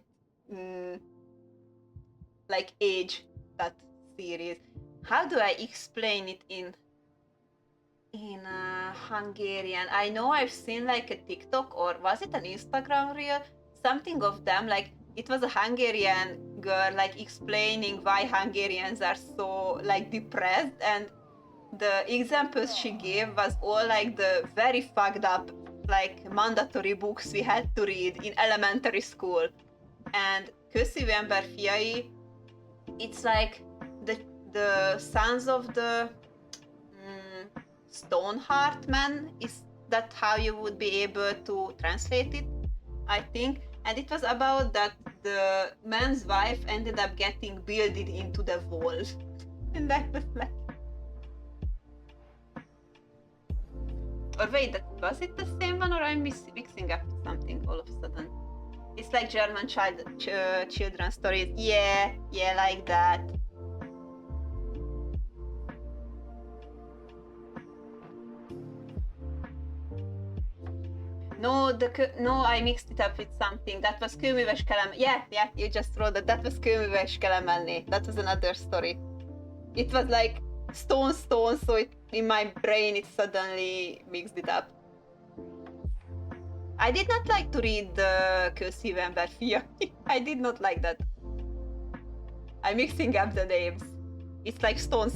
[SPEAKER 1] like age, that series. How do I explain it in Hungarian? I know I've seen like a TikTok, or was it an Instagram reel? Something of them, like it was a Hungarian girl like explaining why Hungarians are so like depressed, and the examples she gave was all like the very fucked up like mandatory books we had to read in elementary school. And Kőszívű Emberfiai, it's like the sons of the Stoneheart man. Is that how you would be able to translate it? I think. And it was about that the man's wife ended up getting builded into the wall. And that was like, or wait, was it the same one, or I'm mixing up something all of a sudden? It's like German children's stories. Yeah, like that. No, I mixed it up with something. That was Kőműves Kelem. Yeah, you just wrote that. That was Kőműves Kelemenné. That was another story. It was like stone, so in my brain it suddenly mixed it up. I did not like to read the Kőszívű Emberfia. I did not like that. I'm mixing up the names. It's like stone.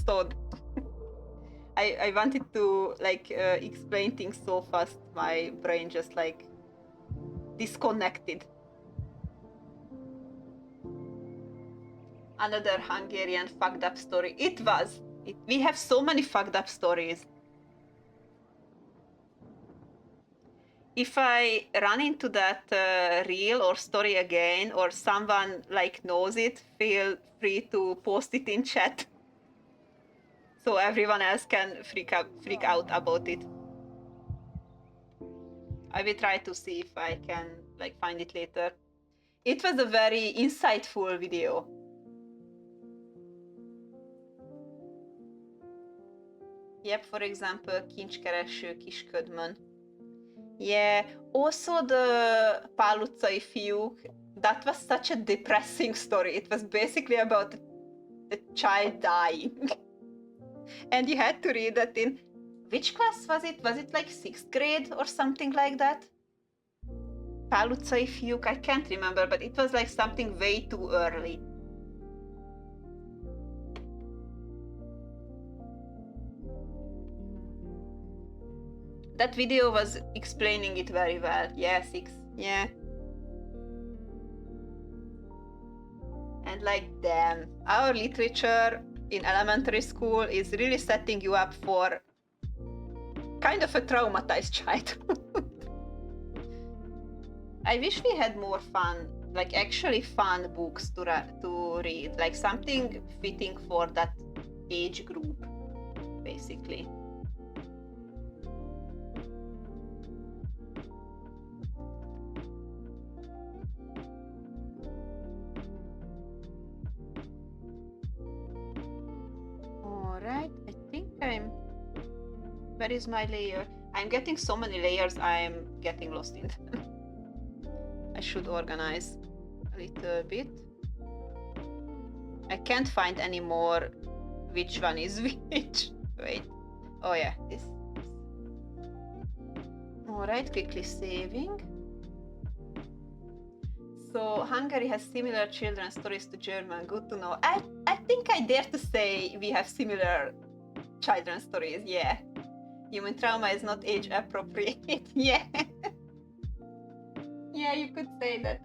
[SPEAKER 1] I wanted to like explain things so fast, my brain just like disconnected. Another Hungarian fucked up story. We have so many fucked up stories. If I run into that reel or story again, or someone like knows it, feel free to post it in chat, so everyone else can freak out about it. I will try to see if I can like find it later. It was a very insightful video. Yep, for example, Kincskereső Kisködmön. Yeah, also the Pál utcai fiúk, that was such a depressing story. It was basically about a child dying. And you had to read that in, which class was it? Was it like 6th grade or something like that? Pál utcai fiúk, I can't remember, but it was like something way too early. That video was explaining it very well. Yeah, 6. Yeah. And like, damn, our literature in elementary school is really setting you up for kind of a traumatized childhood. I wish we had more fun, like actually fun books to read, like something fitting for that age group, basically. Alright, I think where is my layer? I'm getting so many layers, I'm getting lost in them. I should organize a little bit. I can't find anymore which one is which. Wait. Oh yeah, this. Alright, quickly saving. So Hungary has similar children's stories to German. Good to know. I think I dare to say we have similar children's stories. Yeah. Human trauma is not age appropriate. Yeah. Yeah, you could say that.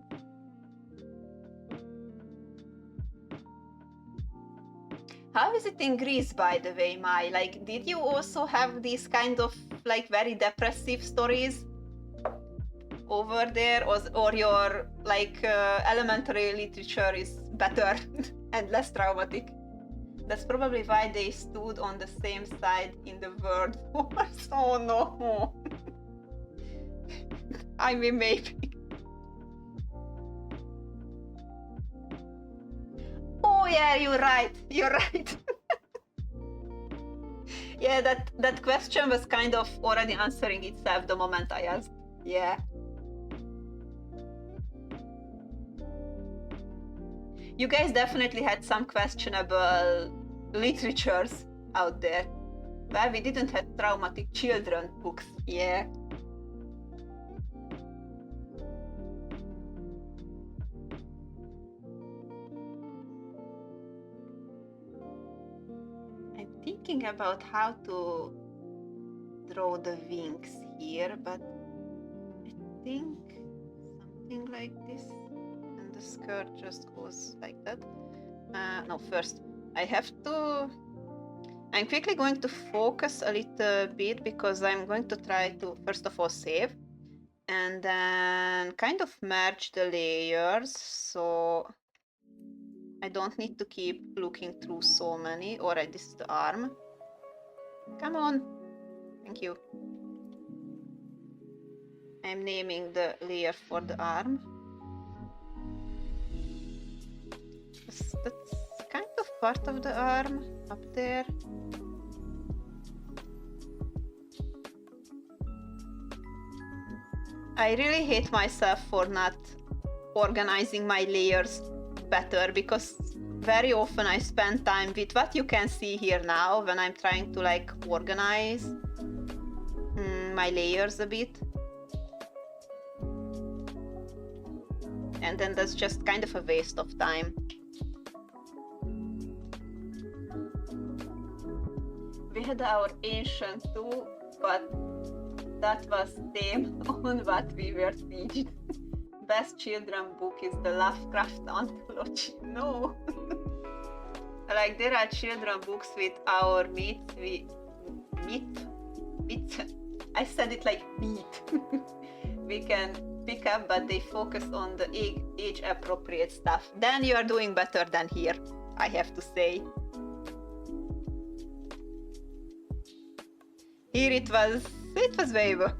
[SPEAKER 1] How is it in Greece, by the way, Mai? Like, did you also have these kind of like very depressive stories over there, or your like elementary literature is better and less traumatic? That's probably why they stood on the same side in the world wars. Oh no. I mean, maybe. Oh yeah, you're right. You're right. Yeah, that question was kind of already answering itself the moment I asked. Yeah. You guys definitely had some questionable literatures out there. Well, we didn't have traumatic children books. Yeah. I'm thinking about how to draw the wings here, but I think something like this, and the skirt just goes like that. No, first I have to. I'm quickly going to focus a little bit because I'm going to try to first of all save and then kind of merge the layers so I don't need to keep looking through so many. Alright, this is the arm. Come on. Thank you. I'm naming the layer for the arm. That's kind of part of the arm up there. I really hate myself for not organizing my layers better because very often I spend time with what you can see here now when I'm trying to like organize my layers a bit. And then that's just kind of a waste of time. We had our ancient too, but that was tame on what we were teaching. Best children book is the Lovecraft anthology. No. Like there are children books with our meat. I said it like meat. We can pick up, but they focus on the age appropriate stuff. Then you are doing better than here, I have to say. Here it was way worse.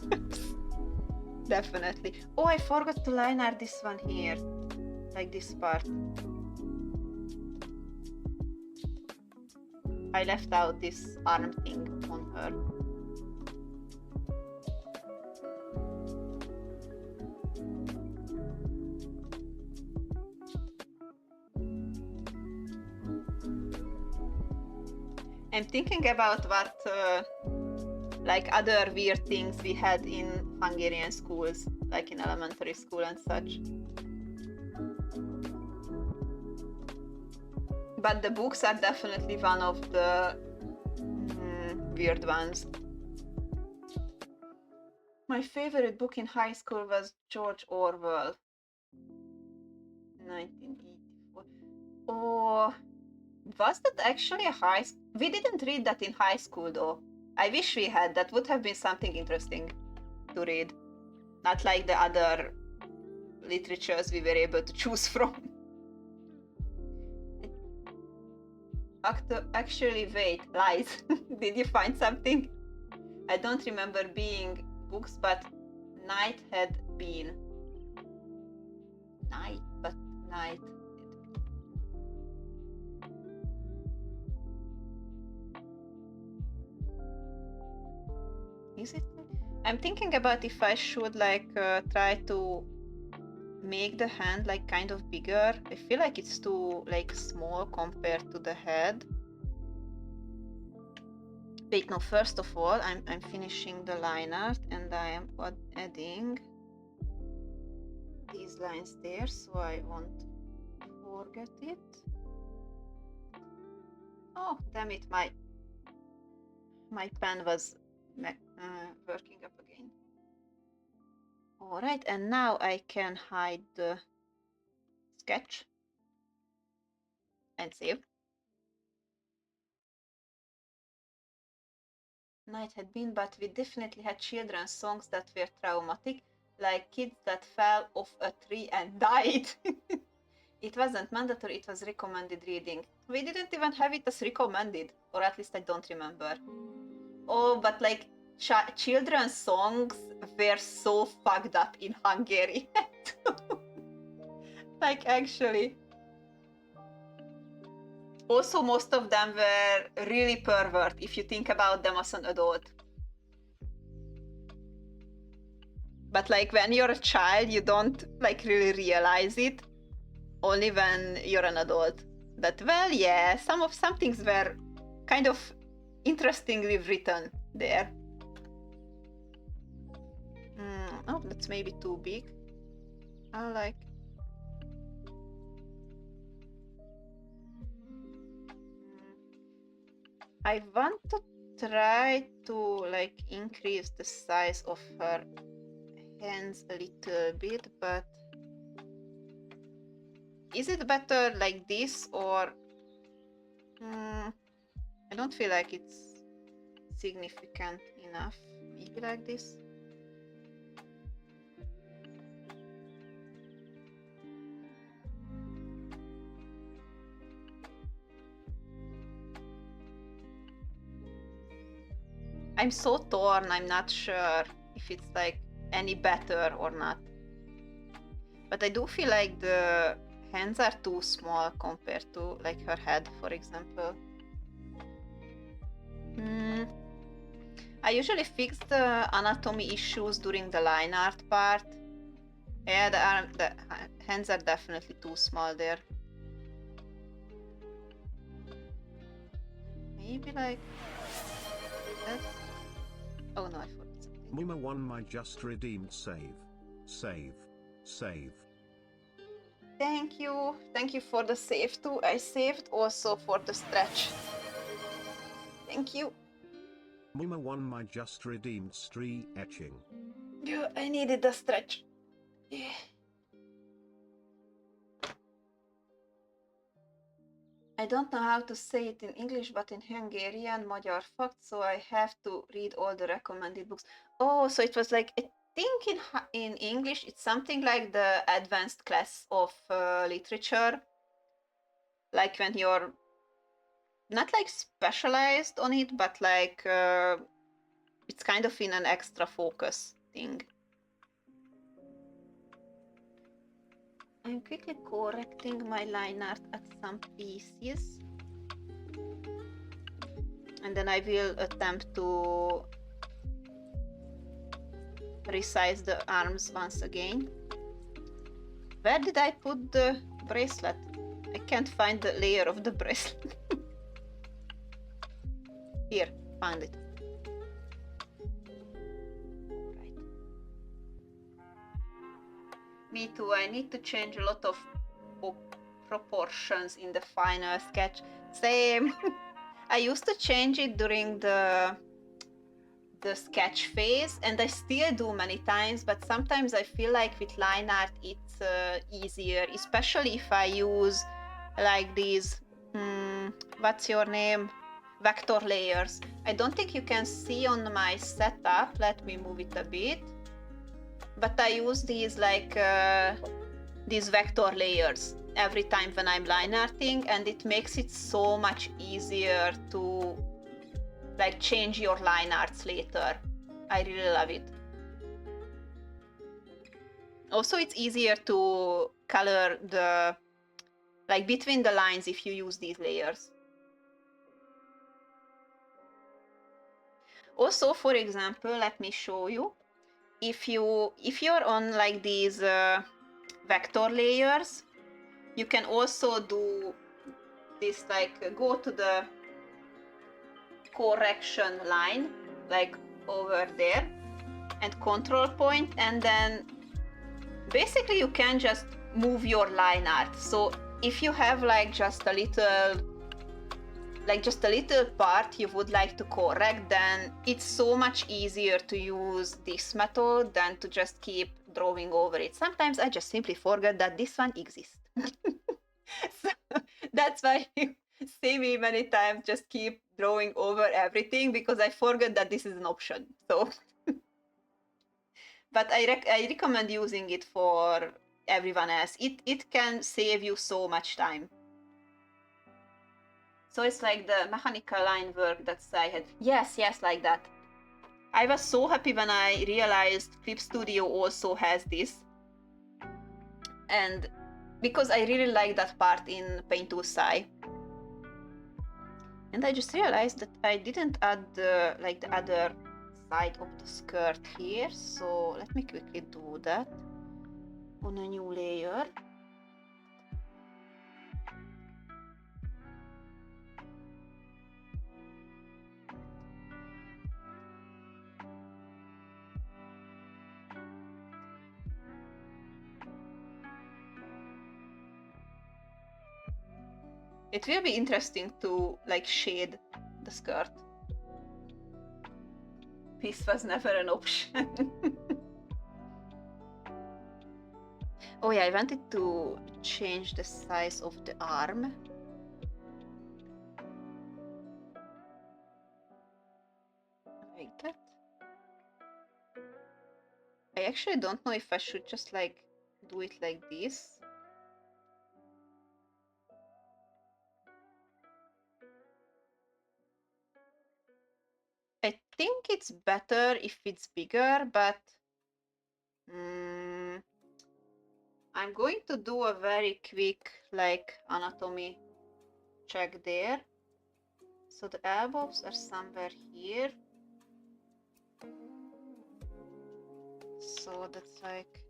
[SPEAKER 1] Definitely. Oh, I forgot to line art this one here, like this part. I left out this arm thing on her. I'm thinking about what like other weird things we had in Hungarian schools, like in elementary school and such. But the books are definitely one of the weird ones. My favorite book in high school was George Orwell, 1984. Oh, was that actually a high school? We didn't read that in high school though. I wish we had. That would have been something interesting to read. Not like the other literatures we were able to choose from. Actually, wait, lies. Did you find something? I don't remember being books, but night had been. Night. Is it? I'm thinking about if I should like try to make the hand like kind of bigger. I feel like it's too like small compared to the head. Wait, no, first of all, I'm finishing the line art and I am adding these lines there so I won't forget it. Oh, damn it, my pen was working up again. All right, and now I can hide the sketch and save. night had been, but we definitely had children's songs that were traumatic, like kids that fell off a tree and died. It wasn't mandatory, it was recommended reading. We didn't even have it as recommended, or at least I don't remember. Oh, but like children's songs were so fucked up in Hungary. Like, actually. Also, most of them were really pervert if you think about them as an adult. But like when you're a child, you don't like really realize it. Only when you're an adult. But well, yeah, some things were kind of interestingly written there. Oh, that's maybe too big. I like. I want to try to like increase the size of her hands a little bit, but is it better like this, or I don't feel like it's significant enough. Maybe like this. I'm so torn, I'm not sure if it's like any better or not. But I do feel like the hands are too small compared to like her head, for example. I usually fix the anatomy issues during the line art part. Yeah, the hands are definitely too small there. Maybe like that. Oh no, I forgot something.
[SPEAKER 2] Muma1 my just redeemed save. Save. Save.
[SPEAKER 1] Thank you. Thank you for the save too. I saved also for the stretch. Thank you.
[SPEAKER 2] Muma1 my just redeemed stree etching.
[SPEAKER 1] Yeah, I needed the stretch. Yeah. I don't know how to say it in English, but in Hungarian, magyar fakt, so I have to read all the recommended books. Oh, so it was like, I think in English, it's something like the advanced class of literature. Like when you're not like specialized on it, but like it's kind of in an extra focus thing. I'm quickly correcting my line art at some pieces. And then I will attempt to resize the arms once again. Where did I put the bracelet? I can't find the layer of the bracelet. Here, found it. Right. Me too, I need to change a lot of proportions in the final sketch. Same. I used to change it during the sketch phase, and I still do many times, but sometimes I feel like with line art it's easier, especially if I use like these what's your name, vector layers. I don't think you can see on my setup, let me move it a bit, but I use these like these vector layers every time when I'm line arting, and it makes it so much easier to like change your line arts later. I really love it. Also, it's easier to color the like between the lines if you use these layers. Also, for example, let me show you. If you're on like these vector layers, you can also do this, like go to the correction line, like over there, and control point, and then basically you can just move your line art. So if you have like just a little part you would like to correct, then it's so much easier to use this method than to just keep drawing over it. Sometimes I just simply forget that this one exists. So that's why you see me many times just keep drawing over everything because I forgot that this is an option. So, but I recommend using it for everyone else. It can save you so much time. So it's like the mechanical line work that I had. Yes, like that. I was so happy when I realized Clip Studio also has this. And because I really like that part in Paint Tool SAI. And I just realized that I didn't add the other side of the skirt here. So let me quickly do that on a new layer. It will be interesting to like shade the skirt. This was never an option. Oh yeah, I wanted to change the size of the arm. Like that. I actually don't know if I should just like do it like this. I think it's better if it's bigger, but I'm going to do a very quick like anatomy check there. So the elbows are somewhere here. So that's like,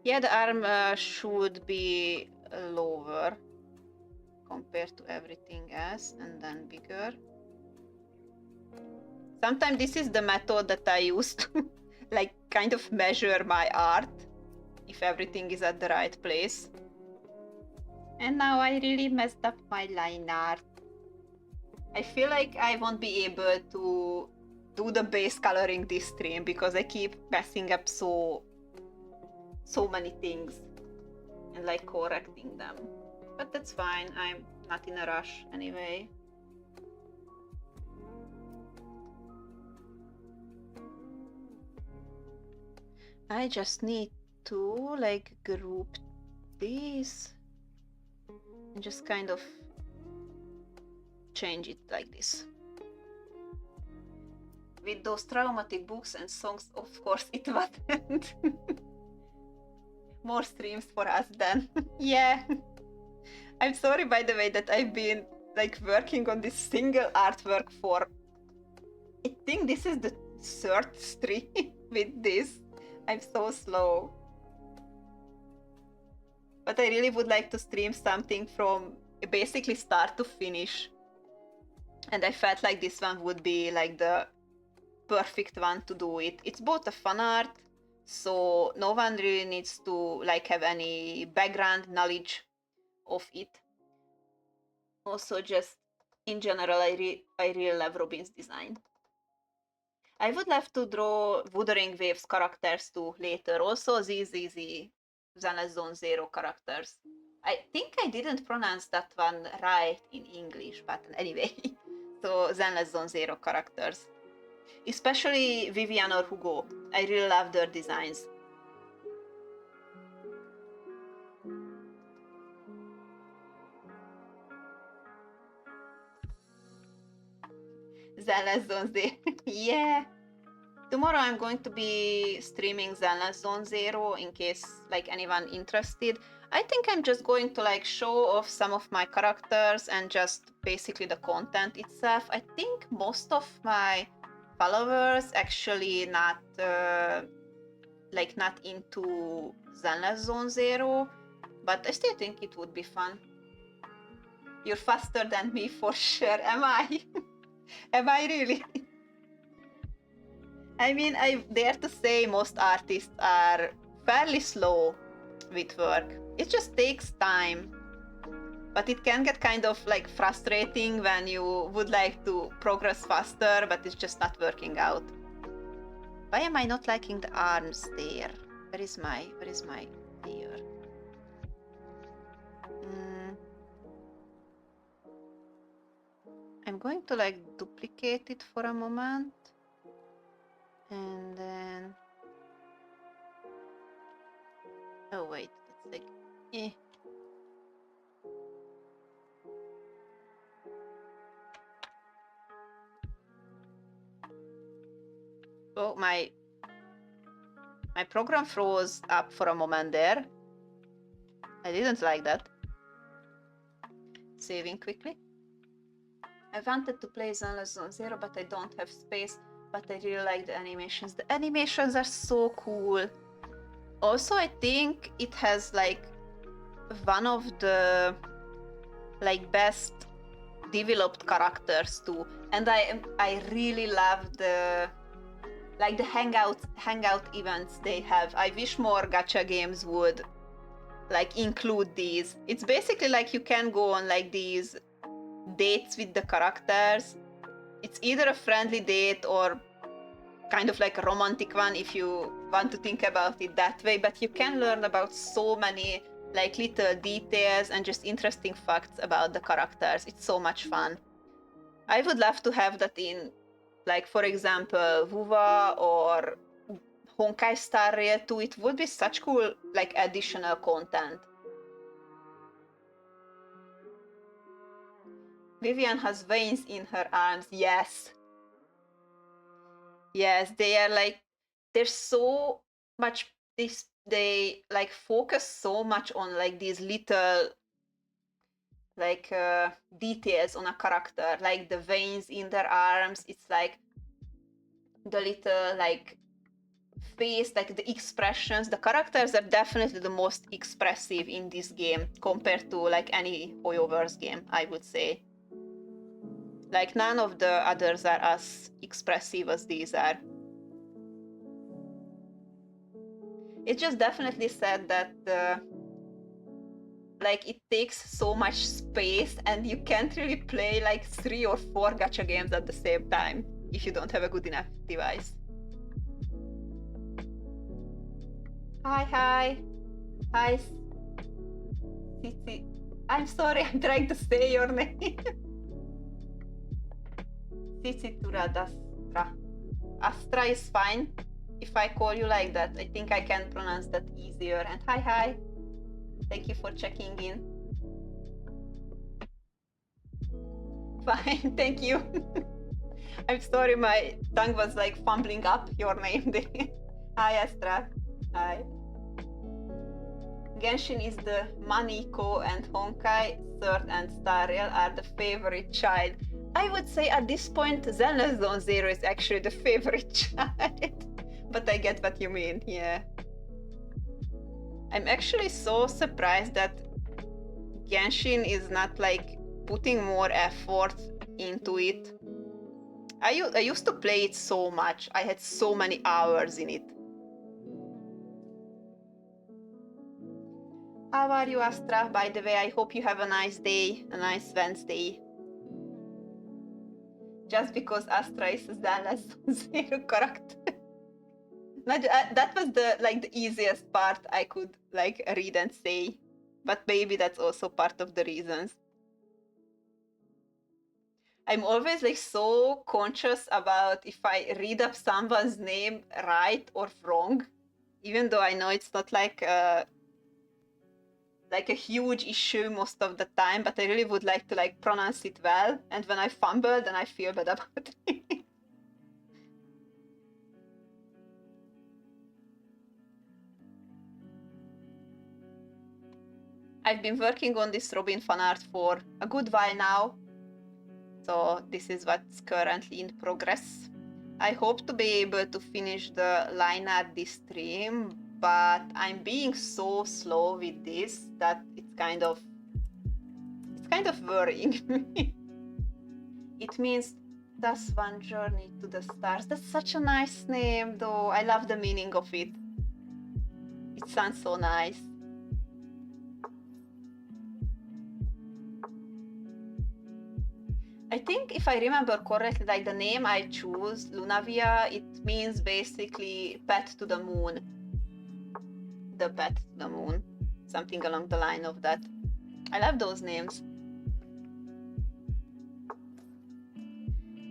[SPEAKER 1] yeah, the arm should be lower compared to everything else, and then bigger. Sometimes this is the method that I use to like kind of measure my art, if everything is at the right place. And now I really messed up my line art. I feel like I won't be able to do the base coloring this stream because I keep messing up so many things and like correcting them. But that's fine, I'm not in a rush anyway. I just need to like group these and just kind of change it like this. With those traumatic books and songs, of course it wasn't. More streams for us then. Yeah. I'm sorry, by the way, that I've been like working on this single artwork for, I think this is the third stream with this. I'm so slow. But I really would like to stream something from basically start to finish. And I felt like this one would be like the perfect one to do it. It's both a fan art, so no one really needs to like have any background knowledge of it. Also, just in general, I really love Robin's design. I would love to draw Wuthering Waves characters too later. Also, these Zenless Zone Zero characters. I think I didn't pronounce that one right in English, but anyway. So, Zenless Zone Zero characters. Especially Vivian or Hugo. I really love their designs. Zenless Zone Zero. Yeah. Tomorrow I'm going to be streaming Zenless Zone Zero in case like anyone interested. I think I'm just going to like show off some of my characters and just basically the content itself. I think most of my followers actually not not into Zenless Zone Zero, but I still think it would be fun. You're faster than me for sure. Am I? Am I really? I mean, I dare to say most artists are fairly slow with work. It just takes time. But it can get kind of like frustrating when you would like to progress faster, but it's just not working out. Why am I not liking the arms there? Where is my layer? going to like duplicate it for a moment. And then... Oh wait, that's like... Eh. Oh, my program froze up for a moment there. I didn't like that. Saving quickly. I wanted to play Zenless Zone Zero, but I don't have space. But I really like the animations. The animations are so cool. Also, I think it has like one of the like best developed characters too. And I really love the like the hangout events they have. I wish more gacha games would like include these. It's basically like you can go on like these dates with the characters. It's either a friendly date or kind of like a romantic one if you want to think about it that way, but you can learn about so many like little details and just interesting facts about the characters. It's so much fun. I would love to have that in like, for example, Wuva or Honkai Star Rail 2. It would be such cool like additional content. Vivian has veins in her arms. Yes. Yes, they are like, there's so much, they like focus so much on like these little like details on a character, like the veins in their arms. It's like the little like face, like the expressions. The characters are definitely the most expressive in this game compared to like any Hoyoverse game, I would say. Like none of the others are as expressive as these are. It just definitely said that like it takes so much space and you can't really play like 3 or 4 gacha games at the same time if you don't have a good enough device. Hi. Cici. I'm sorry, I'm trying to say your name. Cici Turadastra. Astra is fine. If I call you like that, I think I can pronounce that easier. And hi. Thank you for checking in. Fine, thank you. I'm sorry, my tongue was like fumbling up your name there. Hi, Astra. Hi. Genshin is the Maniko, and Honkai, Third, and Star Rail are the favorite child. I would say at this point, Zenless Zone Zero is actually the favorite child. But I get what you mean, yeah. I'm actually so surprised that Genshin is not like putting more effort into it. I used to play it so much. I had so many hours in it. How are you, Astra? By the way, I hope you have a nice day, a nice Wednesday. Just because Astra is a Zenless Zero character. That was the easiest part I could like read and say, but maybe that's also part of the reasons. I'm always like so conscious about if I read up someone's name right or wrong, even though I know it's not like a huge issue most of the time, but I really would like to like pronounce it well, and when I fumble, then I feel bad about it. I've been working on this Robin fanart for a good while now, so this is what's currently in progress. I hope to be able to finish the lineart this stream, but I'm being so slow with this that it's kind of worrying me. It means "Das one journey to the stars." That's such a nice name, though. I love the meaning of it. It sounds so nice. I think if I remember correctly, like the name I choose, Lunavia, it means basically pet to the moon. The pet to the moon. Something along the line of that. I love those names.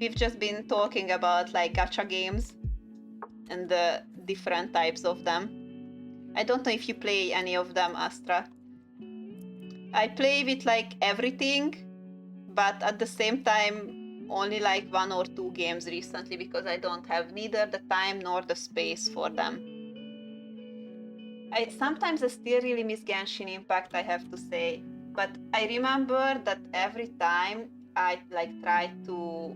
[SPEAKER 1] we've just been talking about like gacha games and the different types of them. I don't know if you play any of them, Astra. I play with like everything, but at the same time only like 1 or 2 games recently because I don't have neither the time nor the space for them. Sometimes I still really miss Genshin Impact, I have to say, but I remember that every time I like try to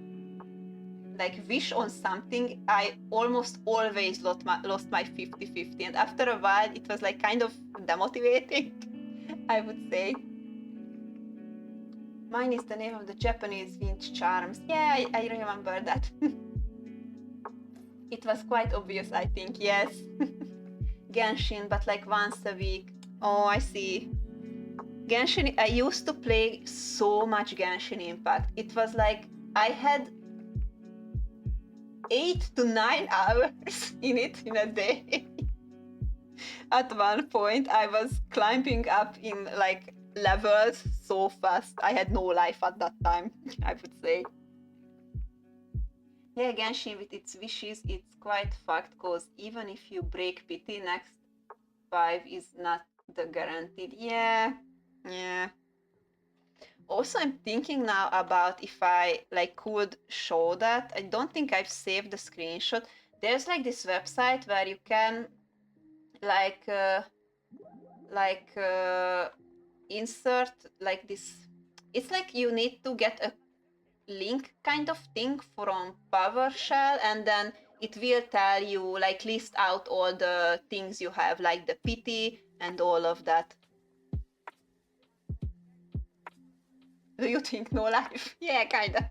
[SPEAKER 1] like wish on something, I almost always lost my 50-50, and after a while it was like kind of demotivating, I would say. Mine is the name of the Japanese wind charms. Yeah, I remember that. It was quite obvious, I think, yes. Genshin, but like once a week. Oh, I see. Genshin, I used to play so much Genshin Impact. It was like I had 8 to 9 hours in it in a day. At one point, I was climbing up in like levels so fast. I had no life at that time, I would say. Yeah, Genshin with its wishes, it's quite fucked because even if you break pity, next 5 is not the guaranteed. Yeah. Also, I'm thinking now about if I like could show that. I don't think I've saved the screenshot. There's like this website where you can like insert like this. It's like you need to get a link kind of thing from PowerShell, and then it will tell you like list out all the things you have, like the pity and all of that. Do you think no life? Yeah, kinda.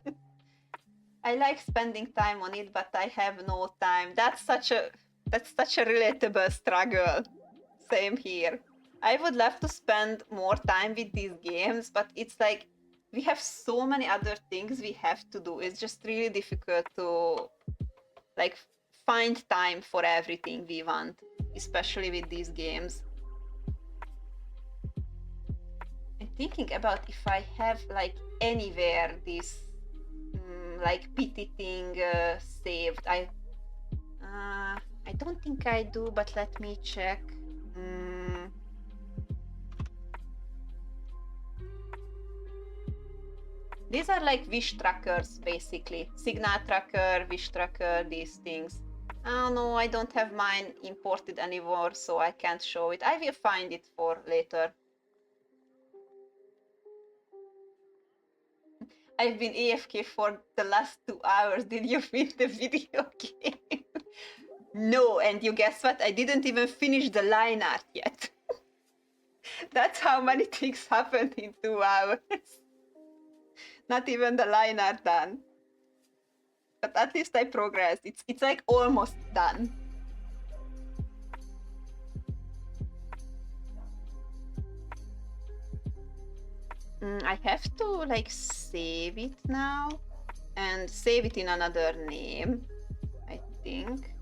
[SPEAKER 1] I like spending time on it, but I have no time. That's such a relatable struggle. Same here. I would love to spend more time with these games, but it's like we have so many other things we have to do. It's just really difficult to like find time for everything we want, especially with these games. I'm thinking about if I have like anywhere this like pity thing saved. I don't think I do, but let me check. These are like wish trackers, basically. Signal tracker, wish tracker, these things. Oh no, I don't have mine imported anymore, so I can't show it. I will find it for later. I've been AFK for the last 2 hours. Did you win the video game? No, and you guess what? I didn't even finish the line art yet. That's how many things happened in 2 hours. Not even the line art done. But at least I progressed. It's like almost done. I have to like save it now and save it in another name, I think.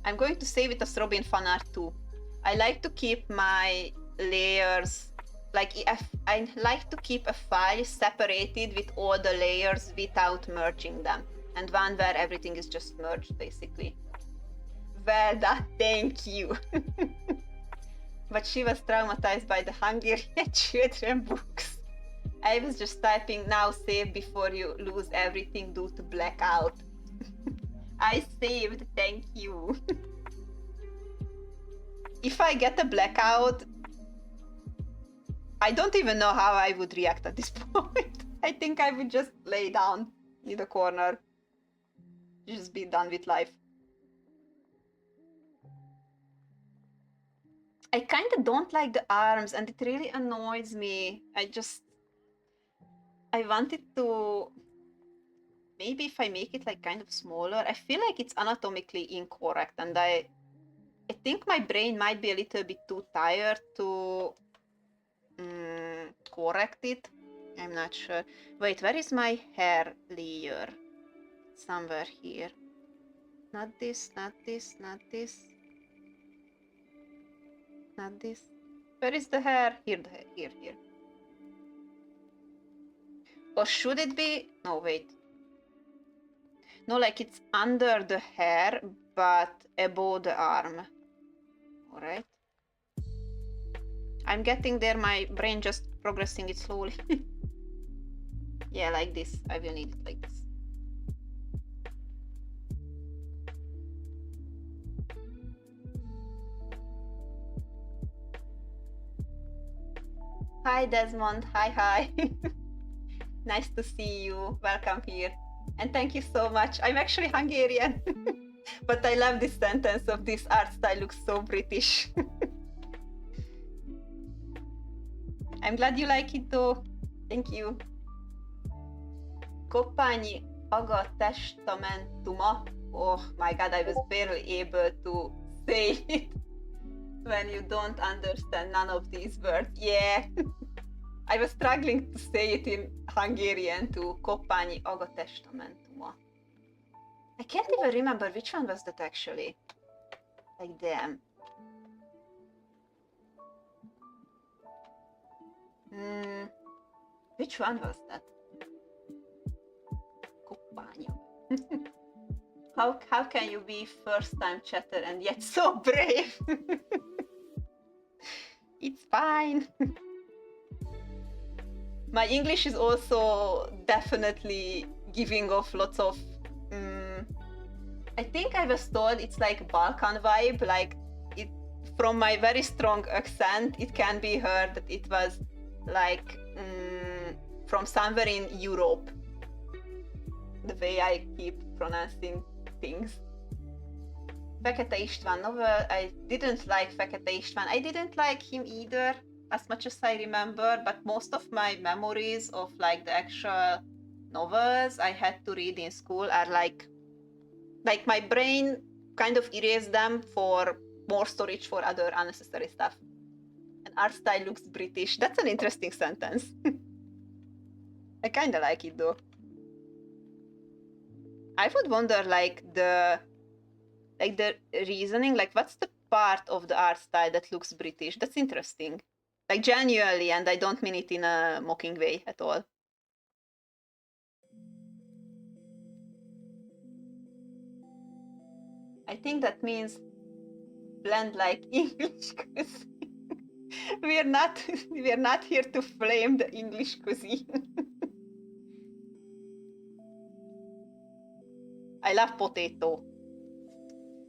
[SPEAKER 1] I'm going to save it as Robin Fanart 2. I like to keep my layers, like I like to keep a file separated with all the layers without merging them, and one where everything is just merged, basically. Well done, thank you. But she was traumatized by the Hungarian children books. I was just typing now save before you lose everything due to blackout. I saved, thank you. If I get a blackout, I don't even know how I would react at this point. I think I would just lay down in the corner. Just be done with life. I kind of don't like the arms and it really annoys me. I wanted to, maybe if I make it like kind of smaller, I feel like it's anatomically incorrect, and I think my brain might be a little bit too tired to correct it. I'm not sure. Wait, where is my hair layer? Somewhere here. Not this, not this, not this. Not this. Where is the hair? Here, the hair. Here. Or should it be? No, wait. No, like it's under the hair, but above the arm. All right. I'm getting there. My brain just progressing it slowly. Yeah, like this. I will need it like this. Hi, Desmond. Hi. Nice to see you. Welcome here. And thank you so much. I'm actually Hungarian, but I love this sentence of this art style looks so British. I'm glad you like it though. Thank you. Koppányi aga testamentuma. Oh my god, I was barely able to say it when you don't understand none of these words. Yeah. I was struggling to say it in Hungarian too. Koppányi aga testamentuma. I can't even remember which one was that actually. Like damn. Which one was that? Koppány. How can you be first time chatter and yet so brave? It's fine. My English is also definitely giving off lots of I think I was told it's like Balkan vibe, like it from my very strong accent it can be heard that it was like from somewhere in Europe, the way I keep pronouncing things. Fekete István novel, I didn't like Fekete István. I didn't like him either, as much as I remember, but most of my memories of like the actual novels I had to read in school are like my brain kind of erased them for more storage for other unnecessary stuff. And art style looks British. That's an interesting sentence. I kind of like it though. I would wonder like the reasoning, like what's the part of the art style that looks British? That's interesting. Like genuinely, and I don't mean it in a mocking way at all. I think that means blend like English cuisine. we're not here to flame the English cuisine. I love potato.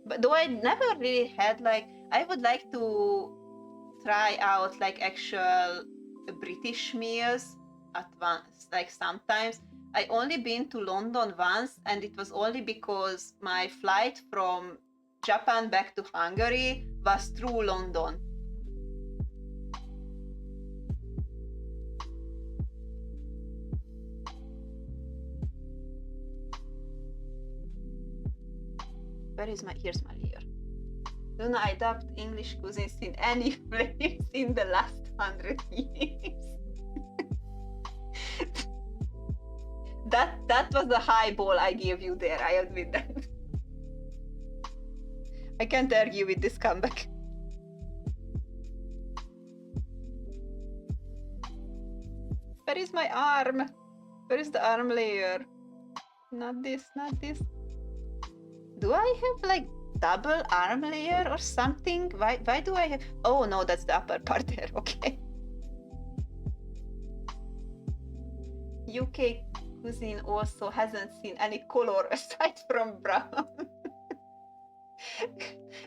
[SPEAKER 1] But though I never really had like, I would like to try out like actual British meals at once, like sometimes. I only been to London once, and it was only because my flight from Japan back to Hungary was through London. Here's my layer. Luna, I dubbed English cuisines in any place in the last 100 years. that was a high ball I gave you there, I admit that. I can't argue with this comeback. Where is my arm? Where is the arm layer? Not this. Do I have like double arm layer or something? Why do I have? Oh no, that's the upper part there. Okay. UK cuisine also hasn't seen any color aside from brown.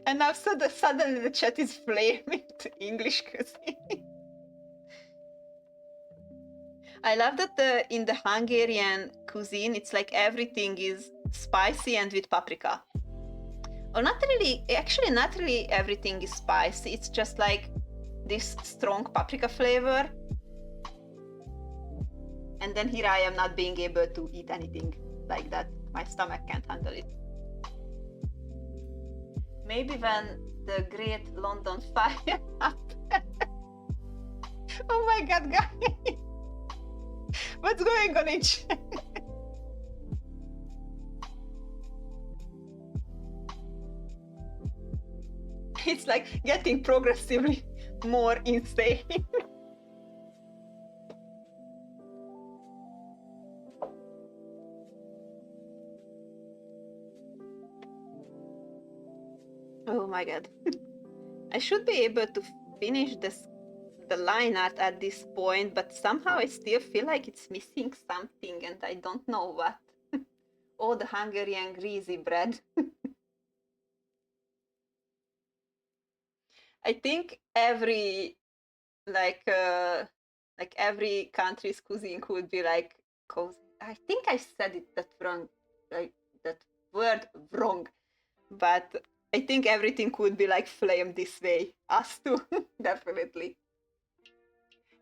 [SPEAKER 1] And now suddenly the chat is flaming to English cuisine. I love that in the Hungarian cuisine, it's like everything is spicy and with paprika. Or not really, actually not really everything is spicy. It's just like this strong paprika flavor. And then here I am not being able to eat anything like that. My stomach can't handle it. Maybe when the Great London Fire happened. Oh my god, guys. What's going on in chat? It's like getting progressively more insane. Oh my god. I should be able to finish the line art at this point, but somehow I still feel like it's missing something and I don't know what. Oh, the Hungarian greasy bread. I think like uh every country's cuisine could be like cozy. I think I said it that wrong, like that word wrong, but I think everything could be like flame this way. Us too, definitely.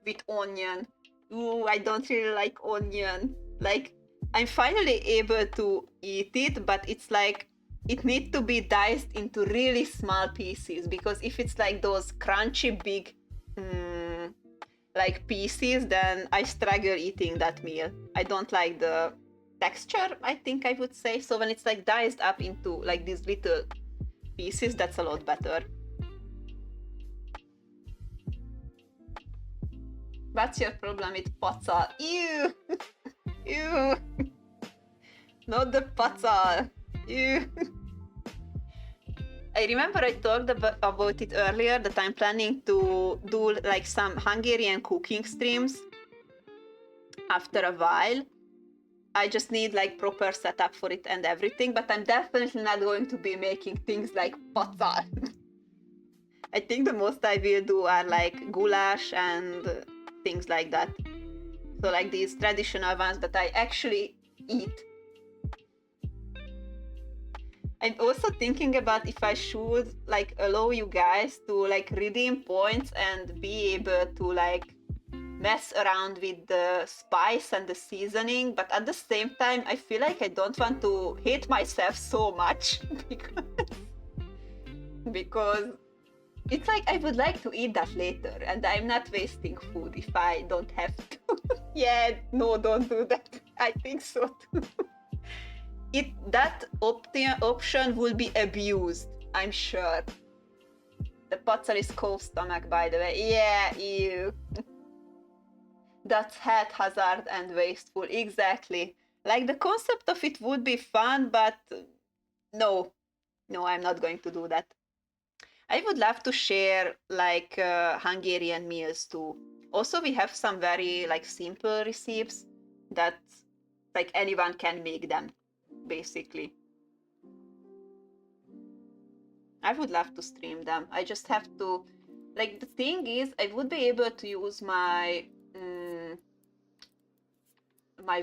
[SPEAKER 1] With onion. Ooh, I don't really like onion. Like, I'm finally able to eat it, but it's like it needs to be diced into really small pieces because if it's like those crunchy big like pieces, then I struggle eating that meal. I don't like the texture, I think I would say. So when it's like diced up into like these little pieces, that's a lot better. What's your problem with pizza? Ew! Ew! Not the pizza! Ew! I remember I talked about it earlier that I'm planning to do like some Hungarian cooking streams after a while. I just need like proper setup for it and everything, but I'm definitely not going to be making things like pizza. I think the most I will do are like goulash and things like that. So like these traditional ones that I actually eat. I'm also thinking about if I should like allow you guys to like redeem points and be able to like mess around with the spice and the seasoning, but at the same time I feel like I don't want to hate myself so much because it's like I would like to eat that later and I'm not wasting food if I don't have to. Yeah, no, don't do that. I think so too. That option will be abused, I'm sure. The pizza is cold stomach, by the way. Yeah, ew. That's haphazard and wasteful, exactly. Like the concept of it would be fun, but no, I'm not going to do that. I would love to share like Hungarian meals too. Also, we have some very like simple recipes that like anyone can make them, basically. I would love to stream them. I just have to, like, the thing is, I would be able to use my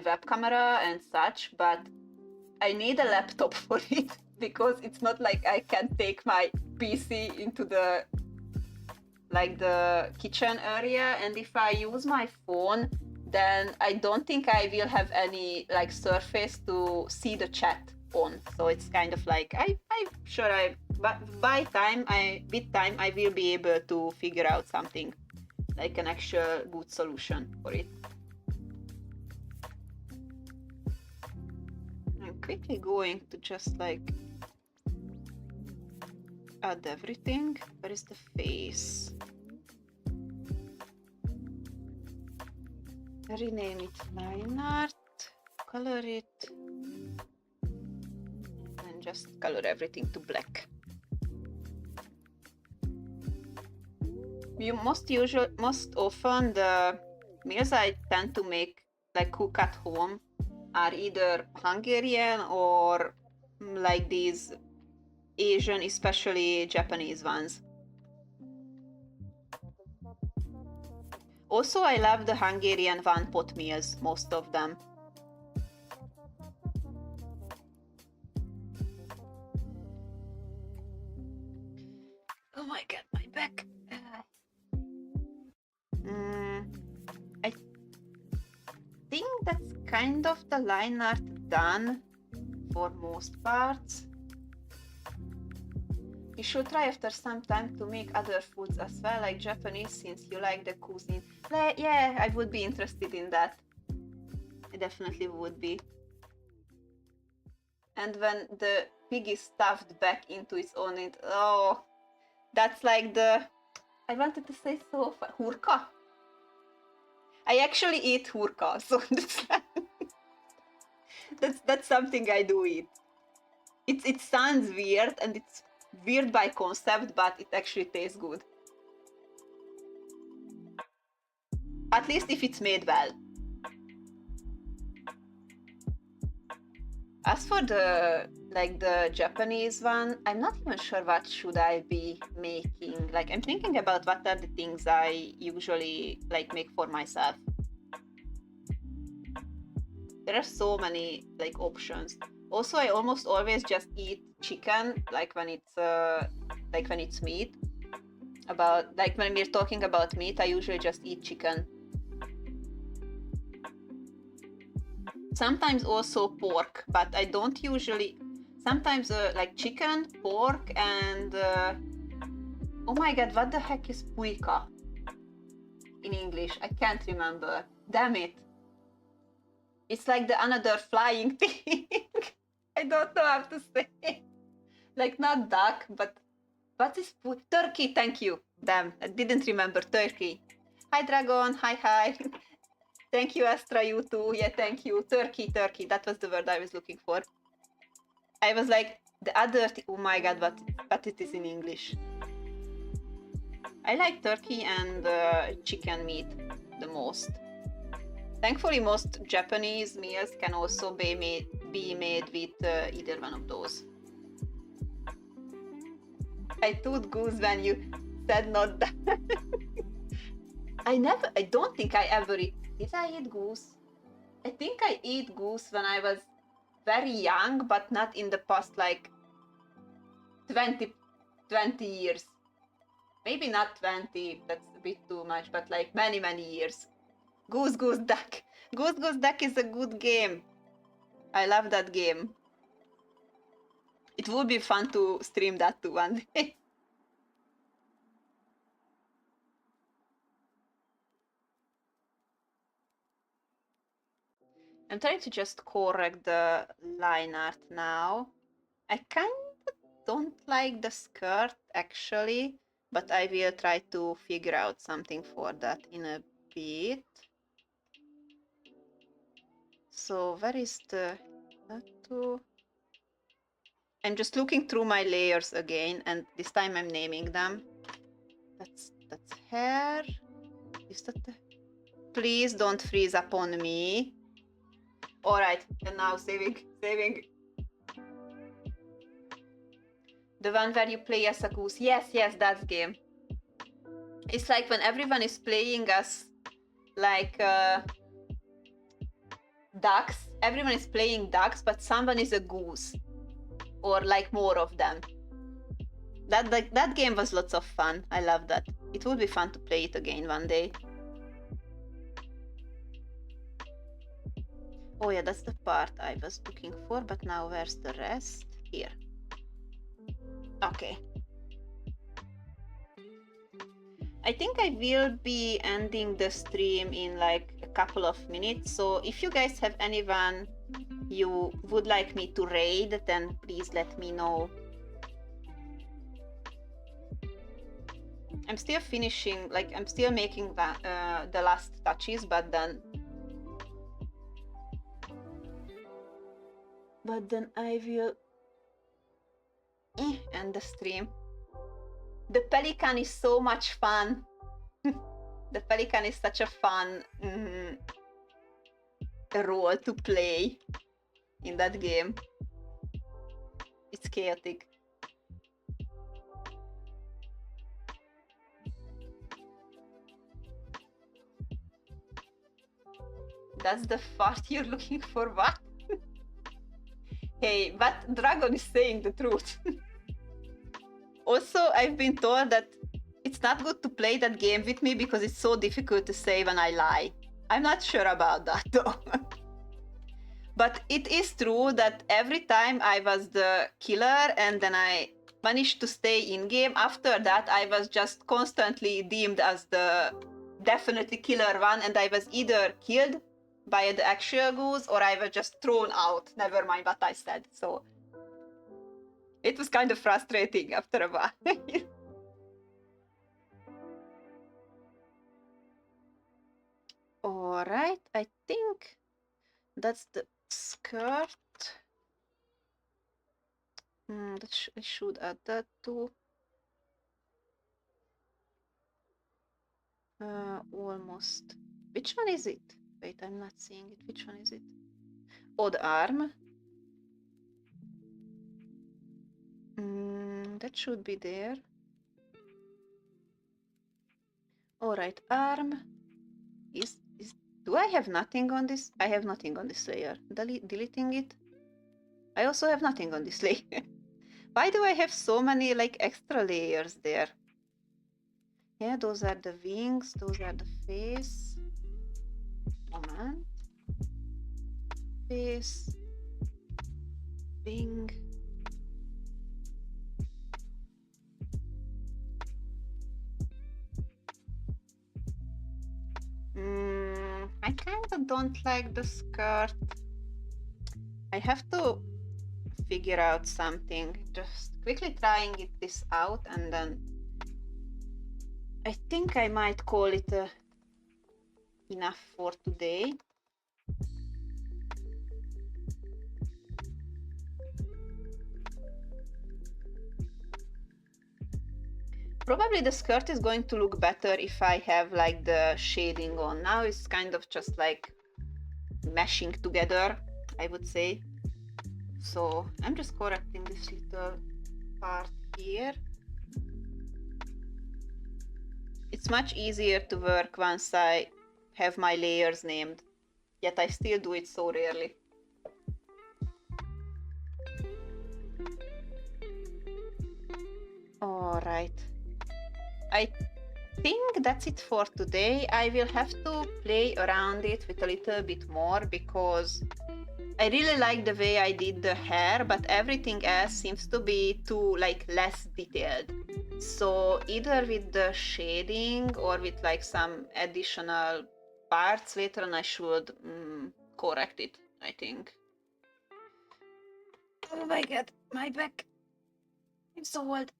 [SPEAKER 1] web camera and such, but I need a laptop for it because it's not like I can take my PC into the kitchen area, and if I use my phone, then I don't think I will have any like surface to see the chat on. So it's kind of like I'm sure but with time I will be able to figure out something like an actual good solution for it. I'm quickly going to just like add everything. Where is the face? Rename it lineart, color it, and just color everything to black. Most often the meals I tend to make, like cook at home, are either Hungarian or like these Asian, especially Japanese ones. Also, I love the Hungarian one pot meals, most of them. Oh my god, my back. I think that's kind of the line art done for most parts. You should try after some time to make other foods as well, like Japanese, since you like the cuisine. Yeah, I would be interested in that. I definitely would be. And when the pig is stuffed back into its own, that's like I wanted to say so, hurka. I actually eat hurka, so that's something I do eat. It sounds weird and it's weird by concept, but it actually tastes good. At least if it's made well. As for the Japanese one, I'm not even sure what should I be making. Like, I'm thinking about what are the things I usually like make for myself. There are so many like options. Also, I almost always just eat chicken, like when it's meat. About like when we're talking about meat, I usually just eat chicken. Sometimes also pork, but I don't usually. Sometimes like chicken, pork, and oh my god, what the heck is puika in English? I can't remember. Damn it! It's like the another flying thing. I don't know how to say. Like not duck, but what is turkey? Thank you. Damn, I didn't remember turkey. Hi Dragon. Hi. Thank you, Astra. You too. Yeah, thank you. Turkey. That was the word I was looking for. I was like the other. Oh my god, but it is in English. I like turkey and chicken meat the most. Thankfully, most Japanese meals can also be made with either one of those. I thought goose when you said not that. I don't think I ever did I eat goose? I think I ate goose when I was very young, but not in the past like 20 years. Maybe not 20, that's a bit too much, but like many years. Goose Duck. Goose Duck is a good game. I love that game. It would be fun to stream that too one day. I'm trying to just correct the line art now. I kind of don't like the skirt actually, but I will try to figure out something for that in a bit. So where is the tattoo? I'm just looking through my layers again, and this time I'm naming them. That's hair. Is that the... Please don't freeze upon me. All right, and now saving. The one where you play as a goose. Yes, that game. It's like when everyone is playing as like ducks. Everyone is playing ducks, but someone is a goose, or like more of them. That game was lots of fun. I love that. It would be fun to play it again one day. Oh yeah, that's the part I was looking for, but now where's the rest? Here. Okay. I think I will be ending the stream in like a couple of minutes, so if you guys have anyone you would like me to raid, then please let me know. I'm still finishing, like I'm still making the last touches, but then I will end the stream. The pelican is so much fun. The pelican is such a fun role to play in that game. It's chaotic. That's the fart you're looking for, what? Hey, but Dragon is saying the truth. Also, I've been told that it's not good to play that game with me because it's so difficult to say when I lie. I'm not sure about that though. But it is true that every time I was the killer and then I managed to stay in game, after that I was just constantly deemed as the definitely killer one, and I was either killed by the actual goose or I was just thrown out, never mind what I said. So it was kind of frustrating after a while. All right, I think that's the skirt. I should add that too. Almost. Which one is it? Wait, I'm not seeing it. Which one is it? Odd arm. That should be there. Alright, arm. Do I have nothing on this? I have nothing on this layer. Deleting it. I also have nothing on this layer. Why do I have so many like extra layers there? Yeah, those are the wings, those are the face. Moment. Face. Wing. I kinda don't like the skirt. I have to figure out something. Just quickly trying this out, and then I think I might call it enough for today. Probably the skirt is going to look better if I have like the shading on. Now it's kind of just like meshing together, I would say. So I'm just correcting this little part here. It's much easier to work once I have my layers named, yet I still do it so rarely. Alright. I think that's it for today. I will have to play around it with a little bit more because I really like the way I did the hair, but everything else seems to be too like less detailed. So either with the shading or with like some additional parts later on I should correct it, I think. Oh my god, my back. I'm so old.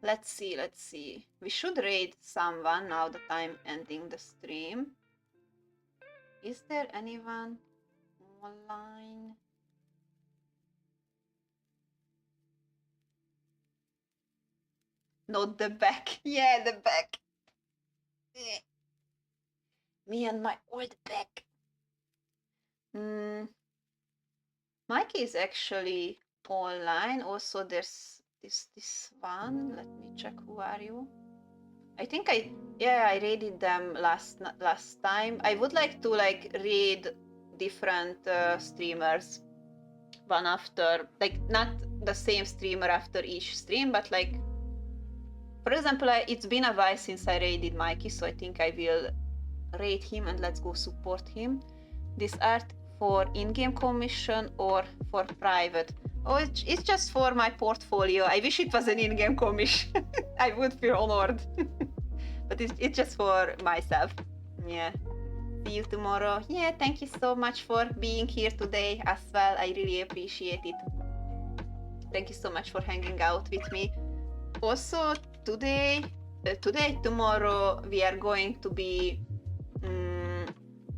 [SPEAKER 1] Let's see. We should raid someone now that I'm ending the stream. Is there anyone online? Not the back. Yeah, the back. Me and my old back. Mikey is actually online. Also, there's this one. Let me check. Who are you? I think I raided them last time. I would like to like raid different streamers one after, like not the same streamer after each stream, but like for example, it's been a while since I raided Mikey, so I think I will raid him and let's go support him. This art for in-game commission or for private? Oh, it's just for my portfolio. I wish it was an in-game commission. I would feel honored. But it's just for myself. Yeah. See you tomorrow. Yeah, thank you so much for being here today as well. I really appreciate it. Thank you so much for hanging out with me. Also, tomorrow, we are going to be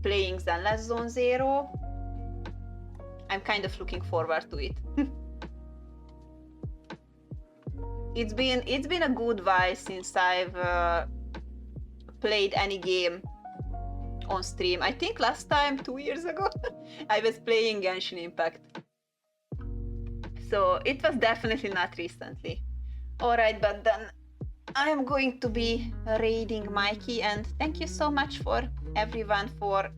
[SPEAKER 1] playing Zenless Zone Zero. I'm kind of looking forward to it. It's been a good while since I've played any game on stream. I think last time 2 years ago I was playing Genshin Impact. So it was definitely not recently. Alright, but then I am going to be raiding Mikey, and thank you so much for everyone for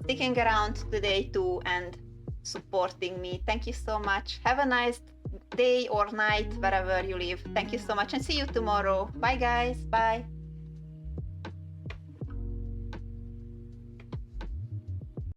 [SPEAKER 1] sticking around today too and supporting me. Thank you so much. Have a nice day or night wherever you live. Thank you so much and see you tomorrow. Bye guys. Bye.